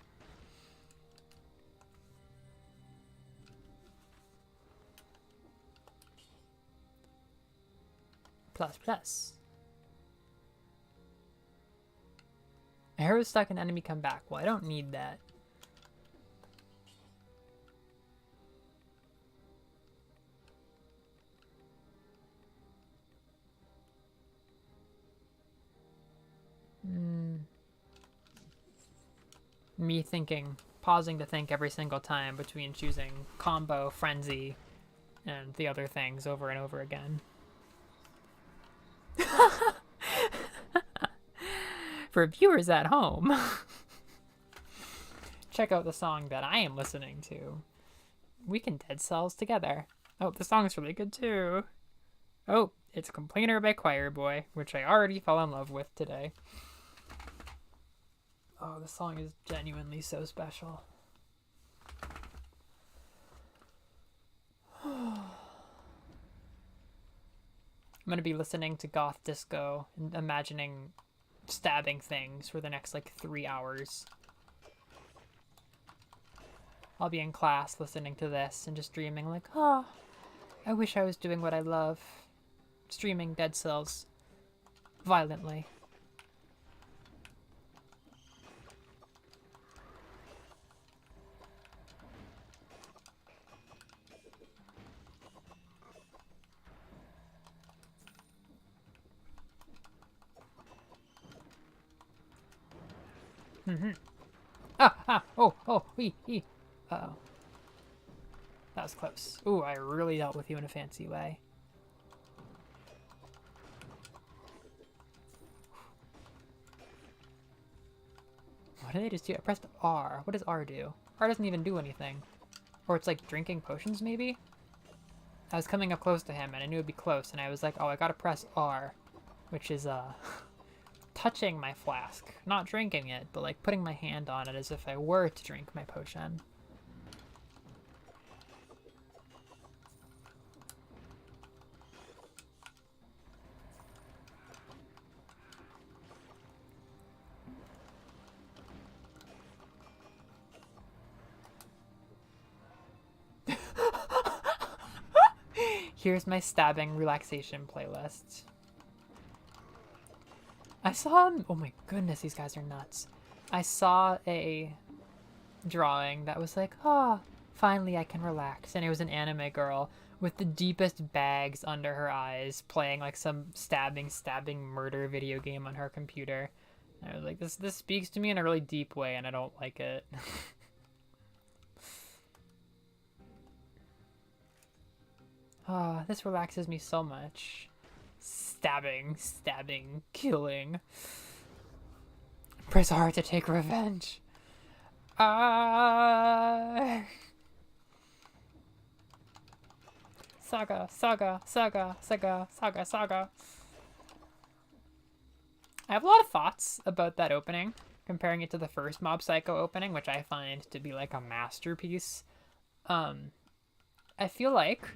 Plus. Arrow stuck an enemy come back. Well, I don't need that. Me pausing to think every single time between choosing combo, frenzy, and the other things over and over again. For viewers at home, check out the song that I am listening to. We can dead cells together. Oh, the song's really good too. Oh, it's Complainer by Choir Boy, which I already fell in love with today. Oh, the song is genuinely so special. I'm gonna be listening to goth disco and imagining stabbing things for the next like 3 hours. I'll be in class listening to this and just dreaming like, oh, I wish I was doing what I love. Streaming dead cells violently. Wee. Uh-oh. That was close. Ooh, I really dealt with you in a fancy way. What did they just do? I pressed R. What does R do? R doesn't even do anything. Or it's like drinking potions, maybe? I was coming up close to him, and I knew it'd be close, and I was like, oh, I gotta press R. Which is, touching my flask. Not drinking it, but like putting my hand on it as if I were to drink my potion. Here's my stabbing relaxation playlist. I saw, oh my goodness, these guys are nuts. I saw a drawing that was like, oh, finally I can relax. And it was an anime girl with the deepest bags under her eyes playing like some stabbing murder video game on her computer. And I was like, this speaks to me in a really deep way and I don't like it. Oh, this relaxes me so much. Stabbing, killing. Press R to take revenge. Saga. I have a lot of thoughts about that opening, comparing it to the first Mob Psycho opening, which I find to be like a masterpiece. I feel like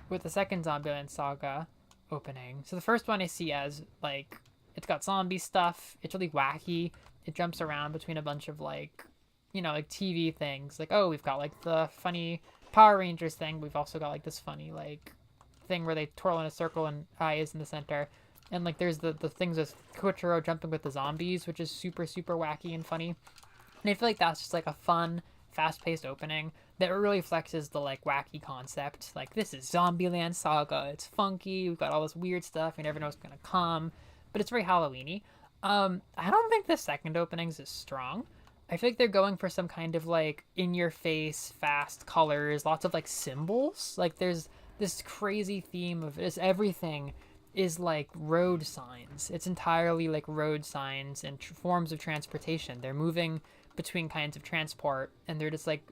with the second Zombieland Saga opening, so the first one I see as like, it's got zombie stuff, it's really wacky, it jumps around between a bunch of like, you know, like TV things, like, oh, we've got like the funny Power Rangers thing, we've also got like this funny like thing where they twirl in a circle and Eye is in the center, and like there's the things with Koichiro jumping with the zombies, which is super wacky and funny. And I feel like that's just like a fun, fast-paced opening that really flexes the like wacky concept. Like, this is Zombieland Saga, it's funky, we've got all this weird stuff, you never know what's gonna come, but it's very Halloween-y. I don't think the second opening's as strong. I feel like they're going for some kind of like in-your-face, fast colors, lots of like symbols. Like, there's this crazy theme of this, everything is like road signs. It's entirely like road signs and forms of transportation. They're moving between kinds of transport, and they're just like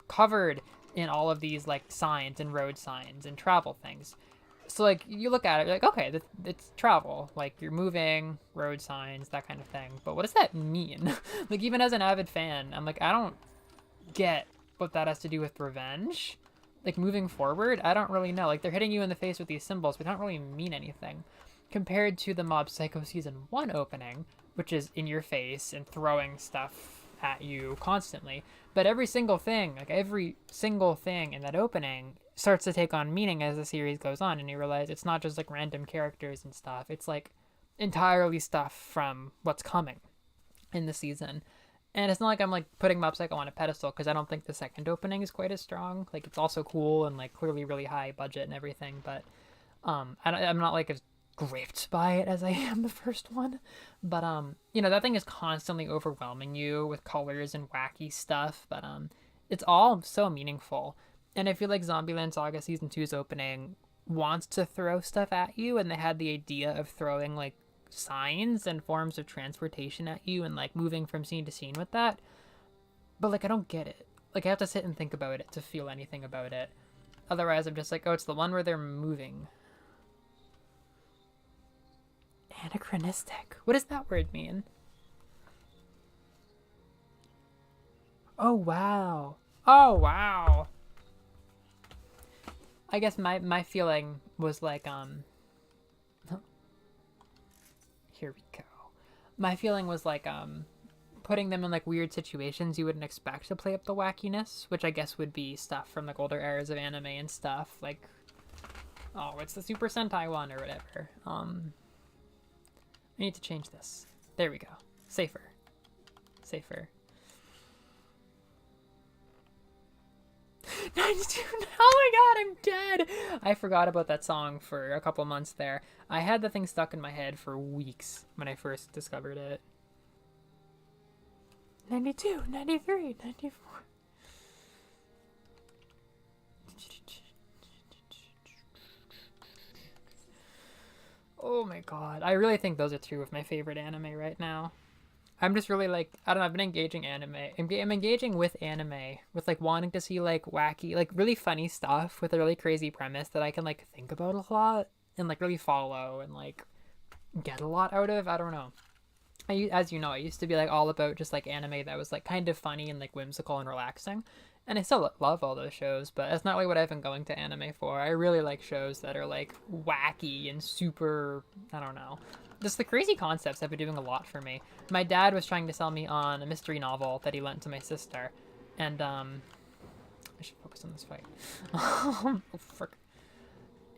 covered in all of these like signs and road signs and travel things. So like you look at it, you're like, okay, it's travel, like you're moving, road signs, that kind of thing. But what does that mean? Like, even as an avid fan, I'm like, I don't get what that has to do with revenge. like moving forward, I don't really know. Like they're hitting you in the face with these symbols, but they don't really mean anything compared to the Mob Psycho season 1 opening, which is in your face and throwing stuff at you constantly. But every single thing, like every single thing in that opening starts to take on meaning as the series goes on, and you realize it's not just like random characters and stuff. It's like entirely stuff from what's coming in the season. And it's not like I'm like putting Mob Psycho on a pedestal because I don't think the second opening is quite as strong. Like it's also cool and like clearly really high budget and everything, but I'm not like as gripped by it as I am the first one. But you know, that thing is constantly overwhelming you with colors and wacky stuff, but it's all so meaningful. And I feel like Zombieland Saga Season 2's opening wants to throw stuff at you, and they had the idea of throwing like signs and forms of transportation at you and like moving from scene to scene with that. But like I don't get it. Like I have to sit and think about it to feel anything about it. Otherwise I'm just like, oh, it's the one where they're moving. Anachronistic. What does that word mean? Oh wow. Oh wow. I guess my feeling was like here we go. My feeling was like putting them in like weird situations you wouldn't expect to play up the wackiness, which I guess would be stuff from like older eras of anime and stuff, like oh, it's the Super Sentai one or whatever. I need to change this. There we go. Safer. Safer. 92. Oh my god, I'm dead. I forgot about that song for a couple months there. I had the thing stuck in my head for weeks when I first discovered it. 92, 93, 94. Oh my god. I really think those are two of my favorite anime right now. I'm just really like, I don't know, I've been engaging anime. I'm engaging with anime, with like wanting to see like wacky, like really funny stuff with a really crazy premise that I can like think about a lot and like really follow and like get a lot out of. I don't know. As you know, I used to be like all about just like anime that was like kind of funny and like whimsical and relaxing. And I still love all those shows, but that's not really what I've been going to anime for. I really like shows that are like wacky and super, I don't know. Just the crazy concepts have been doing a lot for me. My dad was trying to sell me on a mystery novel that he lent to my sister. And, I should focus on this fight. Oh, frick.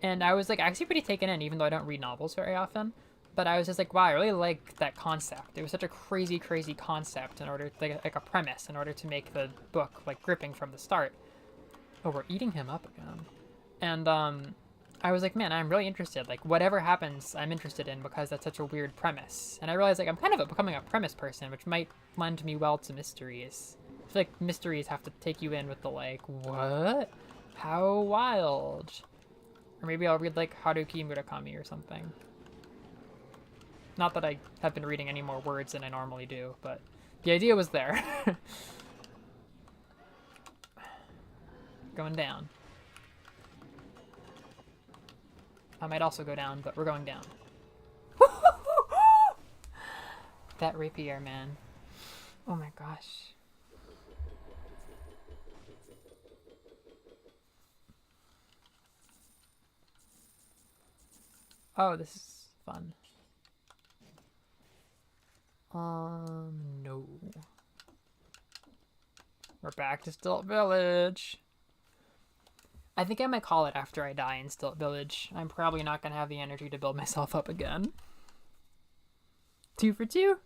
And I was like actually pretty taken in, even though I don't read novels very often. But I was just like, wow, I really like that concept. It was such a crazy, crazy concept in order, like a premise, in order to make the book like gripping from the start. Oh, we're eating him up again. And I was like, man, I'm really interested. Like whatever happens, I'm interested in because that's such a weird premise. And I realized like I'm kind of becoming a premise person, which might lend me well to mysteries. I feel like mysteries have to take you in with the like, what? How wild? Or maybe I'll read like Haruki Murakami or something. Not that I have been reading any more words than I normally do, but the idea was there. Going down. I might also go down, but we're going down. That rapier, man. Oh my gosh. Oh, this is fun. No. We're back to Stilt Village. I think I might call it after I die in Stilt Village. I'm probably not going to have the energy to build myself up again. 2 for 2.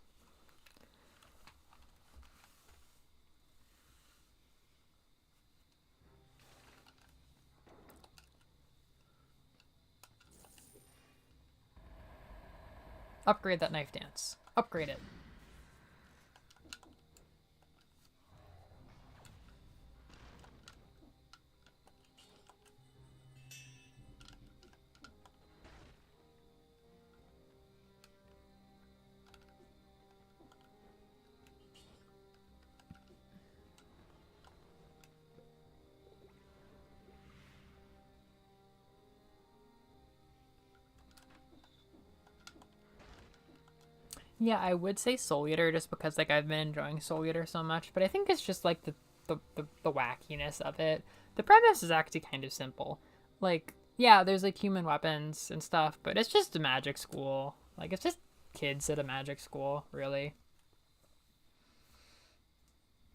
Upgrade that knife dance. Upgrade it. Yeah, I would say Soul Eater just because like I've been enjoying Soul Eater so much, but I think it's just like the wackiness of it. The premise is actually kind of simple. Like, yeah, there's like human weapons and stuff, but it's just a magic school. Like, it's just kids at a magic school, really.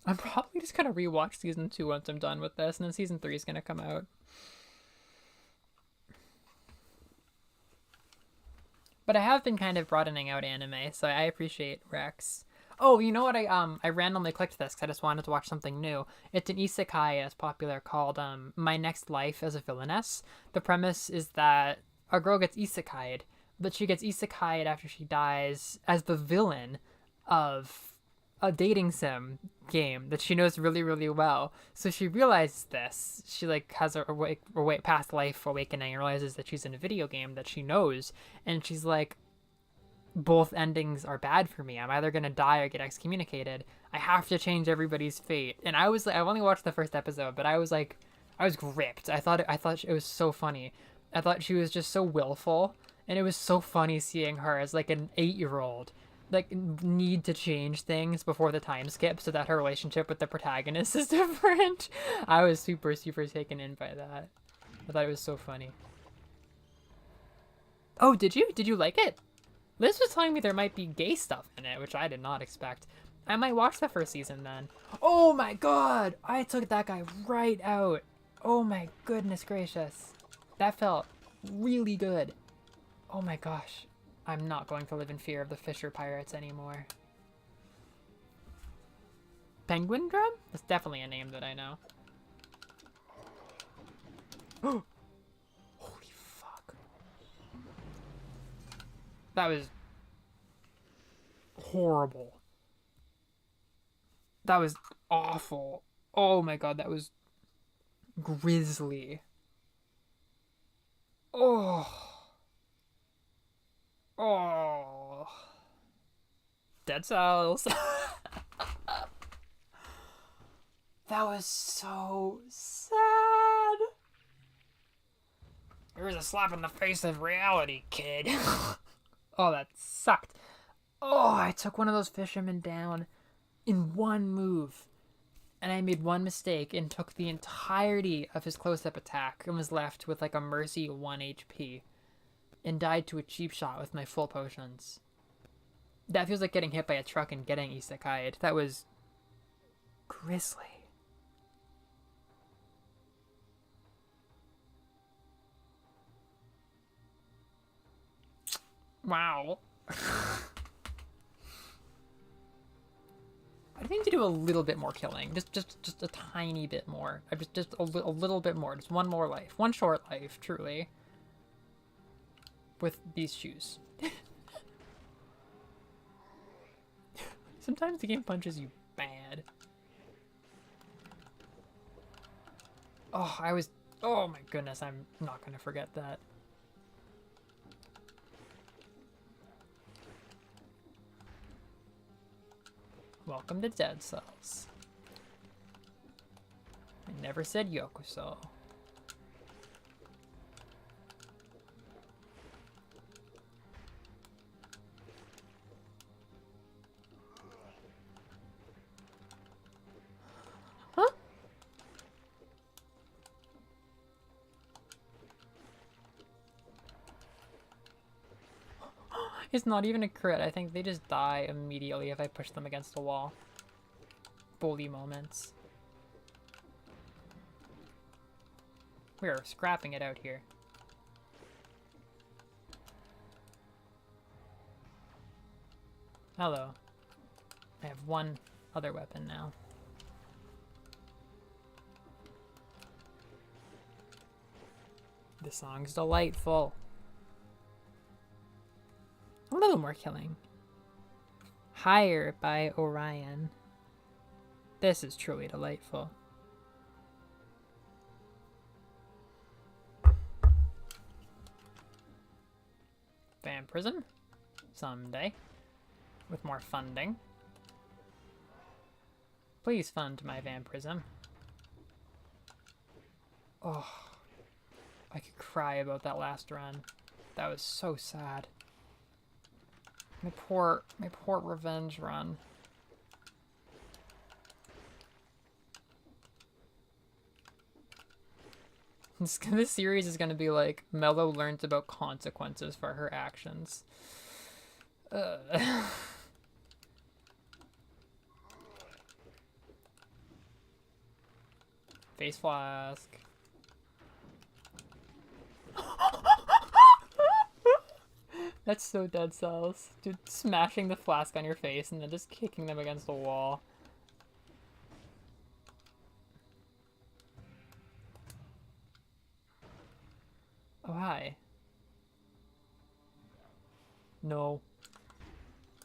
I'm probably just gonna rewatch season 2 once I'm done with this, and then season 3 is gonna come out. But I have been kind of broadening out anime, so I appreciate Rex. Oh, you know what? I randomly clicked this because I just wanted to watch something new. It's an isekai as popular called My Next Life as a Villainess. The premise is that a girl gets isekai'd, but she gets isekai'd after she dies as the villain of a dating sim game that she knows really, really well. So she realizes this. She like has a past life awakening and realizes that she's in a video game that she knows, and she's like, both endings are bad for me. I'm either gonna die or get excommunicated. I have to change everybody's fate. And I was like, I've only watched the first episode, but I was like, I was gripped. I thought it was so funny. I thought she was just so willful, and it was so funny seeing her as like an 8-year-old like need to change things before the time skip so that her relationship with the protagonist is different. I was super taken in by that. I thought it was so funny. Oh, did you like it? Liz was telling me there might be gay stuff in it, which I did not expect. I might watch the first season then. Oh my god! I took that guy right out. Oh my goodness gracious. That felt really good. Oh my gosh. I'm not going to live in fear of the Fisher Pirates anymore. Penguin Drum? That's definitely a name that I know. Holy fuck. That was horrible. That was awful. Oh my god, that was grisly. Oh. Oh. Dead cells. That was so sad. It was a slap in the face of reality, kid. Oh, that sucked. Oh, I took one of those fishermen down in one move. And I made one mistake and took the entirety of his close-up attack and was left with like a mercy 1 HP. And died to a cheap shot with my full potions. That feels like getting hit by a truck and getting isekai'd. That was grisly. Wow. I need to do a little bit more killing. Just a tiny bit more. Just a little bit more. Just one more life. One short life, truly. With these shoes. Sometimes the game punches you bad. Oh, oh my goodness, I'm not gonna forget that. Welcome to Dead Cells. I never said Yokuso. It's not even a crit. I think they just die immediately if I push them against a wall. Bully moments. We are scrapping it out here. Hello. I have one other weapon now. The song's delightful. A little more killing. Higher by Orion. This is truly delightful. Vampirism? Someday. With more funding. Please fund my vampirism. Oh. I could cry about that last run. That was so sad. My poor revenge run. This series is gonna be like Mello learns about consequences for her actions. Face flask. That's so Dead Cells. Dude, smashing the flask on your face and then just kicking them against the wall. Oh, hi. No.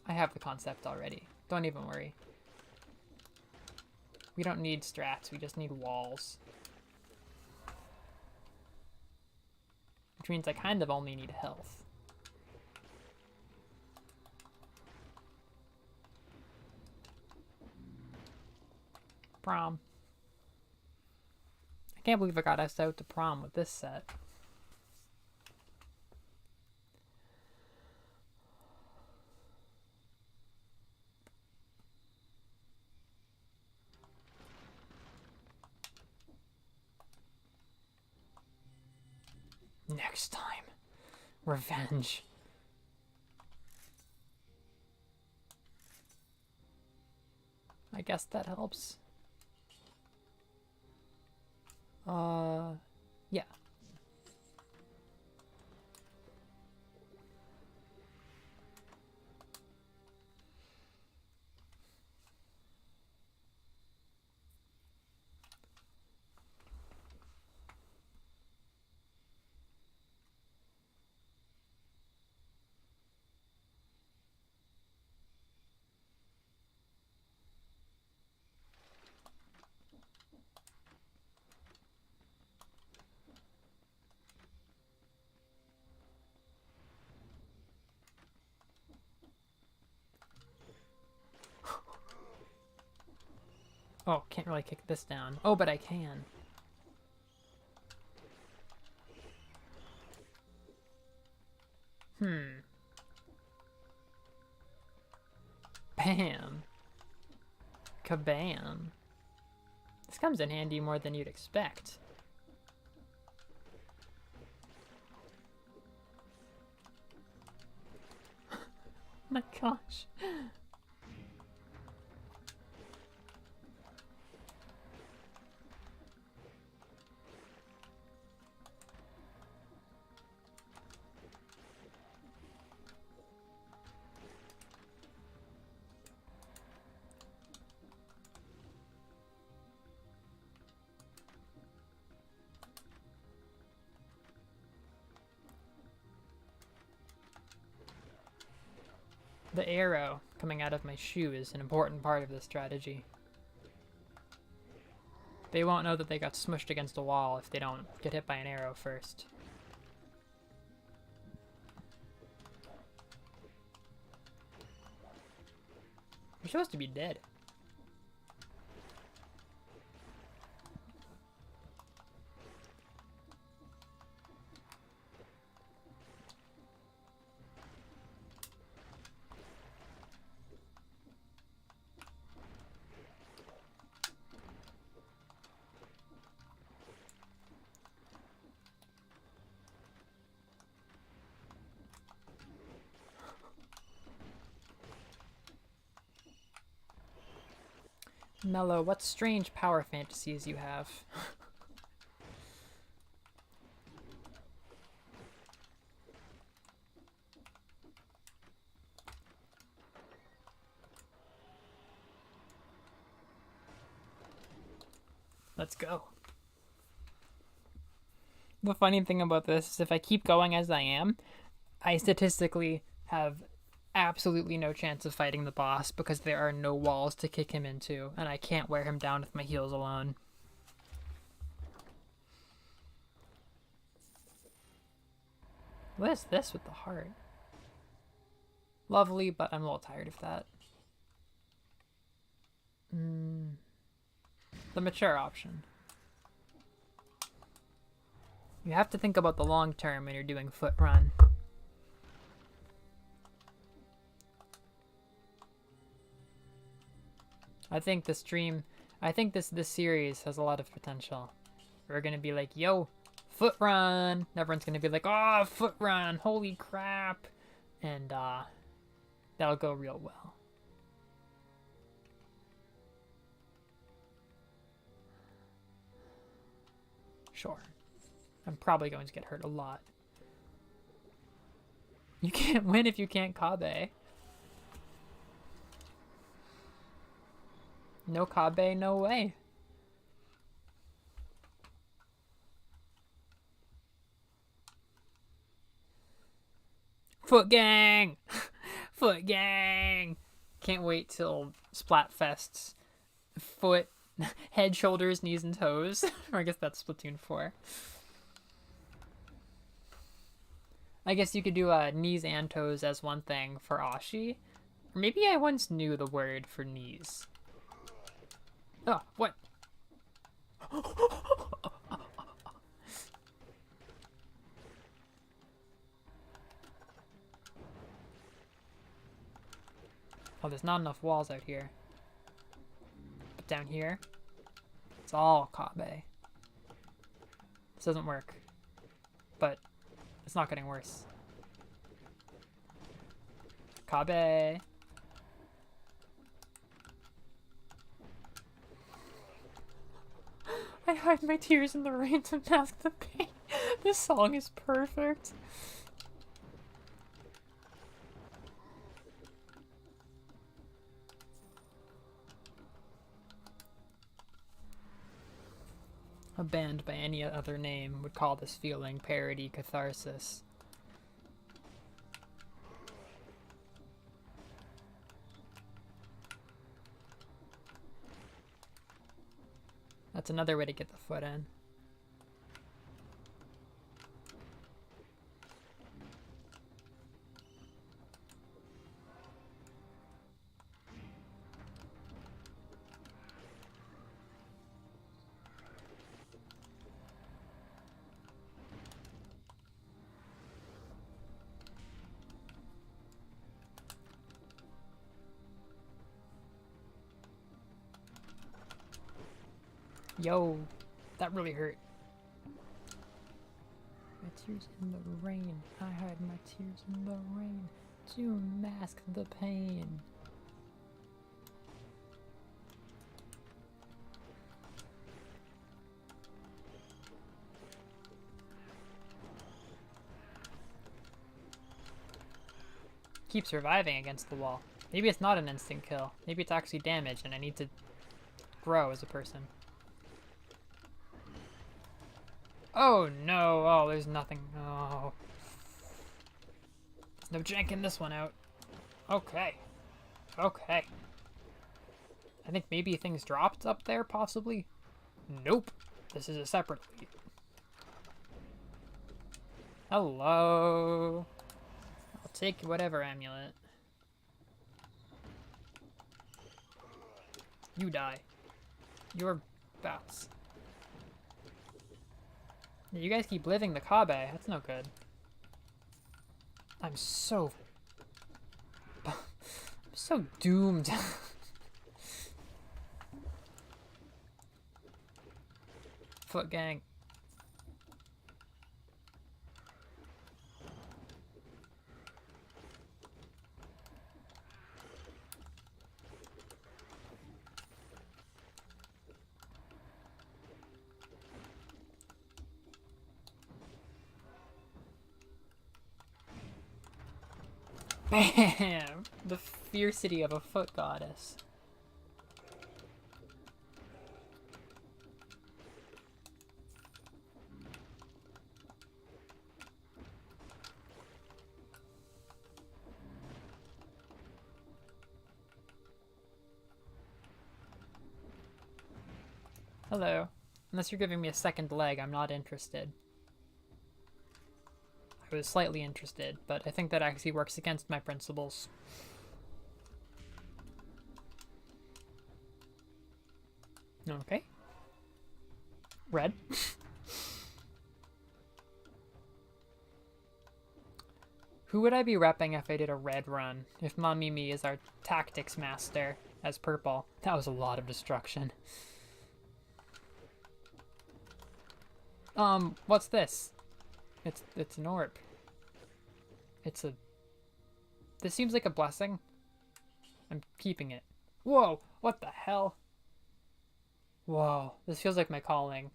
I have the concept already. Don't even worry. We don't need strats, we just need walls. Which means I kind of only need health. Prom. I can't believe I got us out to prom with this set. Next time. Revenge. I guess that helps. Yeah. Oh, can't really kick this down. Oh, but I can. Bam. Kabam. This comes in handy more than you'd expect. My gosh. The arrow coming out of my shoe is an important part of this strategy. They won't know that they got smushed against a wall if they don't get hit by an arrow first. You're supposed to be dead. Mello, what strange power fantasies you have. Let's go. The funny thing about this is if I keep going as I am, I statistically have absolutely no chance of fighting the boss because there are no walls to kick him into, and I can't wear him down with my heels alone. What is this with the heart? Lovely, but I'm a little tired of that. The mature option. You have to think about the long term when you're doing foot run. I think this series has a lot of potential. We're gonna be like, yo, Foot run. Everyone's gonna be like, oh, foot run. Holy crap. And that'll go real well. Sure. I'm probably going to get hurt a lot. You can't win if you can't Kabe. No Kabe, no way. Foot gang! Foot gang! Can't wait till Splatfest's foot, head, shoulders, knees, and toes. Or I guess that's Splatoon 4. I guess you could do knees and toes as one thing for Ashi. Or maybe I once knew the word for knees. Oh, what? Oh, there's not enough walls out here. But down here, it's all Kabe. This doesn't work. But it's not getting worse. Kabe. I hide my tears in the rain to mask the pain. This song is perfect. A band by any other name would call this feeling parody catharsis. That's another way to get the foot in. Yo, that really hurt. My tears in the rain. I hide my tears in the rain to mask the pain. Keep surviving against the wall. Maybe it's not an instant kill. Maybe it's actually damage and I need to grow as a person. Oh no, oh there's nothing, oh. There's no janking this one out. Okay. Okay. I think maybe things dropped up there, possibly? Nope. This is a separate lead. Hello. I'll take whatever amulet. You die. You're bats. You guys keep living the Kabe. That's no good. I'm so doomed. Foot gang. Bam! The fiercity of a foot goddess. Hello. Unless you're giving me a second leg, I'm not interested. I was slightly interested, but I think that actually works against my principles. Okay. Red. Who would I be repping if I did a red run? If Mamimi is our tactics master as purple. That was a lot of destruction. What's this? It's an orb. This seems like a blessing. I'm keeping it. Whoa, what the hell? Whoa, this feels like my calling.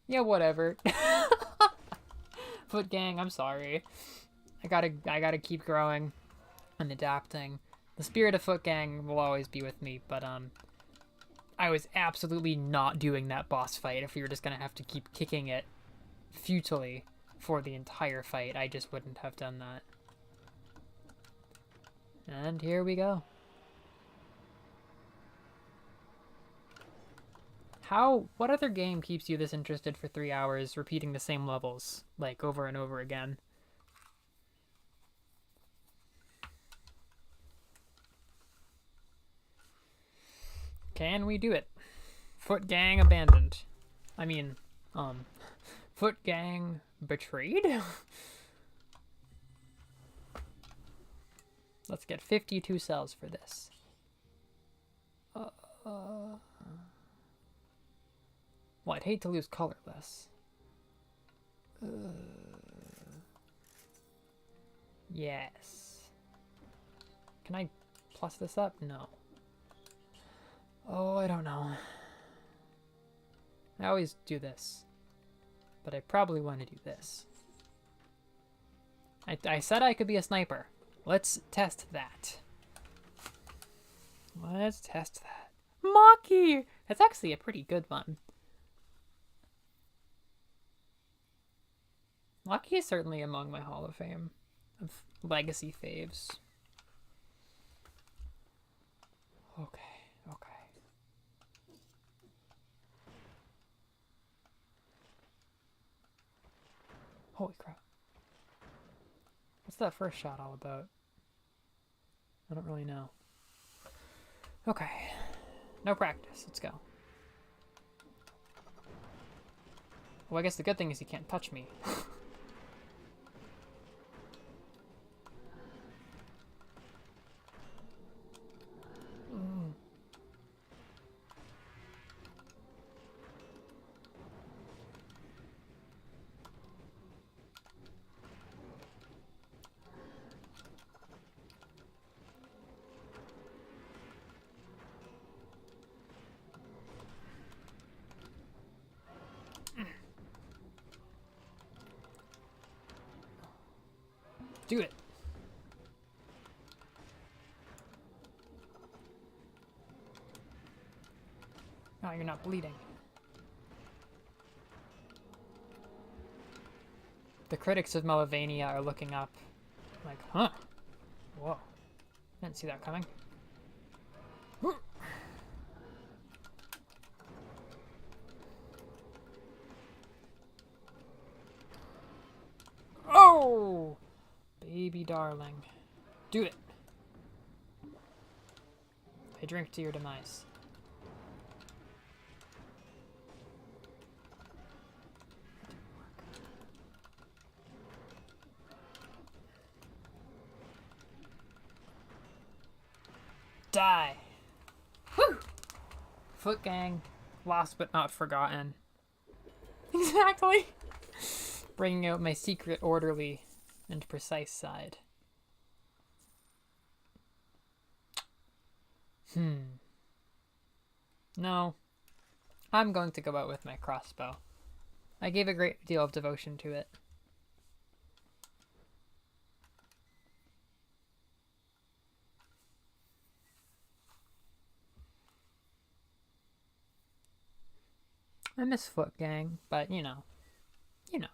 Yeah, whatever. Foot gang, I'm sorry. I gotta keep growing and adapting. The spirit of Foot gang will always be with me, but I was absolutely not doing that boss fight. If we were just gonna have to keep kicking it futilely for the entire fight, I just wouldn't have done that. And here we go. What other game keeps you this interested for 3 hours, repeating the same levels, like, over and over again? Can we do it? Foot gang abandoned. I mean, Foot gang betrayed? Let's get 52 cells for this. Well, I'd hate to lose colorless. Yes. Can I plus this up? No. Oh, I don't know. I always do this. But I probably want to do this. I said I could be a sniper. Let's test that. Let's test that. Maki! That's actually a pretty good one. Maki is certainly among my Hall of Fame of legacy faves. Okay, okay. Holy crap. What's that first shot all about? I don't really know. Okay. No practice. Let's go. Well, I guess the good thing is he can't touch me. Do it. No, you're not bleeding. The critics of Cell-o-vania are looking up like, huh? Whoa. Didn't see that coming. Oh! Baby darling. Do it. I drink to your demise. Die. Whew. Foot gang. Lost but not forgotten. Exactly. Bringing out my secret orderly and precise side. No. I'm going to go out with my crossbow. I gave a great deal of devotion to it. I miss Foot gang, but you know. You know.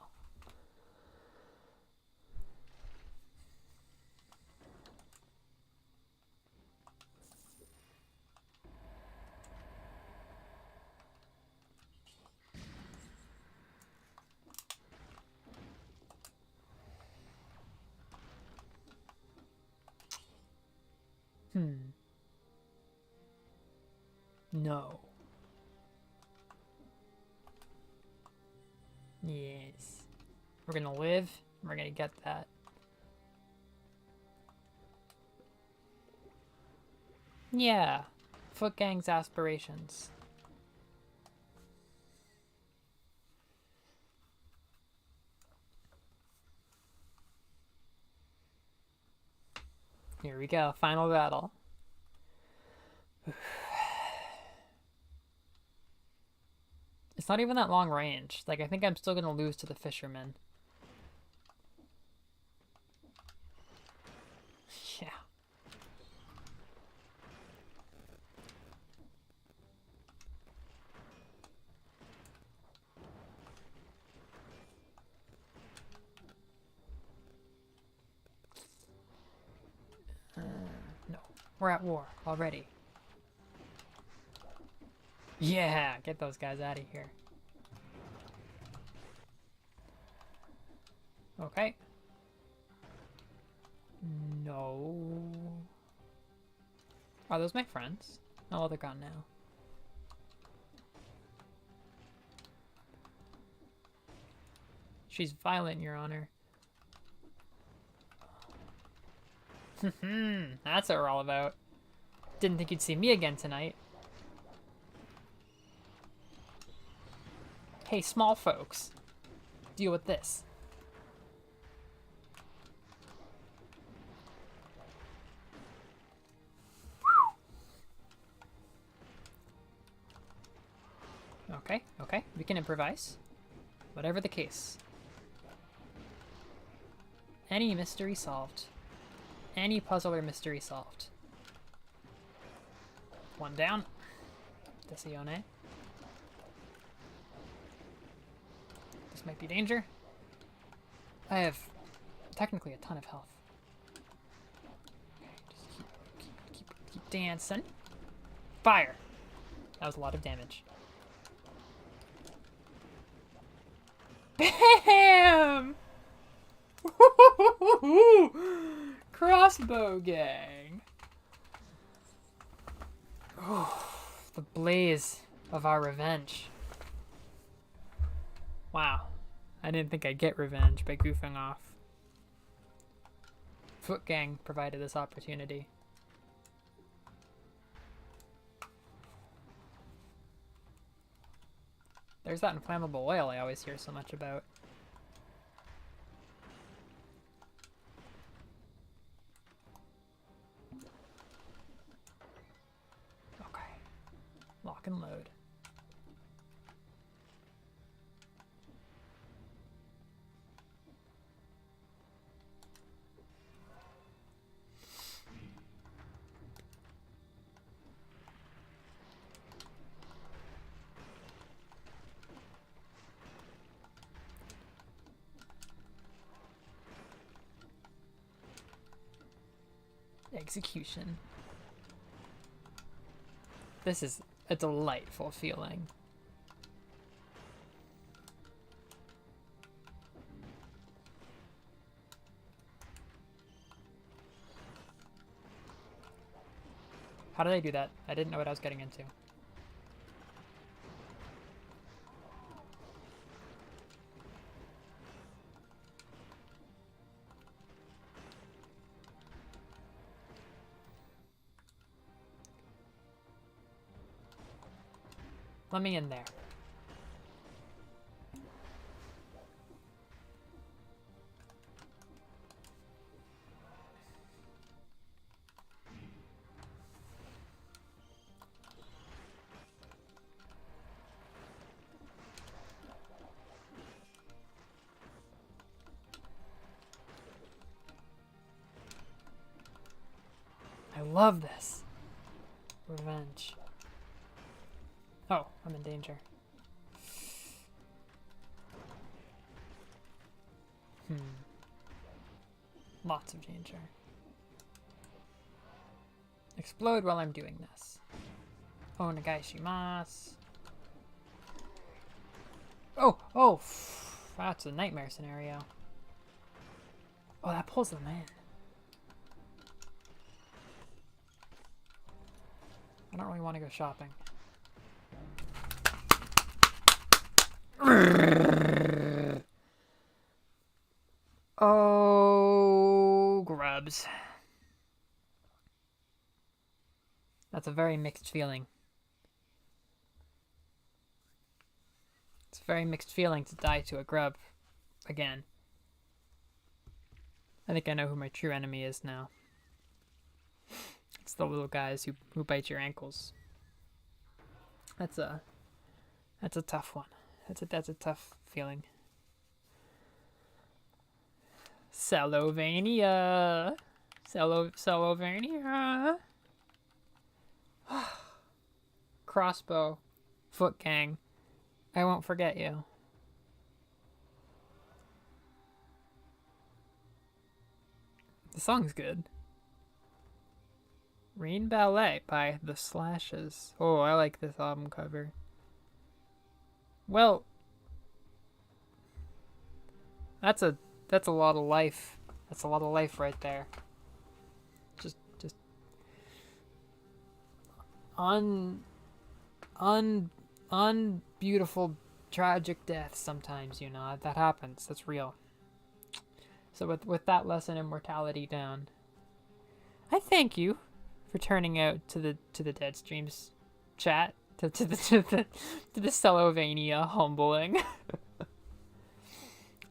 No. Yes. We're gonna live. We're gonna get that. Yeah. Foot Gang's aspirations. Here we go, final battle. It's not even that long range. Like, I think I'm still gonna lose to the fisherman. Yeah. No. We're at war already. Yeah, get those guys out of here. Okay. No. Are those my friends? Oh, they're gone now. She's violent, Your Honor. That's what we're all about. Didn't think you'd see me again tonight. Hey, small folks. Deal with this. Okay, okay. We can improvise. Whatever the case. Any mystery solved. Any puzzle or mystery solved. One down. Decione. This might be danger. I have technically a ton of health. Okay, just keep dancing. Fire! That was a lot of damage. BAM! Crossbow gang. Oh, the blaze of our revenge. Wow. I didn't think I'd get revenge by goofing off. Foot Gang provided this opportunity. There's that inflammable oil I always hear so much about. Okay. Lock and load. Execution. This is a delightful feeling. How did I do that? I didn't know what I was getting into. Let me in there. I love this. Revenge. Oh, I'm in danger. Lots of danger. Explode while I'm doing this. Onegai shimasu. Oh! That's a nightmare scenario. Oh, that pulls them in. I don't really want to go shopping. Oh, grubs. That's a very mixed feeling. It's a very mixed feeling to die to a grub again. I think I know who my true enemy is now. It's the little guys who bite your ankles. That's a tough one. That's a tough feeling. Cell-o-vania. Cell-o-vania. Crossbow. Foot gang. I won't forget you. The song's good. Rain Ballet by The Slashes. Oh, I like this album cover. Well, that's a lot of life. That's a lot of life right there. Just unbeautiful, tragic death sometimes, you know. That happens. That's real. So with that lesson in mortality down, I thank you for turning out to the Dead Streams chat, to the Cell-o-vania humbling.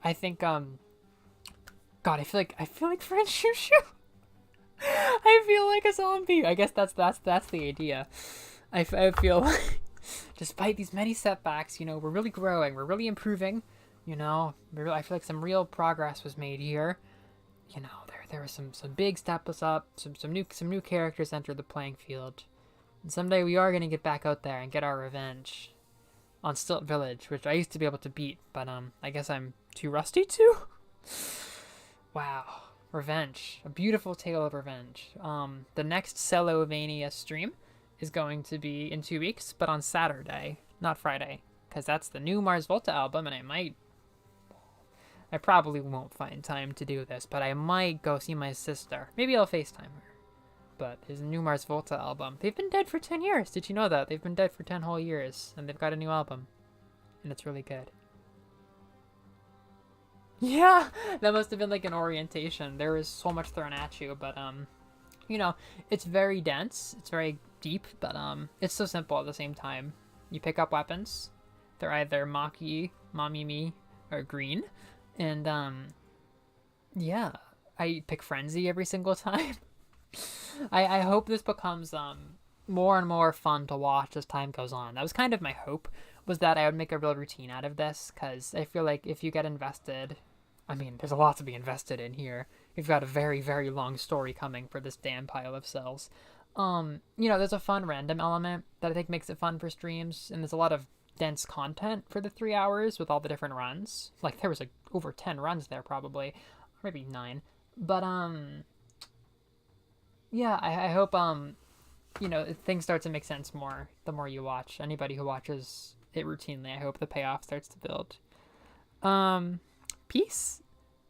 I think God, I feel like French Shoo Shoo. I feel like a zombie. I guess that's the idea. I feel like, despite these many setbacks, you know, we're really growing, we're really improving. You know, I feel like some real progress was made here. You know, there were some big steps up, some new characters entered the playing field, and someday we are gonna get back out there and get our revenge on Stilt Village, which I used to be able to beat, but I guess I'm too rusty to. Wow, revenge, a beautiful tale of revenge. The next Cell-o-vania stream is going to be in 2 weeks, but on Saturday, not Friday, because that's the new Mars Volta album, and I probably won't find time to do this, but I might go see my sister. Maybe I'll FaceTime her. But his new Mars Volta album. They've been dead for 10 years. Did you know that? They've been dead for 10 whole years. And they've got a new album. And it's really good. Yeah! That must have been like an orientation. There was so much thrown at you. But, you know, it's very dense. It's very deep. But, it's so simple at the same time. You pick up weapons. They're either Maki, Mamimi, or green. And, yeah, I pick Frenzy every single time. I hope this becomes, more and more fun to watch as time goes on. That was kind of my hope, was that I would make a real routine out of this, because I feel like if you get invested, I mean, there's a lot to be invested in here. You've got a very, very long story coming for this damn pile of cells. You know, there's a fun random element that I think makes it fun for streams, and there's a lot of dense content for the 3 hours with all the different runs. Like, there was like over 10 runs there probably, or maybe 9. But yeah, I hope you know, things start to make sense more the more you watch. Anybody who watches it routinely, I hope the payoff starts to build. Peace.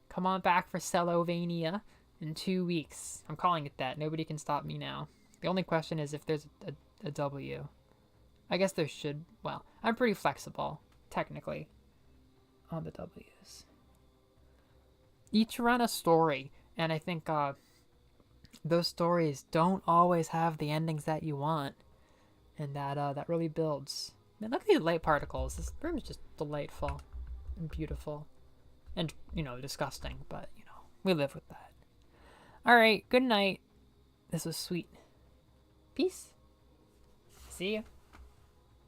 Come on back for Cell-o-vania in 2 weeks. I'm calling it that. Nobody can stop me now. The only question is if there's a W. I guess there should. Well, I'm pretty flexible, technically, on the W's. Each run a story, and I think those stories don't always have the endings that you want, and that really builds. Man, look at these light particles. This room is just delightful and beautiful, and, you know, disgusting, but, you know, we live with that. All right, good night. This was sweet. Peace. See you.